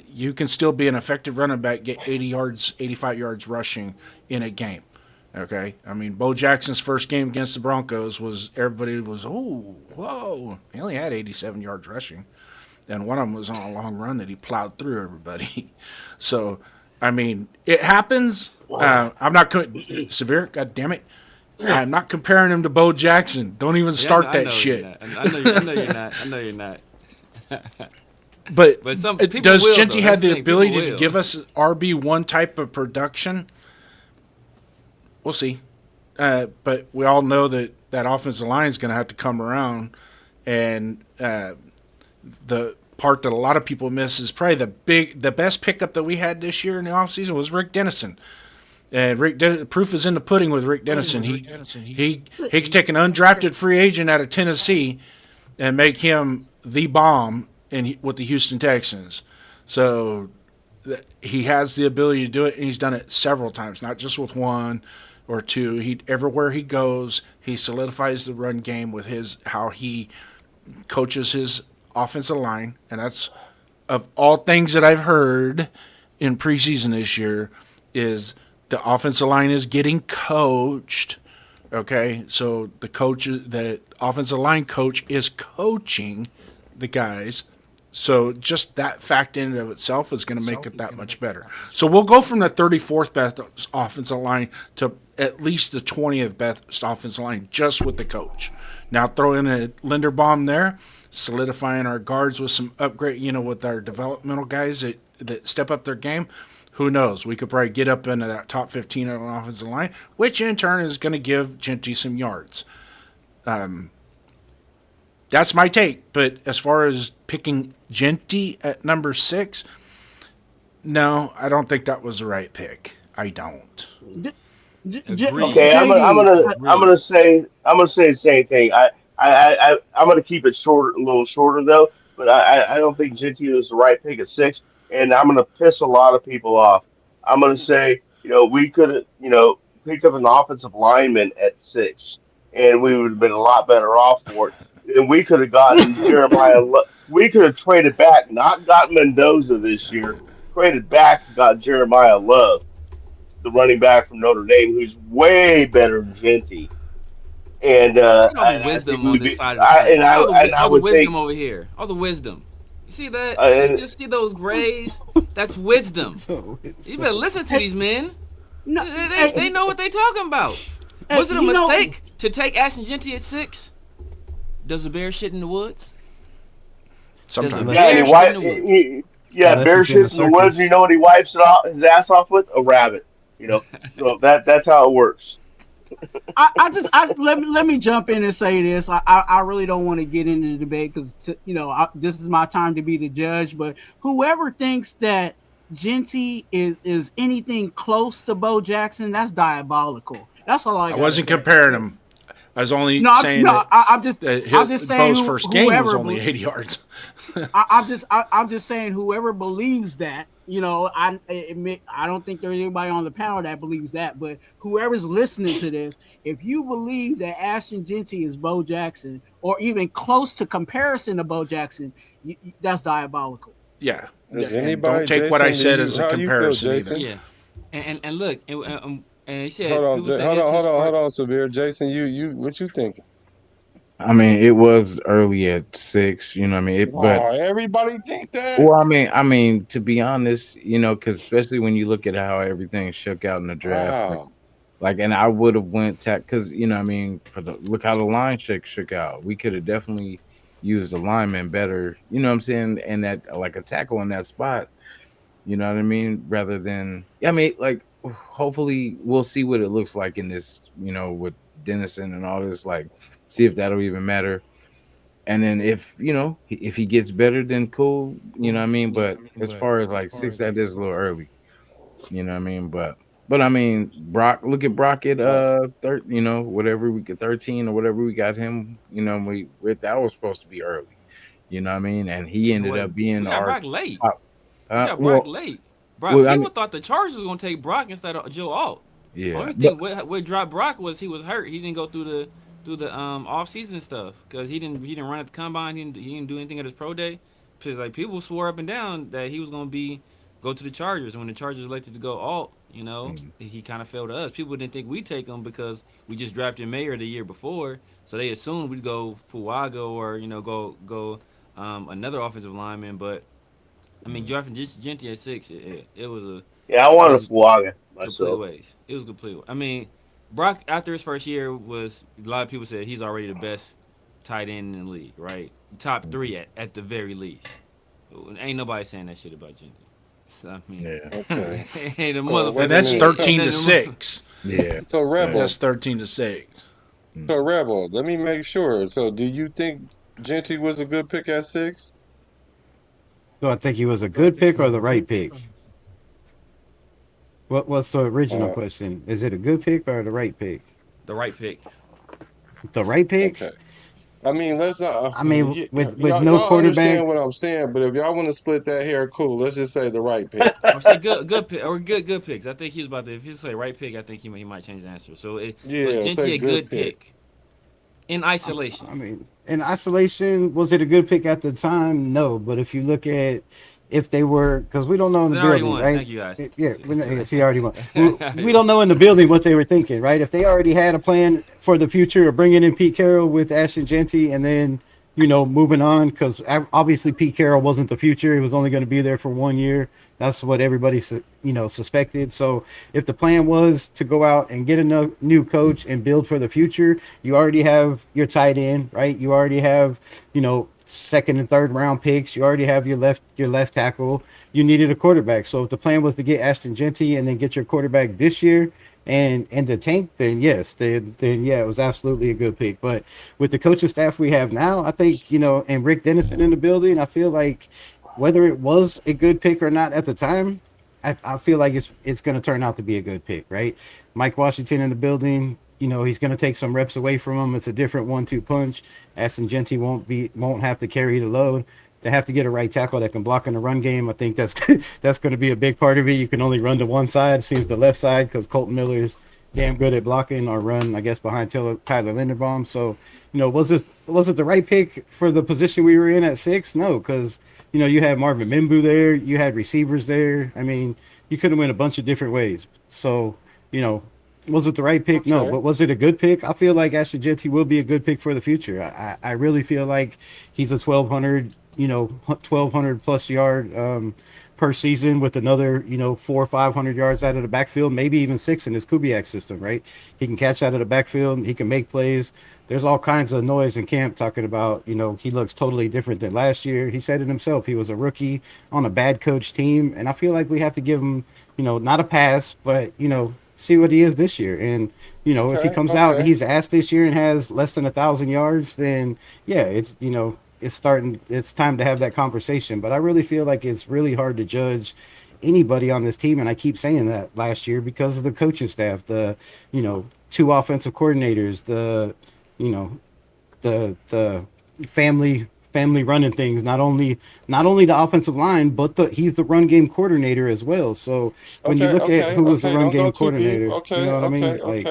You can still be an effective running back, get 80 yards, 85 yards rushing in a game. Okay, I mean, Bo Jackson's first game against the Broncos everybody was, oh, whoa. He only had 87 yards rushing, and one of them was on a long run that he plowed through everybody. So, I mean, it happens. I'm not Severe. God damn it, I'm not comparing him to Bo Jackson. Don't even start that shit. I know you're not. But some people does will, Genty though. have the That's the thing, ability people to will. give us RB1 type of production? We'll see. But we all know that offensive line is going to have to come around. And the part that a lot of people miss is probably the best pickup that we had this year in the offseason was Rick Dennison. And proof is in the pudding with Rick Dennison. He could take an undrafted free agent out of Tennessee and make him the bomb with the Houston Texans. So he has the ability to do it, and he's done it several times, not just with one or two. Everywhere he goes, he solidifies the run game with how he coaches his offensive line, and that's, of all things that I've heard in preseason this year, is the offensive line is getting coached. Okay, so the offensive line coach is coaching the guys. So just that fact in and of itself is going to make it that much better. So we'll go from the 34th best offensive line to at least the 20th best offensive line just with the coach. Now throw in a Linderbaum there, solidifying our guards with some upgrade, with our developmental guys that step up their game. who knows? We could probably get up into that top 15 on an offensive line, which in turn is going to give Genty some yards. That's my take. But as far as picking Genty at number 6, no, I don't think that was the right pick. I don't. Okay, I'm gonna say the same thing. I'm gonna keep it short, a little shorter though. But I don't think Genty was the right pick at 6, and I'm gonna piss a lot of people off. I'm gonna say, we could have, picked up an offensive lineman at 6, and we would have been a lot better off for it. And we could have gotten Jeremiah. We could have traded back, not got Mendoza this year. Traded back, got Jeremiah Love, the running back from Notre Dame, who's way better than Genty. And Look at all the wisdom on this side of the screen. All the wisdom over here. All the wisdom. You see that? You see those grays? That's wisdom. You better listen to these men. No, they know what they're talking about. Was it a mistake to take Ashton Genty at 6? Does a bear shit in the woods? Sometimes. Bear shits in the woods. You know what he wipes his ass off with? A rabbit. So that's how it works. Let me jump in and say this. I really don't want to get into the debate because this is my time to be the judge. But whoever thinks that Genty is anything close to Bo Jackson, that's diabolical. That's all I wasn't comparing him. I was only saying I'm just saying Bo's first game was only 80 yards. I'm just saying whoever believes that, I admit I don't think there's anybody on the panel that believes that, but whoever's listening to this, if you believe that Ashton Genty is Bo Jackson or even close to comparison to Bo Jackson, that's diabolical. Yeah. Does anybody, don't take Jason, what I said as a how comparison you feel, either. Yeah. And look, and he said, hold on, Sabir. Jason, you what you thinking? I mean, it was early at 6, you know what I mean? But everybody think that. Well, I mean, to be honest, because especially when you look at how everything shook out in the draft, and I would have went because I mean, look how the line shook out. We could have definitely used the lineman better, you know what I'm saying, and that like a tackle in that spot, you know what I mean, rather than hopefully we'll see what it looks like in this, with Dennison and all this, see if that'll even matter. And then if he gets better, then cool, you know what I mean? But as far as 6, that is a little early. You know what I mean? But I mean, Brock, look at Brock at whatever we get 13 or whatever we got him, that was supposed to be early. You know what I mean? And he ended up being our Brock late. Top. Brock late. People thought the Chargers was gonna take Brock instead of Joe Alt. Yeah. The only thing what dropped Brock was he was hurt. He didn't go through the off season stuff because he didn't run at the combine. He didn't do anything at his pro day. Because people swore up and down that he was gonna go to the Chargers. And when the Chargers elected to go Alt, he kind of fell to us. People didn't think we'd take him because we just drafted Mayer the year before, so they assumed we'd go Fuaga or go another offensive lineman. But I mean, drafting Genty at 6, it was a I wanted Fuaga myself. It was complete. I mean, Brock after his first year was a lot of people said he's already the best tight end in the league, right? Top 3 at the very least. Ain't nobody saying that shit about Genty. So, I mean, okay. Ain't a motherfucker. And that's 13-6. Yeah. So Rebel. That's 13-6. So Rebel, let me make sure. So do you think Genty was a good pick at 6? Do I think he was a good pick or the right pick? What's the original question? Is it a good pick or the right pick? The right pick. The right pick? Okay. I mean, let's not. I mean, with no y'all quarterback. Understand what I'm saying, but if y'all want to split that hair, cool. Let's just say the right pick. I'm saying good pick or good picks. I think he's about to. If you say right pick, I think he might change the answer. So was Genty a good pick in isolation? I mean, in isolation, was it a good pick at the time? No, but if you look at if they were, because we don't know in the building, right? Thank you guys. Yes, he already won. We don't know in the building what they were thinking, right? If they already had a plan for the future of bringing in Pete Carroll with Ashton Genty and then, moving on, because obviously Pete Carroll wasn't the future. He was only going to be there for 1 year. That's what everybody, suspected. So if the plan was to go out and get a new coach and build for the future, you already have your tight end, right? You already have, second and third round picks. You already have your left tackle. You needed a quarterback. So if the plan was to get Ashton Genty and then get your quarterback this year and the tank, then yes, then yeah, it was absolutely a good pick. But with the coaching staff we have now, I think, you know, and Rick Dennison in the building, I feel like whether it was a good pick or not at the time, I feel like it's going to turn out to be a good pick, right? Mike Washington in the building, you know, he's going to take some reps away from him. It's a different 1-2 punch. Ashton Genty won't have to carry the load. They have to get a right tackle that can block in the run game. I think that's that's going to be a big part of it. You can only run to one side. It seems the left side because Colton Miller's damn good at blocking or run, I guess, behind Tyler Linderbaum. So, you know, was it the right pick for the position we were in at 6? No, because, you know, you had Marvin Mimbu there. You had receivers there. I mean, you could have went a bunch of different ways. So, you know, was it the right pick? No. But was it a good pick? I feel like Ashton Genty will be a good pick for the future. I really feel like he's a 1,200 plus yard per season with another, you know, 400 or 500 yards out of the backfield, maybe even 6 in his Kubiak system, right? He can catch out of the backfield. He can make plays. There's all kinds of noise in camp talking about, you know, he looks totally different than last year. He said it himself. He was a rookie on a bad coach team. And I feel like we have to give him, you know, not a pass, but, you know, see what he is this year. And, you know, if he comes out and he's asked this year and has less than 1,000 yards, then yeah, it's, you know, it's time to have that conversation. But I really feel like it's really hard to judge anybody on this team. And I keep saying that last year because of the coaching staff, the, you know, 2 offensive coordinators, the, you know, the family running things, not only the offensive line, but he's the run game coordinator as well. So when you look at who was the run game coordinator, you know what I mean? Like,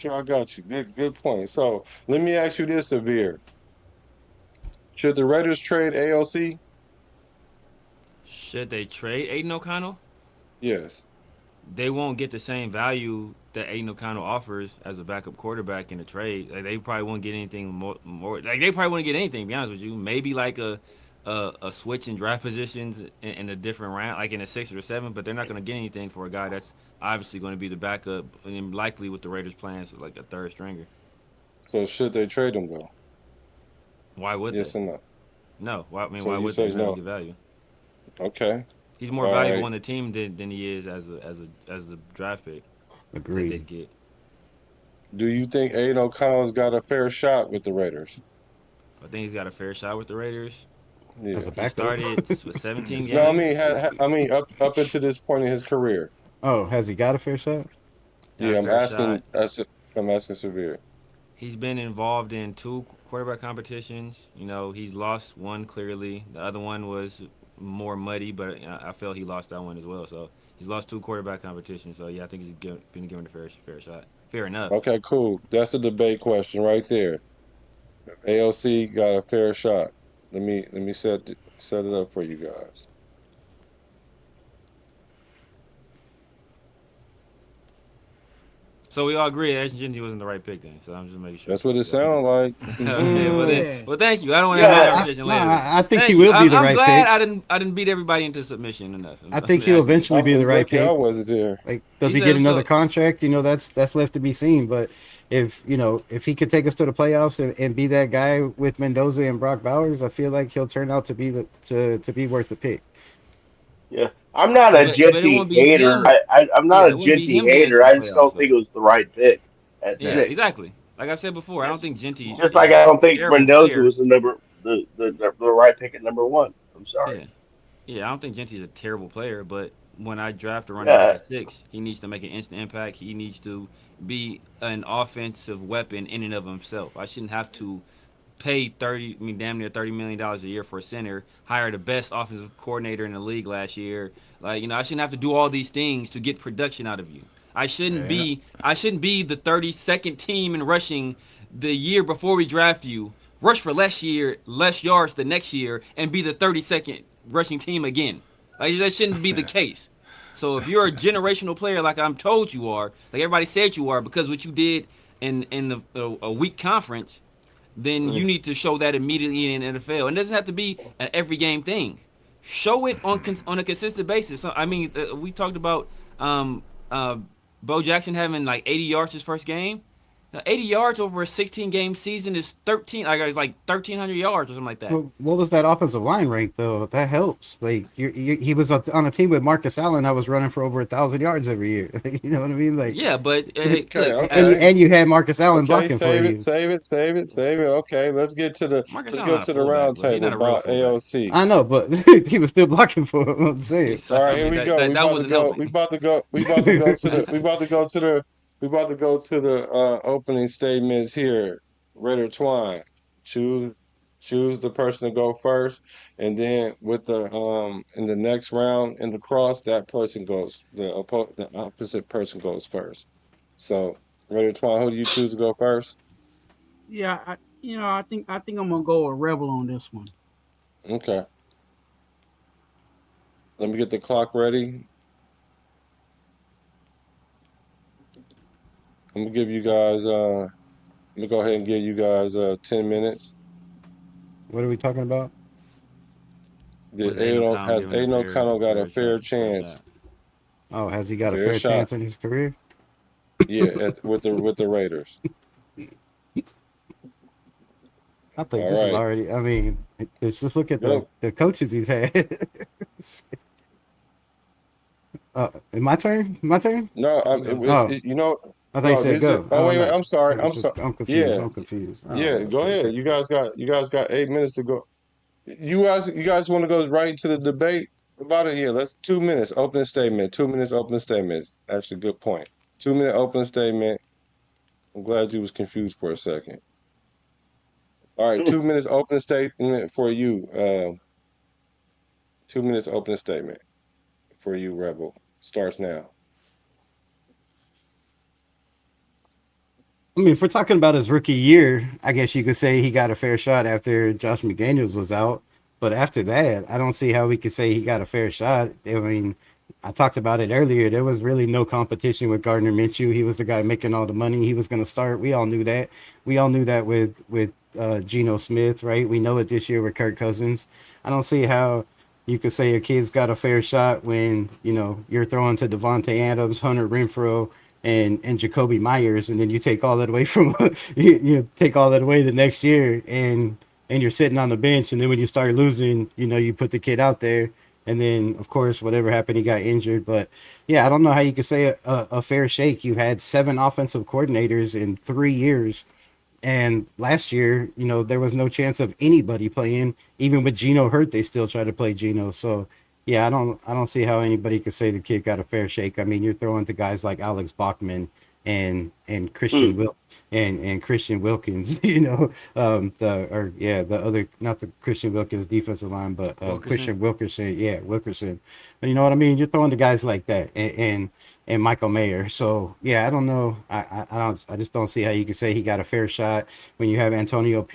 I got you. Good point. So let me ask you this, Severe. Should the Raiders trade AOC? Should they trade Aiden O'Connell? Yes. They won't get the same value that Aiden O'Connell offers as a backup quarterback in a trade. Like, they probably won't get anything more. Like, they probably won't get anything, to be honest with you. Maybe like a switch in draft positions in a different round, like in a 6 or 7, but they're not going to get anything for a guy that's obviously going to be the backup and likely with the Raiders' plans like a third stringer. So should they trade him though? Why would yes they? Or no? No. Why would they? No. Get value. Okay. He's more valuable on the team than he is as a draft pick. Agreed. They get. Do you think Aiden O'Connell's got a fair shot with the Raiders? I think he's got a fair shot with the Raiders. Yeah. He started with 17 games. No, I mean, up until this point in his career. Oh, has he got a fair shot? Yeah, I'm asking Severe. He's been involved in 2 quarterback competitions. You know, he's lost one clearly. The other one was more muddy, but I felt he lost that one as well. So he's lost 2 quarterback competitions. So yeah, I think he's been given a fair shot. Fair enough. Okay, cool. That's a debate question right there. AOC got a fair shot. Let me set it up for you guys. So we all agree Ashton Genty wasn't the right pick then. So I'm just making sure. That's what it sounds like. Well, thank you. I don't want to have a conversation later. I think he will be the right pick. I'm glad I didn't beat everybody into submission enough. I think he'll eventually be the right pick. I wasn't there. Like, does he get another contract? You know, that's left to be seen. But if he could take us to the playoffs and be that guy with Mendoza and Brock Bowers, I feel like he'll turn out to be worth the pick. Yeah, I'm not a Genty hater. I'm not a Genty hater. I just don't think it was the right pick at 6. Exactly. Like I've said before, I don't think Genty. Just like I don't think Mendoza was the right pick at number 1. I'm sorry. Yeah, I don't think Genty's a terrible player, but when I draft a running back at 6, he needs to make an instant impact. He needs to be an offensive weapon in and of himself. I shouldn't have to pay damn near $30 million a year for a center, hire the best offensive coordinator in the league last year. Like, you know, I shouldn't have to do all these things to get production out of you. I shouldn't be the 32nd team in rushing the year before we draft you, rush for less yards the next year, and be the 32nd rushing team again. Like, that shouldn't be the case. So if you're a generational player like I'm told you are, like everybody said you are, because what you did in a weak conference, then you need to show that immediately in the NFL. And it doesn't have to be an every game thing. Show it on a consistent basis. So, I mean, we talked about Bo Jackson having like 80 yards his first game. 80 yards over a 16-game season is 13. Like 1,300 yards or something like that. Well, what was that offensive line rank though? That helps. Like he was on a team with Marcus Allen that was running for over 1,000 yards every year. You know what I mean? Like Yeah, but Okay, look, okay. and you had Marcus Allen Okay, blocking for save you. it, save it, save it, save it. Okay, let's get to the Marcus let's Allen go not a to the fullback, round but he's table not a real about fullback. AOC. I know, but he was still blocking for him. I'm saying. All right, I here mean, we go. We that about to wasn't go. helping. We about to go. We about to go to the. We about to go to the. We about to go to the opening statements here. Raider Twine, choose the person to go first, and then with the in the next round in the cross, that person goes. The opposite person goes first. So, Raider Twine, who do you choose to go first? Yeah, I think I'm gonna go with Rebel on this one. Okay. Let me get the clock ready. I'm gonna give you guys. Let me go ahead and give you guys 10 minutes. What are we talking about? Was Aiden O'Connell Has given a Aiden O'Connell got a fair fair chance? shot? Oh, has he got a Fair fair shot. chance in his career? Yeah, with the Raiders. I think All this is right. already. I mean, let's just look at Well, the coaches he's had. My turn. My turn. no, You go. Oh, you know, I thought you no, said this is. go. Oh Oh wait, wait. no, I'm sorry. I'm sorry. I'm confused. Yeah, I'm confused. Oh, yeah. Go okay, ahead. okay. You guys got 8 minutes to go. You guys want to go right into the debate about it? Yeah, let's 2 minutes opening statement. 2 minutes opening statements. Actually, good point. 2 minute opening statement. I'm glad you was confused for a second. All right, 2 minutes opening statement for you. 2 minutes opening statement for you, Rebel. Starts now. I mean, if we're talking about his rookie year, I guess you could say he got a fair shot after Josh McDaniels was out. But after that, I don't see how we could say he got a fair shot. I mean, I talked about it earlier. There was really no competition with Gardner Minshew. He was the guy making all the money. He was going to start. We all knew that. We all knew that with Geno Smith, right? We know it this year with Kirk Cousins. I don't see how you could say a kid's got a fair shot when you're throwing to Devontae Adams, Hunter Renfro, and Jacoby Myers, and then you take all that away from you take all that away the next year, and you're sitting on the bench, and then when you start losing, you put the kid out there, and then of course whatever happened, he got injured. But yeah, I don't know how you could say a fair shake. You had 7 offensive coordinators in 3 years. And last year, there was no chance of anybody playing. Even with Geno hurt, they still try to play Geno. So yeah, I don't see how anybody could say the kid got a fair shake. I mean, you're throwing to guys like Alex Bachman and Christian Wilkins, the other, not the Christian Wilkins defensive line, but Christian Wilkerson, Wilkerson. You know what I mean? You're throwing to guys like that and Michael Mayer. So yeah, I don't know. I just don't see how you can say he got a fair shot when you have Antonio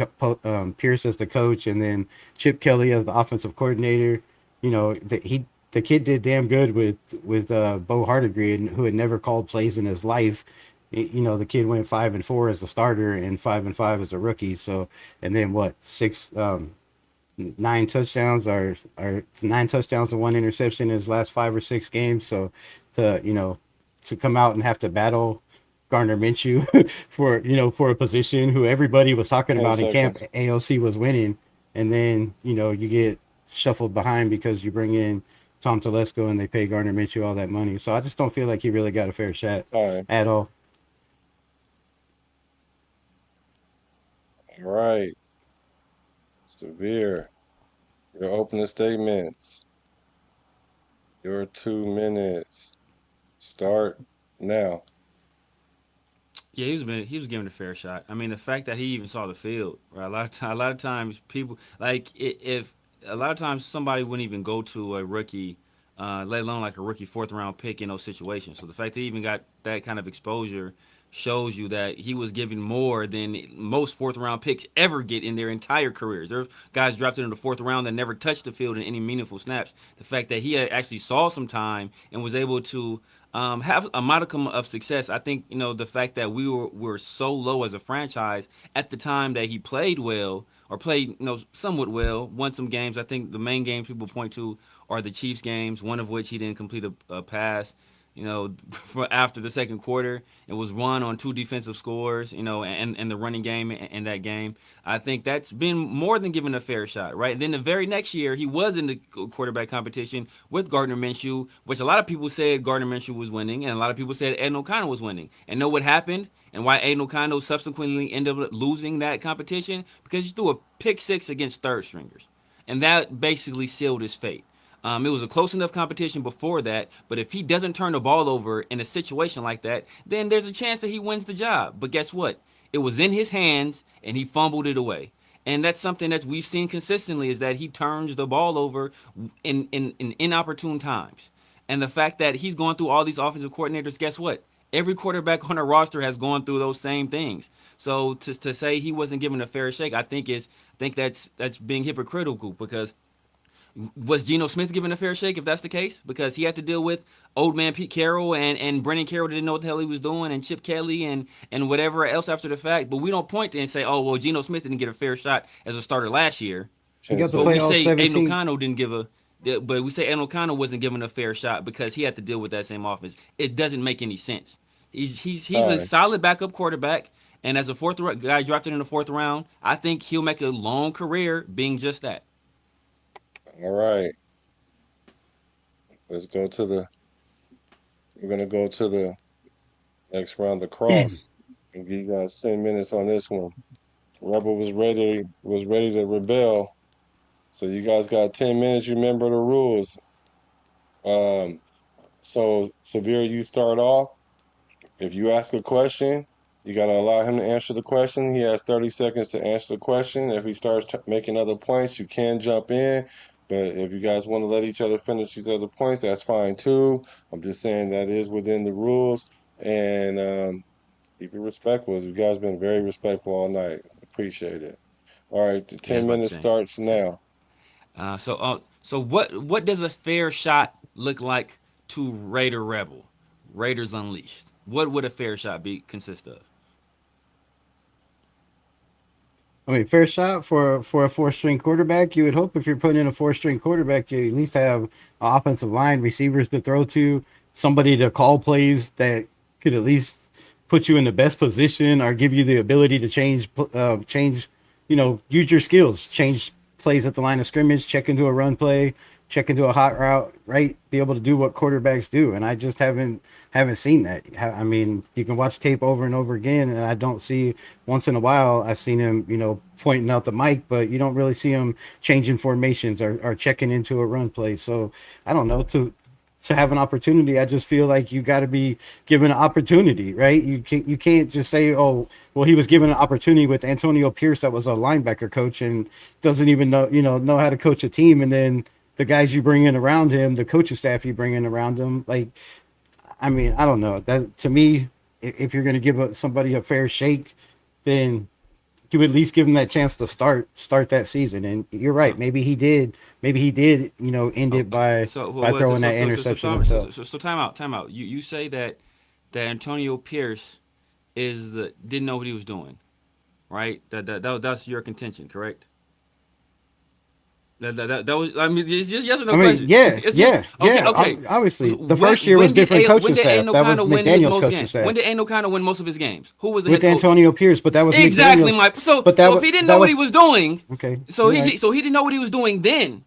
Pierce as the coach and then Chip Kelly as the offensive coordinator. The kid did damn good with Bo Hardegren, who had never called plays in his life. The kid went 5-4 as a starter and 5-5 as a rookie. So, and then what, 9 touchdowns or 9 touchdowns to 1 interception in his last 5 or 6 games. So to come out and have to battle Gardner Minshew for a position who everybody was talking 10 about in camp, seconds. AOC was winning, and then you get shuffled behind because you bring in Tom Telesco and they pay Gardner Minshew all that money. So I just don't feel like he really got a fair shot at all. All right. Severe. Your opening statements. Your 2 minutes. Start now. Yeah, he was given a fair shot. I mean, the fact that he even saw the field, right? A lot of times people if a lot of times somebody wouldn't even go to a rookie, let alone like a rookie 4th round pick in those situations. So the fact that he even got that kind of exposure shows you that he was given more than most 4th round picks ever get in their entire careers. There's guys drafted in the 4th round that never touched the field in any meaningful snaps. The fact that he actually saw some time and was able to have a modicum of success. I think the fact that we were so low as a franchise at the time that he played well or played somewhat well, won some games. I think the main games people point to are the Chiefs games, one of which he didn't complete a pass. you know, for after the second quarter. It was won on 2 defensive scores, you know, and the running game in that game. I think that's been more than given a fair shot, right? And then the very next year, he was in the quarterback competition with Gardner Minshew, which a lot of people said Gardner Minshew was winning, and a lot of people said Aiden O'Connell was winning. And know what happened? And why Aiden O'Connell subsequently ended up losing that competition? Because he threw a pick 6 against third stringers. And that basically sealed his fate. It was a close enough competition before that, but if he doesn't turn the ball over in a situation like that, then there's a chance that he wins the job. But guess what? It was in his hands, and he fumbled it away. And that's something that we've seen consistently, is that he turns the ball over in inopportune times. And the fact that he's going through all these offensive coordinators, guess what? Every quarterback on the roster has gone through those same things. So to say he wasn't given a fair shake, I think that's being hypocritical, because was Geno Smith given a fair shake if that's the case? Because he had to deal with old man Pete Carroll and Brennan Carroll didn't know what the hell he was doing, and Chip Kelly and whatever else after the fact. But we don't point to and say, oh, well, Geno Smith didn't get a fair shot as a starter last year. He got to But play we all say 17. Aiden O'Connell didn't give a but we say Aiden O'Connell wasn't given a fair shot because he had to deal with that same offense. It doesn't make any sense. He's a solid backup quarterback, and as a fourth guy drafted in the 4th round, I think he'll make a long career being just that. All right. Let's go to the. We're gonna go to the next round, the cross, and give you guys 10 minutes on this one. Rebel was ready to rebel, so you guys got 10 minutes. Remember the rules. So Severe, you start off. If you ask a question, you gotta allow him to answer the question. He has 30 seconds to answer the question. If he starts making other points, you can jump in. But if you guys want to let each other finish these other points, that's fine too. I'm just saying that is within the rules. And keep it respectful. You guys been very respectful all night. Appreciate it. All right, the 10 minutes starts now. So what does a fair shot look like to Raider Rebel, Raiders Unleashed? What would a fair shot consist of? I mean, fair shot for a 4-string quarterback. You would hope if you're putting in a 4-string quarterback, you at least have an offensive line, receivers to throw to, somebody to call plays that could at least put you in the best position or give you the ability to change, use your skills, change plays at the line of scrimmage, check into a run play, check into a hot route, right? Be able to do what quarterbacks do. And I just haven't seen that. I mean, you can watch tape over and over again, and I don't see, once in a while, I've seen him, pointing out the mic, but you don't really see him changing formations or checking into a run play. So I don't know, to have an opportunity, I just feel like you got to be given an opportunity, right? You can't just say, oh, well, he was given an opportunity with Antonio Pierce, that was a linebacker coach and doesn't even know how to coach a team, and then the guys you bring in around him, the coaching staff you bring in around him, like, I mean, I don't know. That, to me, if you're going to give somebody a fair shake, then you would at least give him that chance to start that season. And you're right. Maybe he did, end it by throwing that interception. So time out. You say that Antonio Pierce didn't know what he was doing, right? That's your contention, correct? That was, I mean, it's just yes or no question. Yeah. Okay. Obviously, the first year was different coaching staff. That was McDaniel's coaching staff. When did Aiden O'Connell win most of his games? Who was the with head coach? Antonio Pierce? But that was exactly McDaniel's. my. So if he didn't know what he was doing, okay. So he didn't know what he was doing then.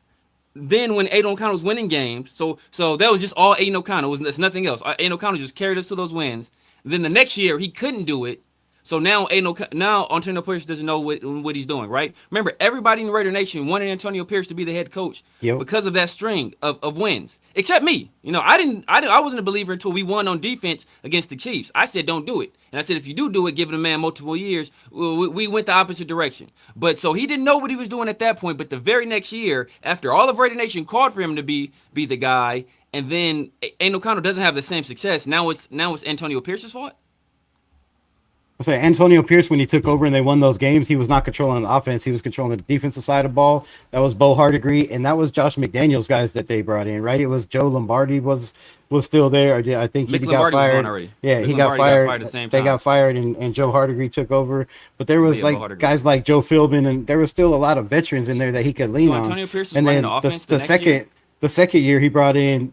Then when Aiden O'Connell was winning games, so that was just all Aiden O'Connell. It's nothing else. Aiden O'Connell just carried us to those wins. Then the next year he couldn't do it. So now Antonio Pierce doesn't know what he's doing, right? Remember, everybody in the Raider Nation wanted Antonio Pierce to be the head coach because of that string of wins, except me. I wasn't a believer until we won on defense against the Chiefs. I said, don't do it. And I said, if you do it, give it a man multiple years. We went the opposite direction. But so he didn't know what he was doing at that point. But the very next year, after all of Raider Nation called for him to be the guy, and then Aiden O'Connell doesn't have the same success, now it's Antonio Pierce's fault? I say Antonio Pierce, when he took over and they won those games, he was not controlling the offense. He was controlling the defensive side of the ball. That was Bo Hardegree, and that was Josh McDaniels guys that they brought in, right? It was Joe Lombardi was still there. I think he got fired. Yeah, he got fired. At the same time. They got fired, and Joe Hardegree took over. But there was guys like Joe Philbin, and there was still a lot of veterans in there that he could lean on. Antonio Pierce was and then the offense the second year he brought in,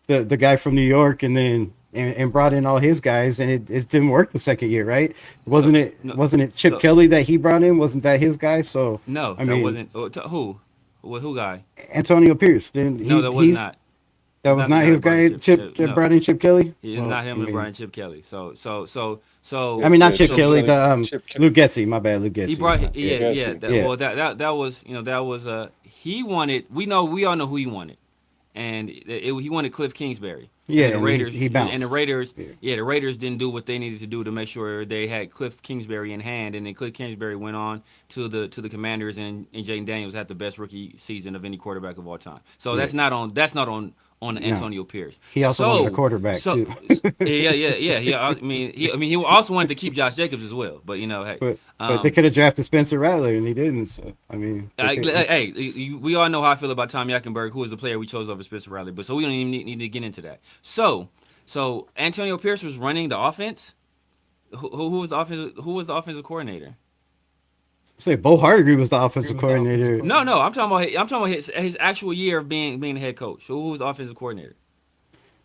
the guy from New York, and then and brought in all his guys, and it didn't work the second year, right? Wasn't it Chip Kelly that he brought in? Wasn't that his guy? So No, I that mean, wasn't who. Who guy? Antonio Pierce. Then No, that was not. That was not his guy. Chip brought in Chip Kelly. He is not him and Brian Chip Kelly. So. I mean, not Chip Kelly. Chip Kelly. Luke Getsy. My bad, Luke Getsy. He brought. Yeah. Well, that was he wanted. We all know who he wanted, and he wanted Cliff Kingsbury. Yeah, and the Raiders. He bounced. And the Raiders. Yeah, the Raiders didn't do what they needed to do to make sure they had Cliff Kingsbury in hand, and then Cliff Kingsbury went on to the Commanders, and Jaden Daniels had the best rookie season of any quarterback of all time. So that's not on Antonio Pierce. He also wanted a quarterback too. Yeah. I mean, he also wanted to keep Josh Jacobs as well. But hey, but they could have drafted Spencer Rattler, and he didn't. So I mean, we all know how I feel about Tom Yackenberg, who is the player we chose over Spencer Rattler. But so we don't even need to get into that. So Antonio Pierce was running the offense. Who was the offensive coordinator? Say Bo Hardegree was the offensive coordinator. No, I'm talking about his actual year of being the head coach. Who was the offensive coordinator?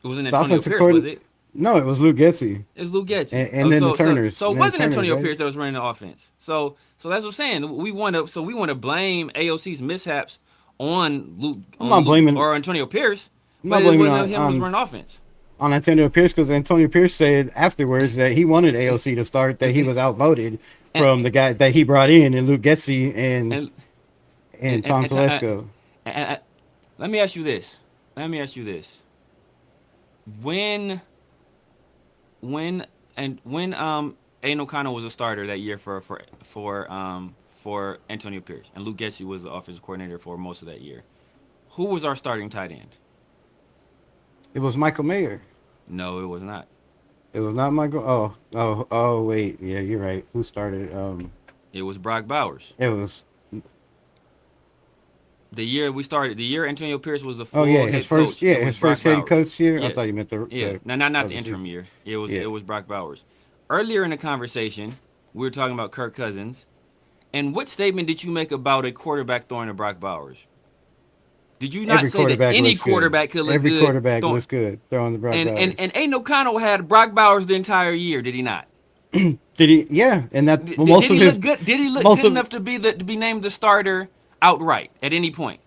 It wasn't Antonio Pierce, was it? No, it was Luke Getsy. It was Luke Getsy. And then the Turners. So it wasn't Antonio Pierce that was running the offense. So that's what I'm saying. We want to blame AOC's mishaps on Luke. I'm not blaming or Antonio Pierce. I'm But not it blaming wasn't him who was running offense. On Antonio Pierce, because Antonio Pierce said afterwards that he wanted AOC to start, that he was outvoted from the guy that he brought in, and Luke Getsy and Tom Telesco. Let me ask you this. When Aiden O'Connell was a starter that year for Antonio Pierce, and Luke Getsy was the offensive coordinator for most of that year, who was our starting tight end? It was Michael Mayer. No, it was not. It was not Michael. Oh, wait. Yeah, you're right. Who started? It was Brock Bowers. It was the year we started. The year Antonio Pierce was the full his first coach. his first head coach year. Yes. I thought you meant the not the interim year. It was Brock Bowers. Earlier in the conversation, we were talking about Kirk Cousins, and what statement did you make about a quarterback throwing to Brock Bowers? Did you not say that any quarterback could look good? Every quarterback looks good throwing the Brock Bowers. And Aiden O'Connell had Brock Bowers the entire year, did he not? Did he? Yeah, and that Did he look good enough to be named the starter outright at any point?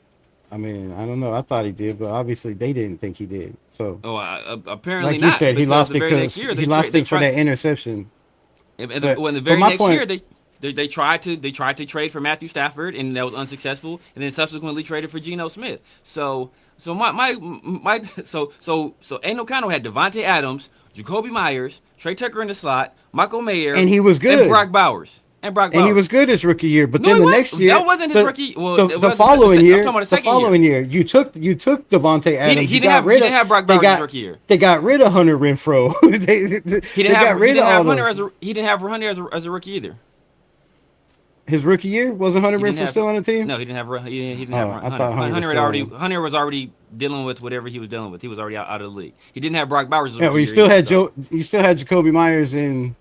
I mean, I don't know. I thought he did, but obviously they didn't think he did. So, apparently like not. You said, he lost it because he lost it for that interception. In the very next year, they tried to trade for Matthew Stafford, and that was unsuccessful, and then subsequently traded for Geno Smith. So Aiden O'Connell had Devontae Adams, Jacoby Myers, Trey Tucker in the slot, Michael Mayer, and he was good, and Brock Bowers. And he was good his rookie year, but then the next year that wasn't his rookie. Well, the following year, you took Devontae Adams. He didn't have Brock Bowers his rookie year. They got rid of Hunter Renfrow. He didn't have Hunter as a rookie either. His rookie year wasn't Hunter Renfrow still on the team? No, he didn't have. He didn't have. I thought Hunter was already dealing with whatever he was dealing with. He was already out of the league. He didn't have Brock Bowers. Yeah, well, you still had Jacoby Myers and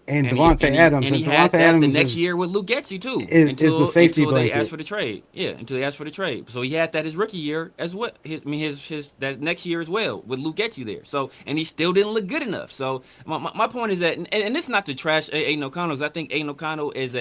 Devontae Adams. And he had that the next year with Luke Getsy too. Until the safety until they blanket. asked for the trade. Yeah, until they asked for the trade. So he had that his rookie year as well. His that next year as well with Luke Getsy there. So and he still didn't look good enough. So my point is that, and it's not to trash Aiden O'Connell. I think Aiden O'Connell is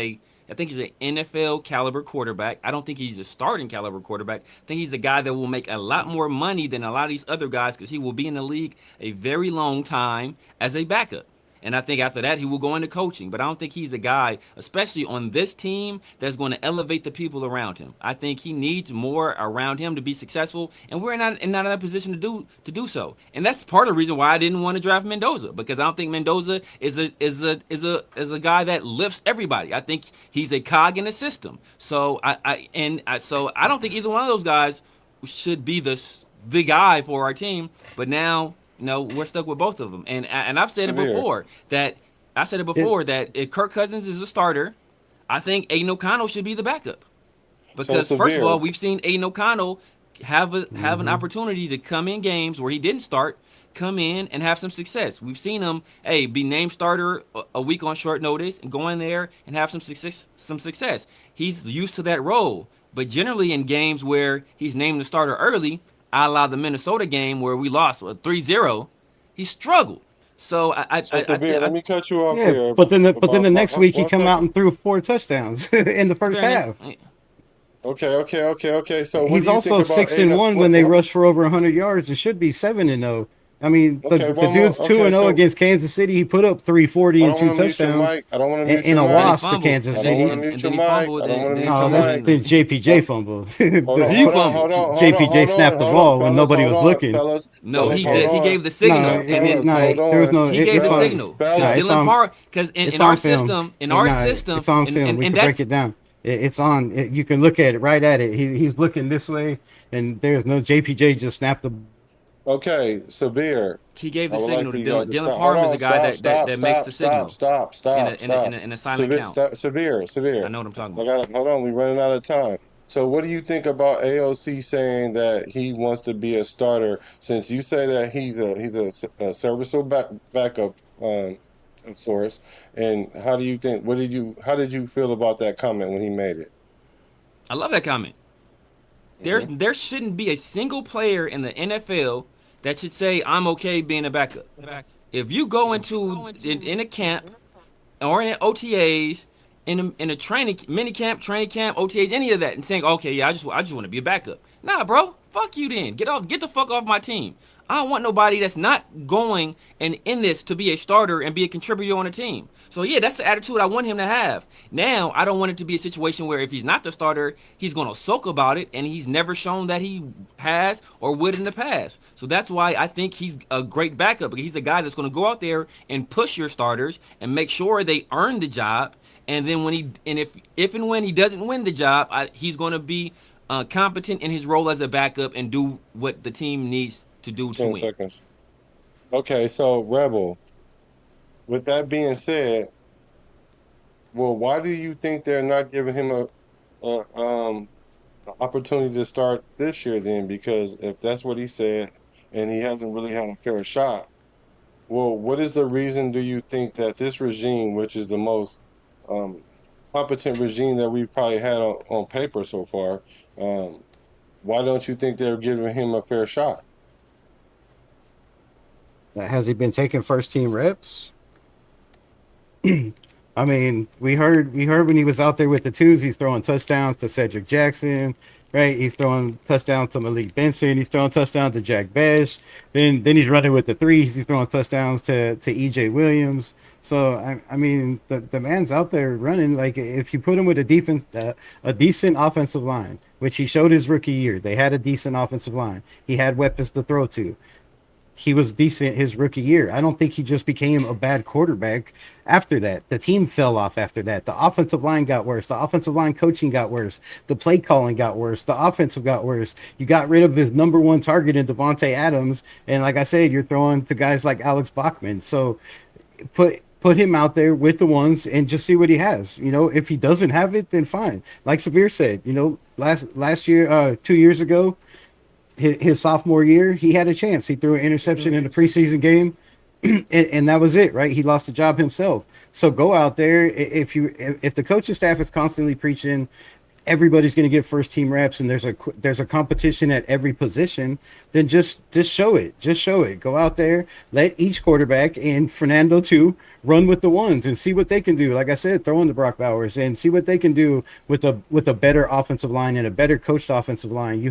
I think he's an NFL caliber quarterback. I don't think he's a starting caliber quarterback. I think he's a guy that will make a lot more money than a lot of these other guys because he will be in the league a very long time as a backup. And I think after that, he will go into coaching. But I don't think he's a guy, especially on this team, that's going to elevate the people around him. I think he needs more around him to be successful, and we're not in a position to do so. And that's part of the reason why I didn't want to draft Mendoza, because I don't think Mendoza is a guy that lifts everybody. I think he's a cog in the system. So I don't think either one of those guys should be the guy for our team. But now, we're stuck with both of them, and I've said it before that if Kirk Cousins is a starter, I think Aiden O'Connell should be the backup, because first of all, we've seen Aiden O'Connell have an opportunity to come in games where he didn't start, come in and have some success. We've seen him be named starter a week on short notice and go in there and have some success. He's used to that role, but generally in games where he's named the starter early, a la the Minnesota game where we lost 3-0, he struggled. So So Sabir, let me cut you off Yeah, there. but then the next week he 1 come out second. and threw 4 touchdowns in the first half. Okay. So what He's do you think also about 6-1 when they rush for over 100 yards. It should be 7-0. I mean, Okay, the one more. dude's Okay, 2-0 so against Kansas City. He put up 340 I and don't 2 want to mute your touchdowns mic. I don't want to mute in your a mic. loss to Kansas I don't City. want to mute your mic. I don't want to mute No, your that's mic. the JPJ fumble. Hold on, JPJ snapped the ball when nobody was looking. fellas. No, Fellas, he hold did. He on. gave the signal, and then there was no. he gave the on, signal because nah, it's Dylan on. Parr. Because in It's our on film. system, It's on film. We and can break that's it down. It's on. You can look at it right at it. He's looking this way, and there's no JPJ just snapped the. Okay, Sabir. he gave I the would like signal for to you guys Dylan. to Dylan stop. Parham Hold is on, the guy that makes the signal in a silent count. Sabir. I know what I'm talking about. Hold on, we're running out of time. So what do you think about AOC saying that he wants to be a starter? Since you say that he's a serviceable backup source, and how do you think? How did you feel about that comment when he made it? I love that comment. There shouldn't be a single player in the NFL that should say I'm okay being a backup. If you go in a camp or in OTAs, in a training mini camp, training camp, OTAs, any of that, and saying okay, yeah, I just want to be a backup. Nah, bro, fuck you then. Get the fuck off my team. I don't want nobody that's not going and in this to be a starter and be a contributor on a team. So yeah, that's the attitude I want him to have. Now, I don't want it to be a situation where if he's not the starter, he's going to sulk about it, and he's never shown that he has or would in the past. So that's why I think he's a great backup, because he's a guy that's going to go out there and push your starters and make sure they earn the job. And then if and when he doesn't win the job, he's going to be competent in his role as a backup and do what the team needs to do to 10 win. seconds. Okay, so Rebel, with that being said, well, why do you think they're not giving him an opportunity to start this year then? Because if that's what he said and he hasn't really had a fair shot, well, what is the reason do you think that this regime, which is the most competent regime that we've probably had on paper so far, why don't you think they're giving him a fair shot? Has he been taking first team reps? I mean, we heard when he was out there with the twos, he's throwing touchdowns to Cedric Jackson, right? He's throwing touchdowns to Malik Benson. He's throwing touchdowns to Jack Besh. Then he's running with the threes. He's throwing touchdowns to EJ Williams. So I mean, the man's out there running. Like, if you put him with a decent offensive line, which he showed his rookie year, they had a decent offensive line. He had weapons to throw to. He was decent his rookie year. I don't think he just became a bad quarterback after that. The team fell off after that. The offensive line got worse. The offensive line coaching got worse. The play calling got worse. The offensive got worse. You got rid of his number one target in Devontae Adams. And like I said, you're throwing to guys like Alex Bachman. So put him out there with the ones and just see what he has. You know, if he doesn't have it, then fine. Like Severe said, you know, last year, 2 years ago, his sophomore year, he had a chance. He threw an interception in the preseason game, and that was it, right? He lost the job himself. So go out there. If the coaching staff is constantly preaching everybody's going to get first team reps and there's a competition at every position, then just show it. Just show it. Go out there, let each quarterback, and Fernando too, run with the ones and see what they can do. Like I said, throw in the Brock Bowers and see what they can do with a better offensive line and a better coached offensive line.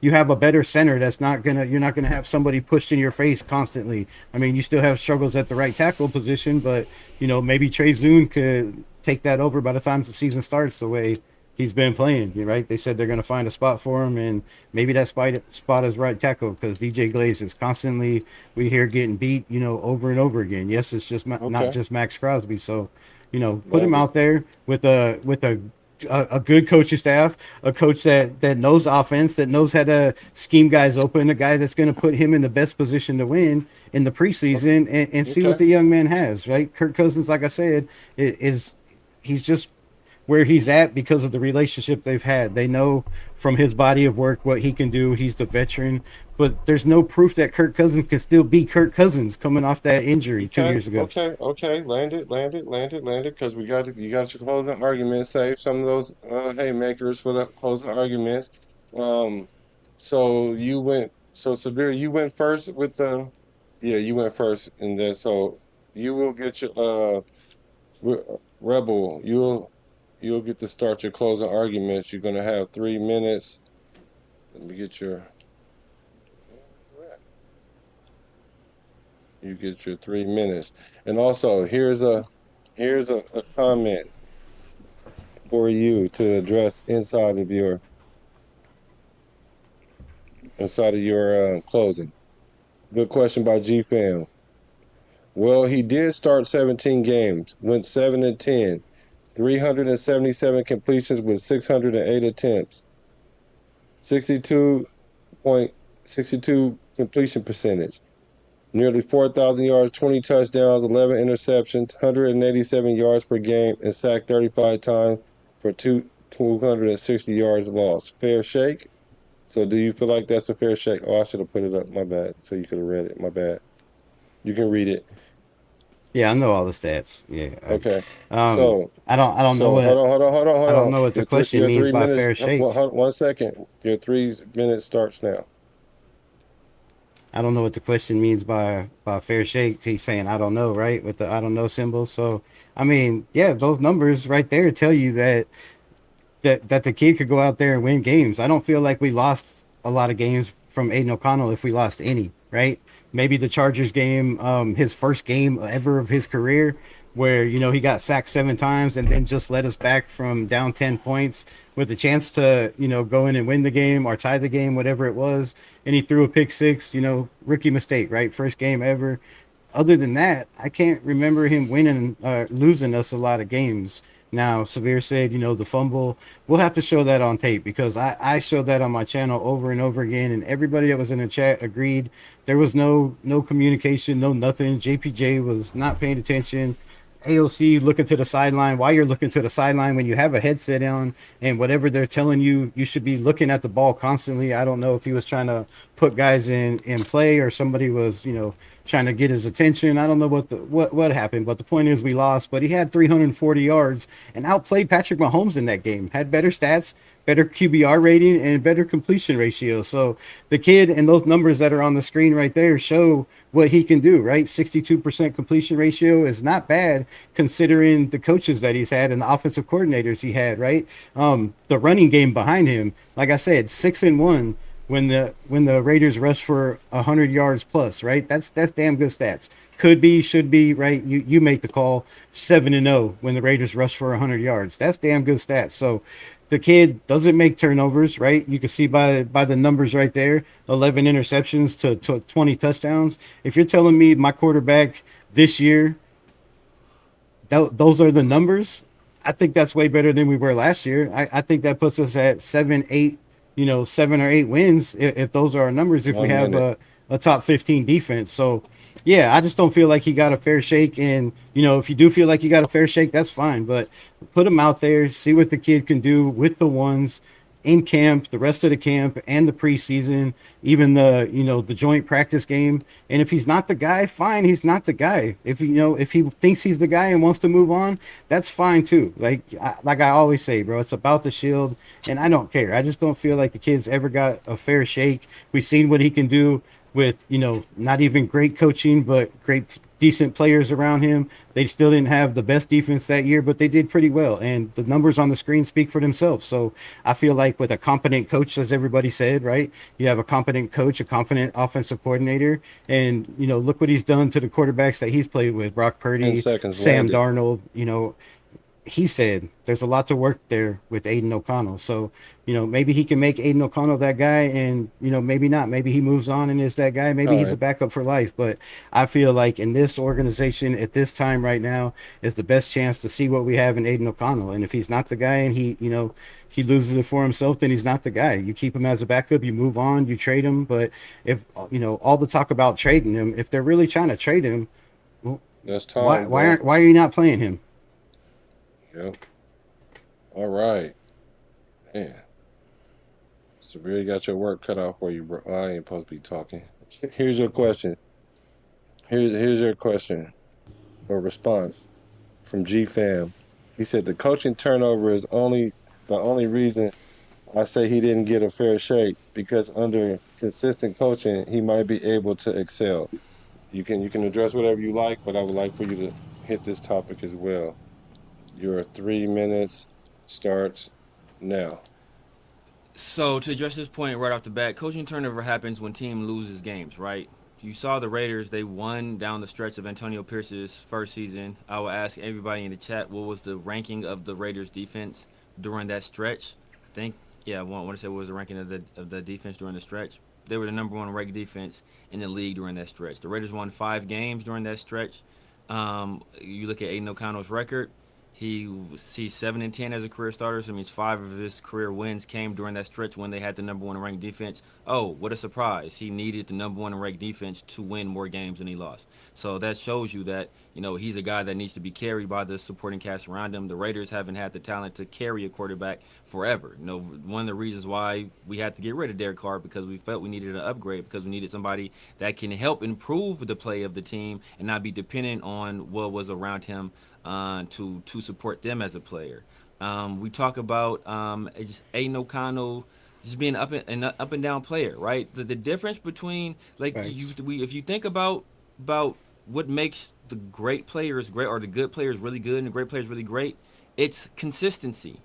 You have a better center you're not gonna have somebody pushed in your face constantly. I mean, you still have struggles at the right tackle position, but maybe Trey Zune could take that over by the time the season starts the way he's been playing. You're right. They said they're going to find a spot for him, and maybe that spot is right tackle, because DJ Glaze is constantly, we hear, getting beat, over and over again. Yes, it's just not just Max Crosby. So, put him out there with a good coaching staff, a coach that knows offense, that knows how to scheme guys open, a guy that's going to put him in the best position to win in the preseason, and see what the young man has. Right, Kirk Cousins, like I said, he's just where he's at because of the relationship they've had. They know from his body of work what he can do. He's the veteran, but there's no proof that Kirk Cousins can still be Kirk Cousins coming off that injury 2 years ago. Okay. Land it, because you got your closing arguments. Save some of those haymakers for the closing arguments. So you went So Severe, you went first with the. Yeah, you went first, and then so you will get your Rebel. You'll get to start your closing arguments. You're gonna have 3 minutes. Let me get your. You get your 3 minutes, and also here's a comment for you to address inside of your closing. Good question by G Fam. Well, he did start 17 games, went 7-10, 377 completions with 608 attempts, 62.62 completion percentage, nearly 4,000 yards, 20 touchdowns, 11 interceptions, 187 yards per game, and sacked 35 times for 260 yards lost. Fair shake? So do you feel like that's a fair shake? Oh, I should have put it up. My bad. So you could have read it. My bad. You can read it. Yeah, I know all the stats. Yeah. Okay. I don't know what Hold I don't on. know what the question Your means three by minutes. fair shake. Hold 1 second. Your 3 minutes starts now. I don't know what the question means by fair shake. He's saying I don't know, right? With the I don't know symbol. So I mean, yeah, those numbers right there tell you that the kid could go out there and win games. I don't feel like we lost a lot of games from Aiden O'Connell if we lost any, right? Maybe the Chargers game, his first game ever of his career, where he got sacked 7 times and then just led us back from down 10 points with a chance to go in and win the game or tie the game, whatever it was, and he threw a pick six. Rookie mistake, right? First game ever. Other than that, I can't remember him winning losing us a lot of games. Now, Severe said, the fumble, we'll have to show that on tape because I showed that on my channel over and over again, and everybody that was in the chat agreed. There was no communication, no nothing. JPJ was not paying attention. AOC looking to the sideline. While you're looking to the sideline when you have a headset on and whatever they're telling you, you should be looking at the ball constantly. I don't know if he was trying to put guys in play or somebody was, trying to get his attention. I don't know what happened, but the point is we lost. But he had 340 yards and outplayed Patrick Mahomes in that game. Had better stats, better QBR rating, and better completion ratio. So the kid and those numbers that are on the screen right there show what he can do, right? 62% completion ratio is not bad considering the coaches that he's had and the offensive coordinators he had, right? The running game behind him, like I said, 6-1 when the Raiders rush for 100 yards plus, right? That's damn good stats. Could be, should be, right? You make the call. 7-0 when the Raiders rush for 100 yards. That's damn good stats. So the kid doesn't make turnovers, right? You can see by the numbers right there, 11 interceptions to 20 touchdowns. If you're telling me my quarterback this year, those are the numbers, I think that's way better than we were last year. I think that puts us at 7 or 8 wins if those are our numbers, if we have a top 15 defense. So yeah, I just don't feel like he got a fair shake. And if you do feel like you got a fair shake, that's fine, but put him out there, see what the kid can do with the ones in camp, the rest of the camp and the preseason, even the joint practice game. And if he's not the guy, fine, he's not the guy. If if he thinks he's the guy and wants to move on, that's fine too. Like I always say, bro, it's about the shield, and I don't care. I just don't feel like the kid's ever got a fair shake. We've seen what he can do with not even great coaching, but great decent players around him. They still didn't have the best defense that year, but they did pretty well, and the numbers on the screen speak for themselves. So I feel like with a competent coach, as everybody said, right, you have a competent coach, a confident offensive coordinator, and look what he's done to the quarterbacks that he's played with: Brock Purdy, Sam Darnold. He said there's a lot to work there with Aiden O'Connell. So, maybe he can make Aiden O'Connell that guy, and, maybe not. Maybe he moves on and is that guy. Maybe he's a backup for life. But I feel like in this organization at this time right now is the best chance to see what we have in Aiden O'Connell. And if he's not the guy and he loses it for himself, then he's not the guy. You keep him as a backup, you move on, you trade him. But if, all the talk about trading him, if they're really trying to trade him, that's time. Why are you not playing him? Yep. All right. Man. So really got your work cut out for you, bro. I ain't supposed to be talking. Here's your question. Here's your question or response from G Fam. He said the coaching turnover is the only reason I say he didn't get a fair shake because under consistent coaching, he might be able to excel. You can address whatever you like, but I would like for you to hit this topic as well. Your 3 minutes starts now. So to address this point right off the bat, coaching turnover happens when team loses games, right? You saw the Raiders; they won down the stretch of Antonio Pierce's first season. I will ask everybody in the chat what was the ranking of the Raiders defense during that stretch. I think, yeah, I want to say what was the ranking of the defense during the stretch. They were the number one ranked defense in the league during that stretch. The Raiders won 5 games during that stretch. You look at Aiden O'Connell's record. He's 7-10 as a career starter, so it means 5 of his career wins came during that stretch when they had the number one ranked defense. Oh, what a surprise! He needed the number one ranked defense to win more games than he lost. So that shows you that he's a guy that needs to be carried by the supporting cast around him. The Raiders haven't had the talent to carry a quarterback forever. One of the reasons why we had to get rid of Derek Carr because we felt we needed an upgrade because we needed somebody that can help improve the play of the team and not be dependent on what was around him to support them as a player. We talk about just Aiden O'Connell just being an up and down player, right? The difference between if you think about what makes the great players great or the good players really good and the great players really great, it's consistency.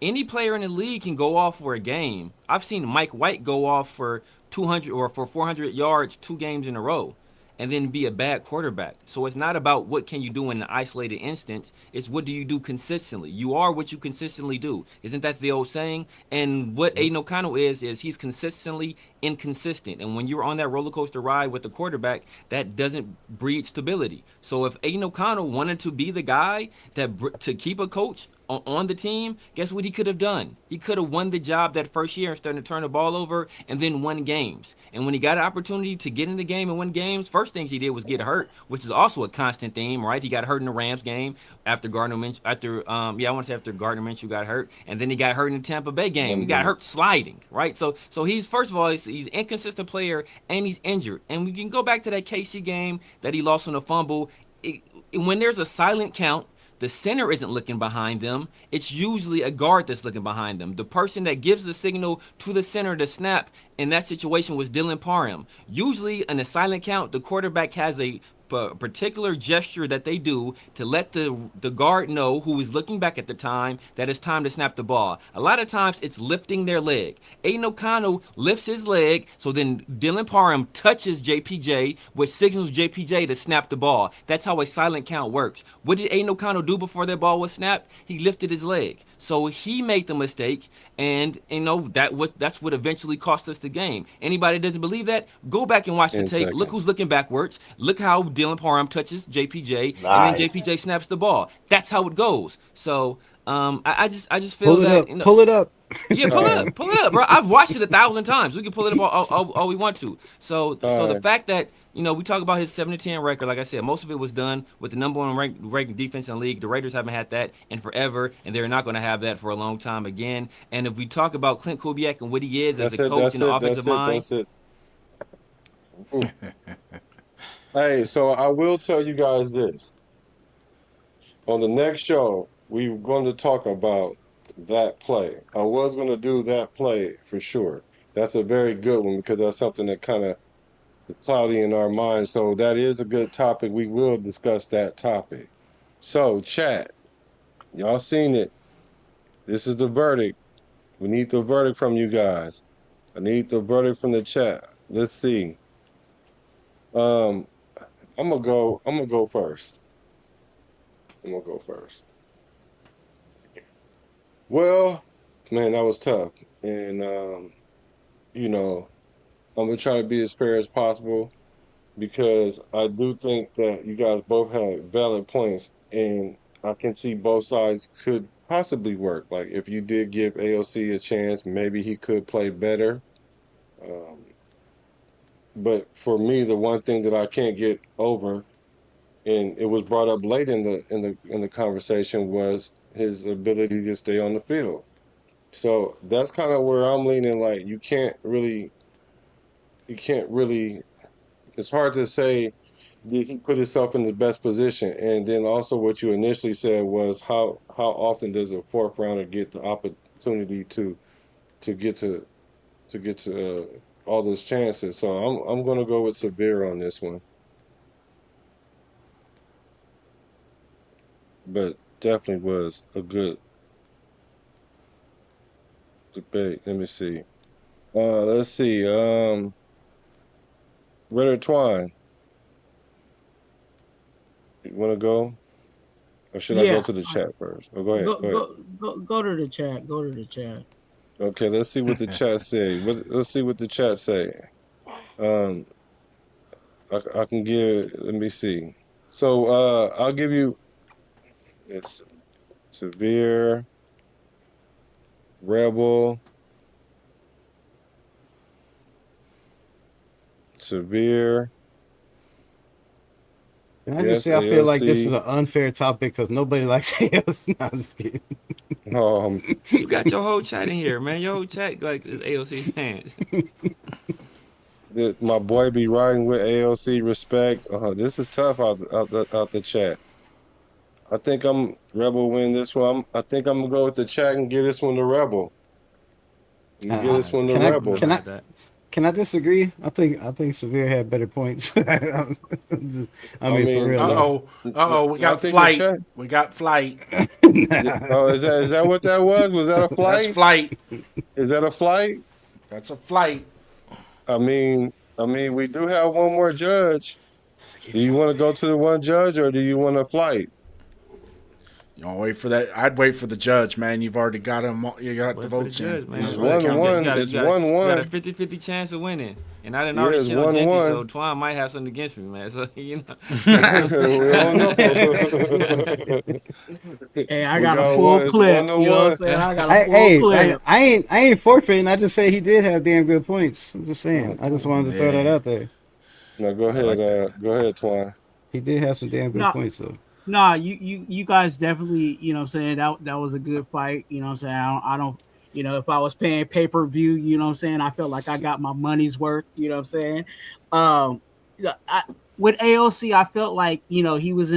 Any player in the league can go off for a game. I've seen Mike White go off for 200 or for 400 yards 2 games in a row and then be a bad quarterback. So it's not about what can you do in an isolated instance. It's what do you do consistently. You are what you consistently do. Isn't that the old saying? And what Aiden O'Connell is he's consistently inconsistent. And when you're on that roller coaster ride with the quarterback, that doesn't breed stability. So if Aiden O'Connell wanted to be the guy to keep a coach on the team, guess what he could have done? He could have won the job that first year instead of turn the ball over and then won games. And when he got an opportunity to get in the game and win games, first things he did was get hurt, which is also a constant theme, right? He got hurt in the Rams game after Gardner Minshew got hurt, and then he got hurt in the Tampa Bay game. He got hurt sliding, right? So he's first of all he's an inconsistent player and he's injured. And we can go back to that KC game that he lost on a fumble. When there's a silent count, the center isn't looking behind them. It's usually a guard that's looking behind them. The person that gives the signal to the center to snap in that situation was Dylan Parham. Usually in a silent count, the quarterback has a particular gesture that they do to let the guard know who is looking back at the time that it's time to snap the ball. A lot of times it's lifting their leg. Aiden O'Connell lifts his leg, so then Dylan Parham touches JPJ, which signals JPJ to snap the ball. That's how a silent count works. What did Aiden O'Connell do before that ball was snapped? He lifted his leg. So he made the mistake, and that's what eventually cost us the game. Anybody that doesn't believe that, go back and watch the tape. Look who's looking backwards. Look how Dylan Parham touches JPJ, and then JPJ snaps the ball. That's how it goes. So I just feel pull it up. Yeah, pull it up, bro. I've watched it 1,000 times. We can pull it up all we want to. So the fact that we talk about his 7-10 record, like I said, most of it was done with the number one ranked defense in the league. The Raiders haven't had that in forever, and they're not going to have that for a long time again. And if we talk about Clint Kubiak and what he is as a coach and the offensive mind, that's it. Hey, so I will tell you guys this. On the next show, we're going to talk about that play. I was going to do that play for sure. That's a very good one because that's something that kind of cloudy in our minds. So that is a good topic. We will discuss that topic. So chat, y'all seen it. This is the verdict. We need the verdict from you guys. I need the verdict from the chat. Let's see. I'm gonna go first. Well, man, that was tough. And I'm gonna try to be as fair as possible because I do think that you guys both have valid points, and I can see both sides could possibly work. Like if you did give AOC a chance, maybe he could play better. But for me, the one thing that I can't get over, and it was brought up late in the conversation, was his ability to stay on the field. So that's kind of where I'm leaning. Like you can't really. It's hard to say did he put himself in the best position, and then also what you initially said was how often does a fourth rounder get the opportunity to to get to all those chances. So I'm gonna go with Severe on this one. But definitely was a good debate. Let me see. Let's see. Ritter Twine, you want to go, or should I go Yeah, to the chat first? Oh, go ahead. go Go ahead. go go to the chat. Go to the chat. Okay, let's see what the chat say. Let's see what the chat say. Um, I can give. Let me see. So I'll give you. It's Severe, Rebel, Severe. Can I just Yes, say I feel like this is AOC. an unfair topic because nobody likes AOC. No, I'm just kidding. You got your whole chat in here, man. Your whole chat like is AOC fans. My boy be riding with AOC. Respect. This is tough out the chat. I think I'm Rebel win this one. I think I'm gonna go with the chat and give this one to Rebel. Give this one to Rebel. Can I disagree? I think Severe had better points. I mean, for real. We got flight. We got flight. Oh, is that what that was? Was that a flight? That's flight. Is that a flight? That's a flight. I mean, we do have one more judge. Do you want to go to the one judge or do you want a flight? You want to wait for that? I'd wait for the judge, man. You've already got him. You got the votes in. It's 1-1. It's 1-1. You got a 50-50 chance of winning. And I didn't Yeah, already it's shit on Genty, 1-1. so Twine might have something against me, man. So, you know. Hey, I got a full clip. You know what I'm saying? I got a full clip. I ain't forfeiting. I just say he did have damn good points. I'm just saying. I just wanted to throw that out there. No, go ahead. Go ahead, Twine. He did have some damn good points, though. Nah, you guys definitely, you know what I'm saying, that was a good fight. You know what I'm saying? I don't you know, if I was paying pay-per-view, you know what I'm saying, I felt like I got my money's worth, you know what I'm saying? With AOC, I felt like, you know, he was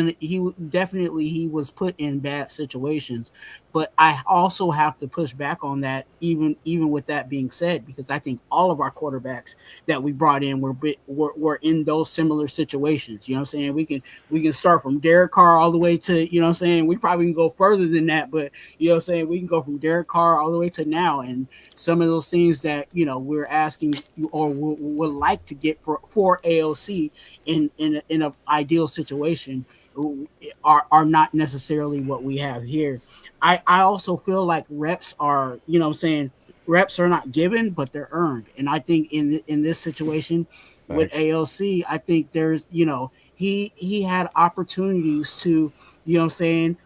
put in bad situations, but I also have to push back on that, even with that being said, because I think all of our quarterbacks that we brought in were in those similar situations. You know what I'm saying? We can start from Derek Carr all the way to, you know what I'm saying, we probably can go further than that, but you know what I'm saying, we can go from Derek Carr all the way to now, and some of those things that, you know, we're asking or would like to get for AOC in an ideal situation are not necessarily what we have here. I also feel like reps are, you know what I'm saying, reps are not given, but they're earned. And I think in this situation with AOC, I think there's, you know, he had opportunities to, you know what I'm saying,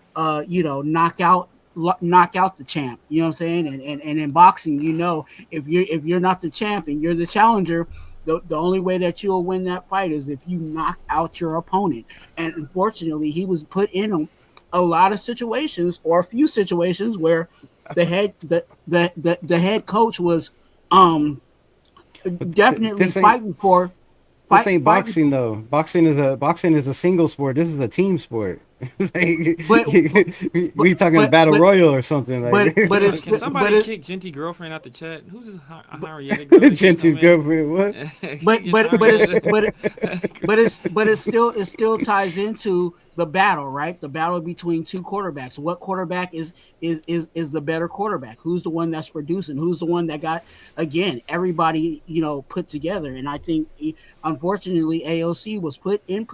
you know, knock out the champ, you know what I'm saying? And in boxing, you know, if you're not the champ and you're the challenger, the only way that you'll win that fight is if you knock out your opponent. And unfortunately, he was put in a lot of situations, or a few situations, where the head coach was definitely fighting for. This ain't boxing though. Boxing is a single sport. This is a team sport. We talking battle royal or something like. But can somebody kick Genty girlfriend out the chat? Who's his Henrietta girl? Genty's girlfriend. What? But it still ties into the battle, right? The battle between two quarterbacks. What quarterback is the better quarterback? Who's the one that's producing? Who's the one that got, again, everybody, you know, put together? And I think, unfortunately, AOC was put in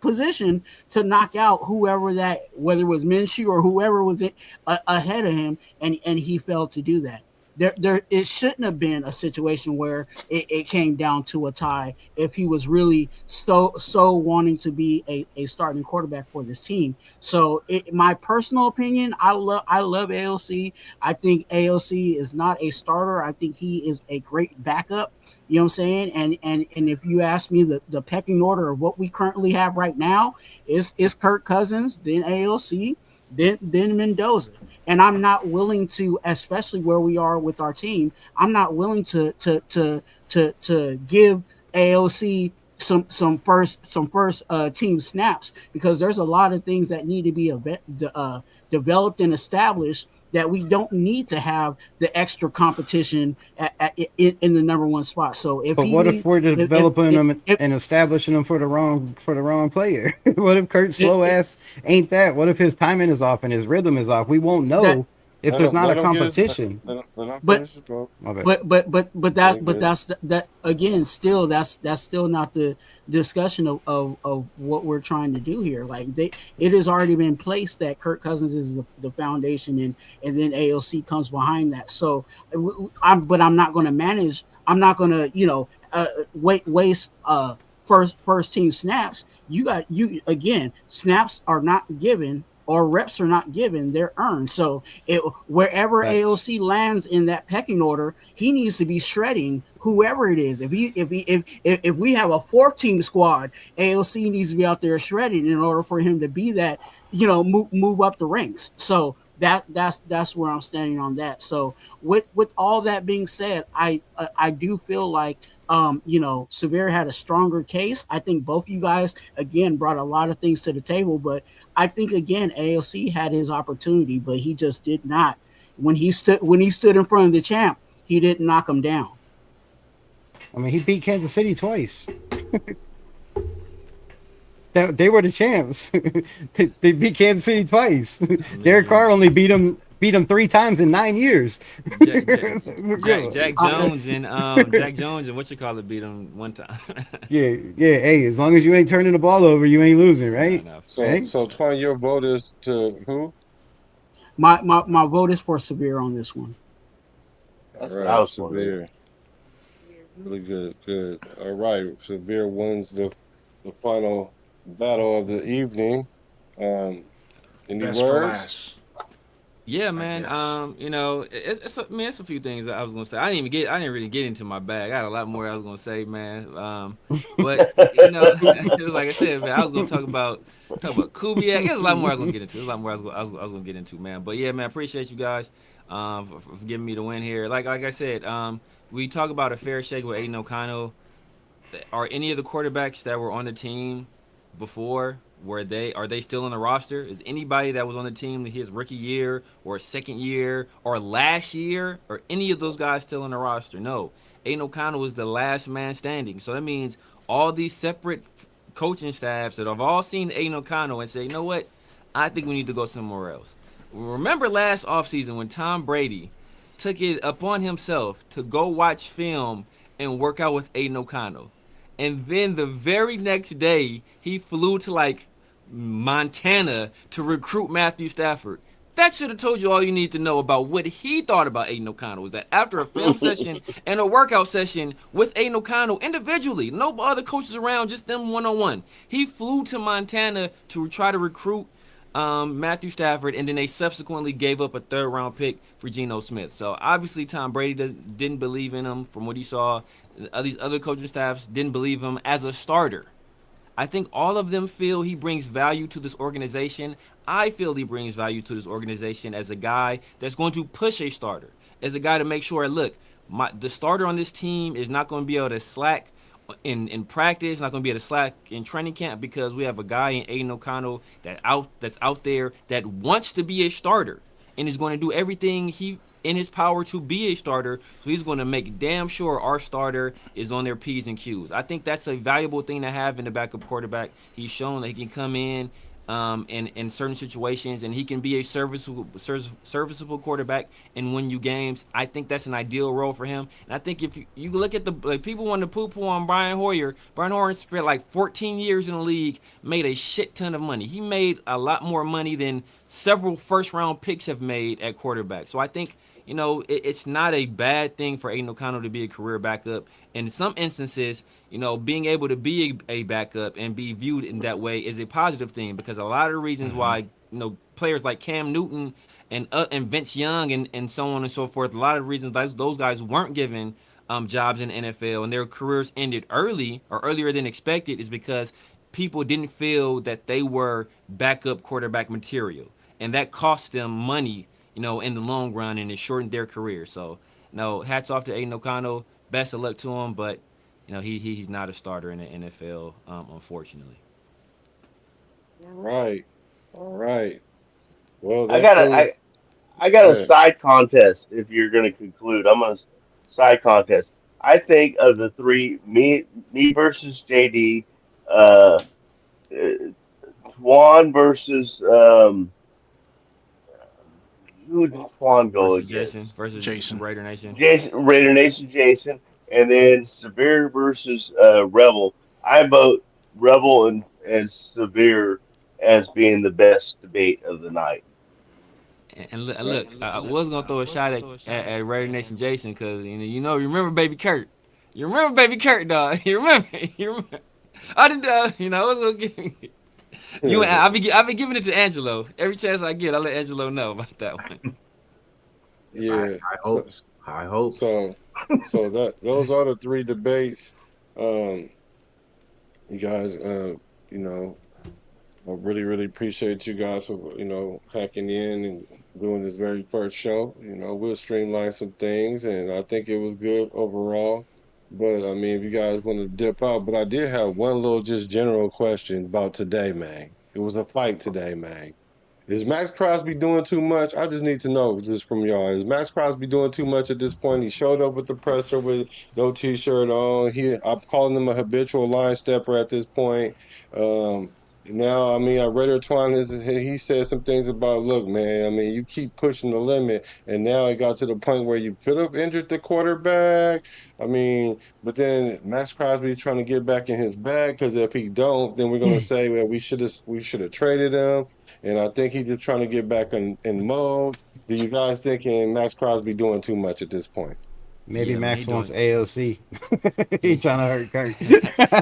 position to knock out whoever that, whether it was Minshew or whoever was ahead of him, and he failed to do that. There it shouldn't have been a situation where it came down to a tie if he was really so wanting to be a starting quarterback for this team. So my personal opinion, I love AOC. I think AOC is not a starter. I think he is a great backup. You know what I'm saying? And if you ask me, the pecking order of what we currently have right now is Kirk Cousins, then AOC, then Mendoza. And I'm not willing to, especially where we are with our team, I'm not willing to give AOC some first team snaps, because there's a lot of things that need to be developed and established, that we don't need to have the extra competition in the number one spot. So if But he what if needs, we're developing them and establishing them for the wrong player? What if Kurt's slow ass ain't that? What if his timing is off and his rhythm is off? We won't know if there's not a competition. But that again, still that's still not the discussion of what we're trying to do here. Like it has already been placed that Kirk Cousins is the foundation, and then AOC comes behind that. So I'm not going to manage. I'm not going to waste first team snaps. You again, snaps are not given, or reps are not given, they're earned. So wherever AOC lands in that pecking order, he needs to be shredding whoever it is. If we have a 4-team squad, AOC needs to be out there shredding in order for him to be that, move up the ranks. So that's where I'm standing on that. So with all that being said, I do feel like Severe had a stronger case. I think both you guys again brought a lot of things to the table, but I think again AOC had his opportunity, but he just did not. When he stood in front of the champ, he didn't knock him down. I mean, he beat Kansas City twice. They were the champs. They beat Kansas City twice. Derek Carr only beat him 3 times in 9 years. Jack Jones and what you call it beat him 1 time. yeah. Hey, as long as you ain't turning the ball over, you ain't losing, right? So hey? So Twan, your vote is to who? My vote is for Severe on this one. All right, Severe. Really good. All right, Severe wins the final battle of the evening. Any Best words? for last. Yeah, man. It's a few things that I was gonna say. I didn't really get into my bag. I had a lot more I was gonna say, man. But like I said, man, I was gonna talk about Kubiak. There's a lot more I was gonna get into. I was gonna get into, man. But yeah, man, I appreciate you guys for giving me the win here. Like I said, we talk about a fair shake with Aiden O'Connell. Are any of the quarterbacks that were on the team before, are they still on the roster? Is anybody that was on the team his rookie year or second year or last year, or any of those guys still on the roster? No. Aiden O'Connell was the last man standing. So that means all these separate coaching staffs that have all seen Aiden O'Connell and say, you know what? I think we need to go somewhere else. Remember last offseason when Tom Brady took it upon himself to go watch film and work out with Aiden O'Connell. And then the very next day, he flew to Montana to recruit Matthew Stafford. That should have told you all you need to know about what he thought about Aiden O'Connell. Was that after a film session and a workout session with Aiden O'Connell individually, no other coaches around, just them one-on-one. He flew to Montana to try to recruit Matthew Stafford, and then they subsequently gave up a 3rd-round pick for Geno Smith. So obviously Tom Brady didn't believe in him from what he saw. These other coaching staffs didn't believe him as a starter. I think all of them feel he brings value to this organization. I feel he brings value to this organization as a guy that's going to push a starter, as a guy to make sure, look, the starter on this team is not going to be able to slack in practice, not going to be able to slack in training camp, because we have a guy in Aiden O'Connell that's out there that wants to be a starter and is going to do everything in his power to be a starter. So he's going to make damn sure our starter is on their P's and Q's. I think that's a valuable thing to have in the backup quarterback. He's shown that he can come in certain situations, and he can be a serviceable quarterback and win you games. I think that's an ideal role for him. And I think if you look at people want to poo-poo on Brian Hoyer. Brian Hoyer spent 14 years in the league, made a shit ton of money. He made a lot more money than several first-round picks have made at quarterback. So I think it's not a bad thing for Aiden O'Connell to be a career backup. In some instances, being able to be a backup and be viewed in that way is a positive thing, because a lot of the reasons why, players like Cam Newton and Vince Young and so on and so forth, a lot of reasons those guys weren't given jobs in the NFL and their careers ended early or earlier than expected is because people didn't feel that they were backup quarterback material. And that cost them money in the long run, and it shortened their career. So, hats off to Aiden O'Connell. Best of luck to him. But, he's not a starter in the NFL, unfortunately. All right. All right. Well, I that got a concludes. I got a Yeah. side contest. If you're going to conclude, I'm on a side contest. I think of the three, me versus JD, uh, uh, Juan versus who did Juan go Versus Jason, against? versus Jason. Raider Nation. Jason, Raider Nation, Jason, and then Severe versus Rebel. I vote Rebel and Severe as being the best debate of the night. Look, I was gonna throw a shot at Raider Nation Jason because remember Baby Kurt. You remember Baby Kurt, dog. You remember? You remember? I didn't. I was gonna give you. I've been giving it to Angelo every chance I get. I let Angelo know about that one. Yeah. High So hopes. High hopes. so that those are the three debates. Um, you guys, you know, I really, really appreciate you guys for, hacking in and doing this very first show. We'll streamline some things, and I think it was good overall. But I mean, if you guys want to dip out, but I did have one little just general question about today, man. It was a fight today, man. Is Max Crosby doing too much? I just need to know just from y'all. Is Max Crosby doing too much at this point? He showed up with the presser with no t-shirt on. I'm calling him a habitual line stepper at this point. Um, Now, I mean, I read Twine he said some things about, look, man, I mean, you keep pushing the limit, and now it got to the point where you could have injured the quarterback. I mean, but then Max Crosby trying to get back in his bag because if he don't, then we're gonna say, well, we should have traded him. And I think he's just trying to get back in mode. Do you guys thinking Max Crosby doing too much at this point? Maybe Yeah, man, he Max wants doing. AOC. He He, trying to hurt Kirk.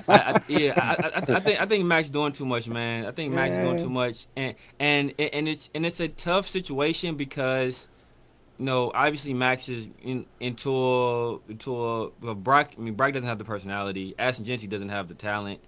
I think Max doing too much, man. I think Max doing Yeah. too much, and it's a tough situation because obviously Max is into a Brock. I mean, Brock doesn't have the personality. Ashton Genty doesn't have the talent,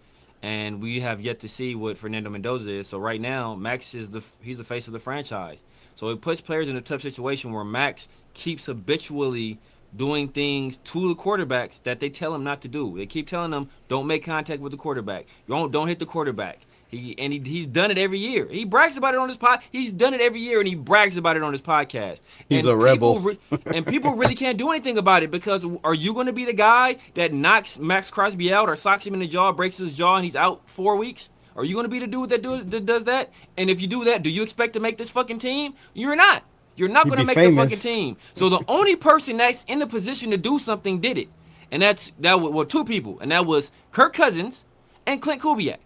and we have yet to see what Fernando Mendoza is. So right now, Max he's the face of the franchise. So it puts players in a tough situation where Max keeps habitually doing things to the quarterbacks that they tell him not to do. They keep telling him, don't make contact with the quarterback. Don't hit the quarterback. He's done it every year. He brags about it on his pod. He's done it every year, and he brags about it on his podcast. He's a And rebel. people really can't do anything about it because are you going to be the guy that knocks Max Crosby out or socks him in the jaw, breaks his jaw, and he's out 4 weeks? Are you going to be the dude that does that? And if you do that, do you expect to make this fucking team? You're not. You're not He'd going to be make famous. the fucking team. So the only person that's in the position to do something did it, and that was two people, and that was Kirk Cousins and Clint Kubiak.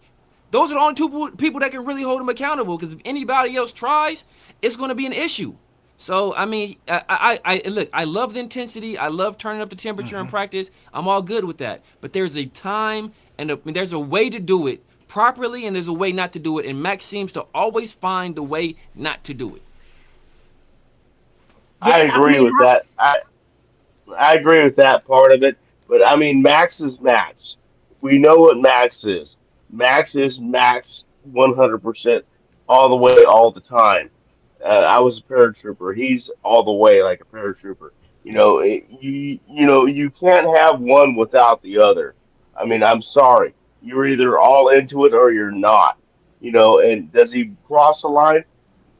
Those are the only two people that can really hold him accountable. Because if anybody else tries, it's going to be an issue. So I mean, I look. I love the intensity. I love turning up the temperature in practice. I'm all good with that. But there's a time and there's a way to do it properly, and there's a way not to do it. And Max seems to always find the way not to do it. I agree with that. I agree with that part of it. But I mean, Max is Max. We know what Max is. Max is Max 100% all the way, all the time. I was a paratrooper. He's all the way like a paratrooper. You can't have one without the other. I mean, I'm sorry. You're either all into it or you're not. And does he cross the line?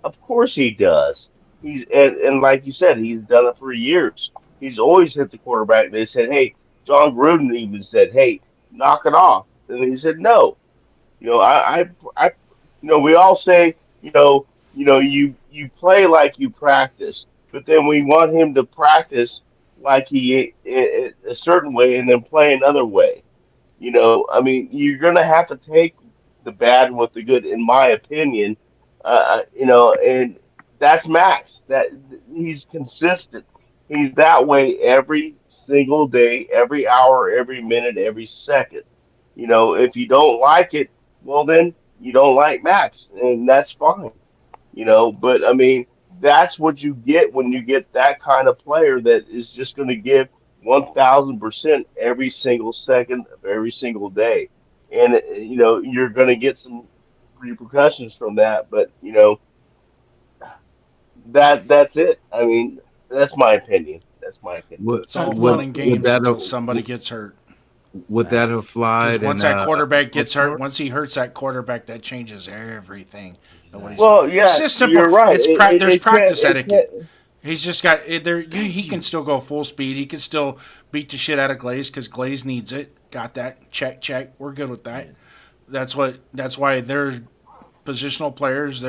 Of course he does. And like you said, he's done it for years. He's always hit the quarterback. They said, "Hey," John Gruden even said, "Hey, knock it off," and he said, "No." I we all say, you play like you practice, but then we want him to practice like a certain way and then play another way. I mean, you're gonna have to take the bad with the good, in my opinion. And that's Max. That he's consistent. He's that way every single day, every hour, every minute, every second. If you don't like it, well then you don't like Max, and that's fine. But I mean, that's what you get when you get that kind of player that is just going to give 1,000% every single second of every single day. And, you're going to get some repercussions from that. But, that's it. I mean, that's my opinion. That's my opinion. What It's all what fun and would games that until somebody gets hurt. would that have Because flied? once And that quarterback gets hurt, Baltimore? once he hurts that quarterback, that changes everything. And what he's Well, It's yeah, just simple. you're right. There's It can't. practice It etiquette. can't. He's just got he can still go full speed. He can still beat the shit out of Glaze because Glaze needs it. Got that? Check. We're good with that. That's why they're positional players.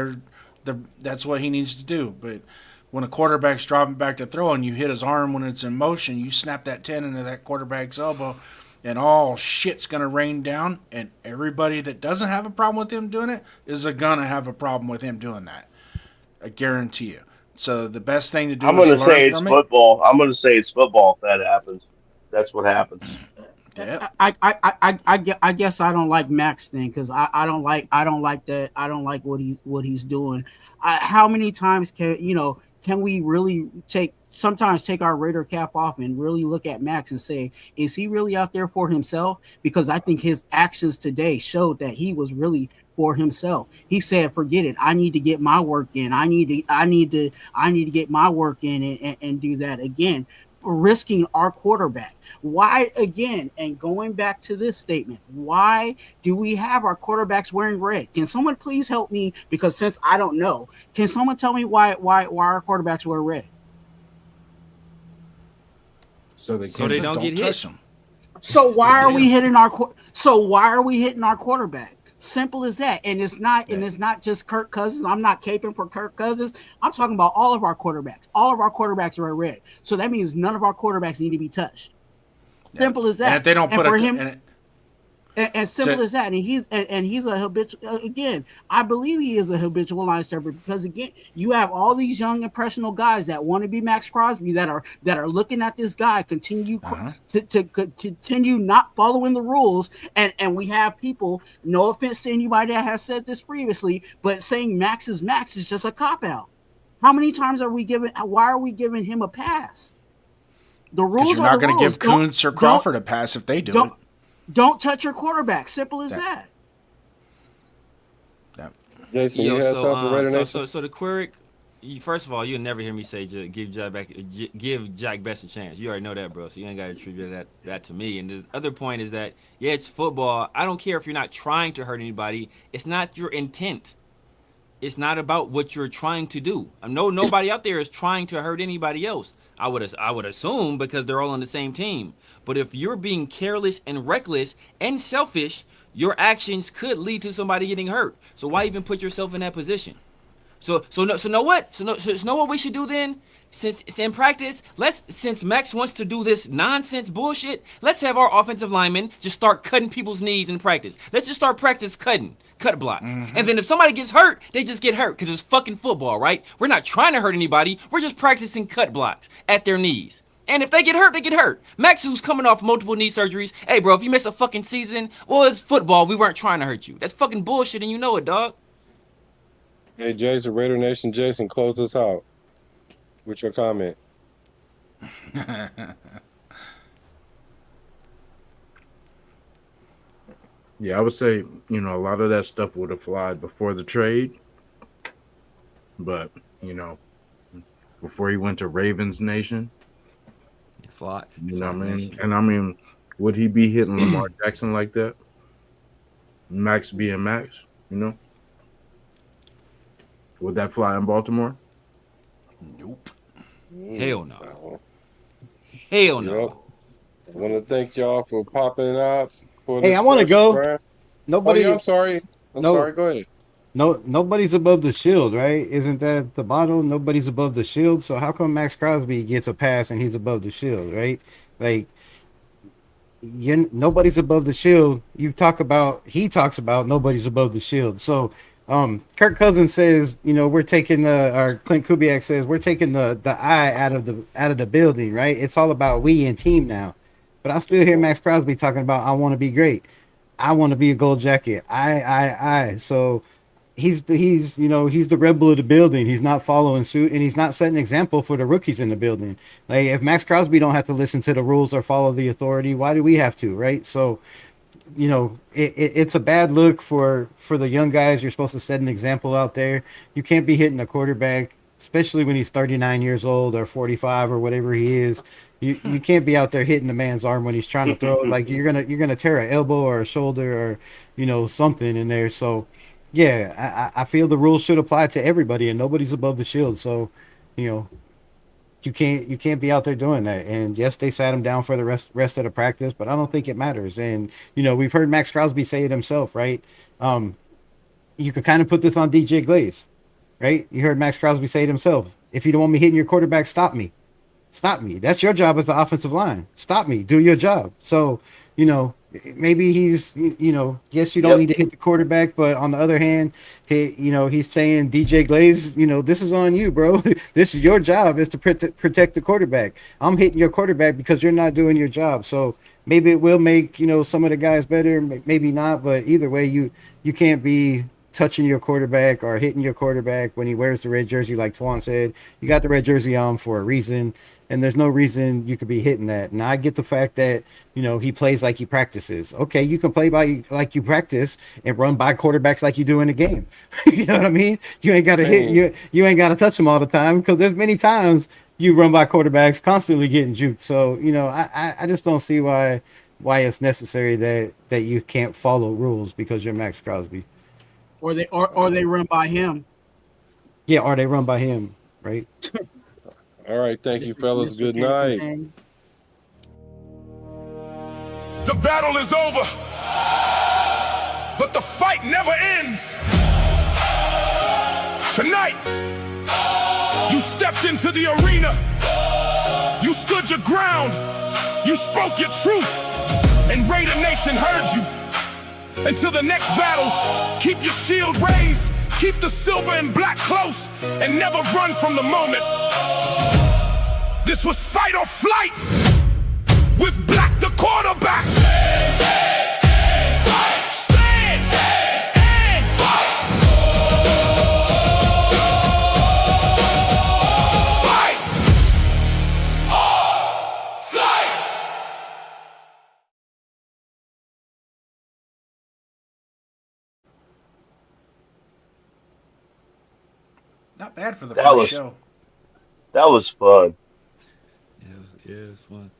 That's what he needs to do. But when a quarterback's dropping back to throw and you hit his arm when it's in motion, you snap that tendon into that quarterback's elbow, and all shit's gonna rain down. And everybody that doesn't have a problem with him doing it is gonna have a problem with him doing that. I guarantee you. So the best thing to do I'm is gonna learn say it's from it. football. I'm gonna say it's football if that happens. That's what happens. Yeah. I guess I don't like Max thing because I don't like that. I don't like what he's doing. How many times can we really sometimes take our Raider cap off and really look at Max and say, is he really out there for himself? Because I think his actions today showed that he was really for himself. He said, forget it. I need to get my work in. I need to get my work in and do that again. Risking our quarterback. Why again? And going back to this statement, why do we have our quarterbacks wearing red? Can someone please help me? Because since I don't know, can someone tell me why our quarterbacks wear red? So they don't get hit. Them. So why are we hitting our quarterback? Simple as that. And it's not just Kirk Cousins. I'm not caping for Kirk Cousins. I'm talking about all of our quarterbacks. All of our quarterbacks are red. So that means none of our quarterbacks need to be touched. Simple as that. And if they don't and simple as that. And he's a habitual again. I believe he is a habitual line stepper because again, you have all these young impressionable guys that want to be Max Crosby that are looking at this guy continue to continue not following the rules. And we have people, no offense to anybody that has said this previously, but saying Max is just a cop out. How many times why are we giving him a pass? The rules you're not going to give Kuntz or Crawford a pass if they do it. Don't touch your quarterback. Simple as that. Jason, you had something Raider Nation? So the Quirk, first of all, you'll never hear me say give Jack Best a chance. You already know that, bro. So you ain't got to attribute that to me. And the other point is that, yeah, it's football. I don't care if you're not trying to hurt anybody. It's not your intent. It's not about what you're trying to do. I know nobody out there is trying to hurt anybody else. I would assume because they're all on the same team. But if you're being careless and reckless and selfish, your actions could lead to somebody getting hurt. So why even put yourself in that position? So know what we should do then? Since it's in practice, since Max wants to do this nonsense bullshit, let's have our offensive linemen just start cutting people's knees in practice. Let's just start practice cut blocks. And then if somebody gets hurt, they just get hurt because it's fucking football, right? We're not trying to hurt anybody. We're just practicing cut blocks at their knees. And if they get hurt, they get hurt. Max, who's coming off multiple knee surgeries, hey, bro, if you miss a fucking season, well, it's football. We weren't trying to hurt you. That's fucking bullshit, and you know it, dog. Hey, Jason, Raider Nation, Jason, close us out with your comment. Yeah, I would say, a lot of that stuff would have flied before the trade. But, before he went to Ravens Nation. Flock. You know what I mean? And would he be hitting Lamar Jackson like that? Max being Max, Would that fly in Baltimore? Nope. Hell no. Hell no. Yep. I want to thank y'all for popping up. Hey, I want to go. Nobody. Oh, yeah, I'm sorry. I'm sorry. Go ahead. No, nobody's above the shield, right? Isn't that the motto? Nobody's above the shield. So how come Max Crosby gets a pass and he's above the shield, right? Like, nobody's above the shield. He talks about nobody's above the shield. So, Kirk Cousins says, we're taking or Clint Kubiak says we're taking the I out of the building, right? It's all about we and team now. But I still hear Max Crosby talking about I want to be great. I want to be a gold jacket. I. So he's the rebel of the building. He's not following suit, and he's not setting an example for the rookies in the building. Like, if Max Crosby don't have to listen to the rules or follow the authority, why do we have to, right? So, it's a bad look for the young guys. You're supposed to set an example out there. You can't be hitting a quarterback especially when he's 39 years old or 45 or whatever he is. You can't be out there hitting the man's arm when he's trying to throw. Like you're gonna tear an elbow or a shoulder or something in there. So yeah, I feel the rules should apply to everybody and nobody's above the shield. So you know you can't be out there doing that. And yes, they sat him down for the rest of the practice, but I don't think it matters. And we've heard Max Crosby say it himself, right? You could kind of put this on DJ Glaze, right? You heard Max Crosby say it himself. If you don't want me hitting your quarterback, stop me. Stop me. That's your job as the offensive line. Stop me. Do your job. So, maybe he's, yes, you don't need to hit the quarterback, but on the other hand, he's saying, DJ Glaze, this is on you, bro. This is your job is to protect the quarterback. I'm hitting your quarterback because you're not doing your job. So maybe it will make, some of the guys better, maybe not, but either way, you can't be touching your quarterback or hitting your quarterback when he wears the red jersey. Like Twan said, you got the red jersey on for a reason, and there's no reason you could be hitting that. And I get the fact that he plays like he practices. Okay, you can play like you practice and run by quarterbacks like you do in a game. You know what I mean? You ain't got to hit you ain't got to touch them all the time, because there's many times you run by quarterbacks constantly getting juked. So I just don't see why it's necessary that you can't follow rules because you're Max Crosby. Or they run by him. Yeah, or they run by him, right? All right, thank you, fellas. Good night. The battle is over, but the fight never ends. Tonight, you stepped into the arena. You stood your ground. You spoke your truth, and Raider Nation heard you. Until the next battle, keep your shield raised, keep the silver and black close, and never run from the moment. This was Fight or Flight with Black the quarterback. Stand and fight. Stand and fight. Fight or flight. Not bad for the first show. That was fun. Yeah, it was fun.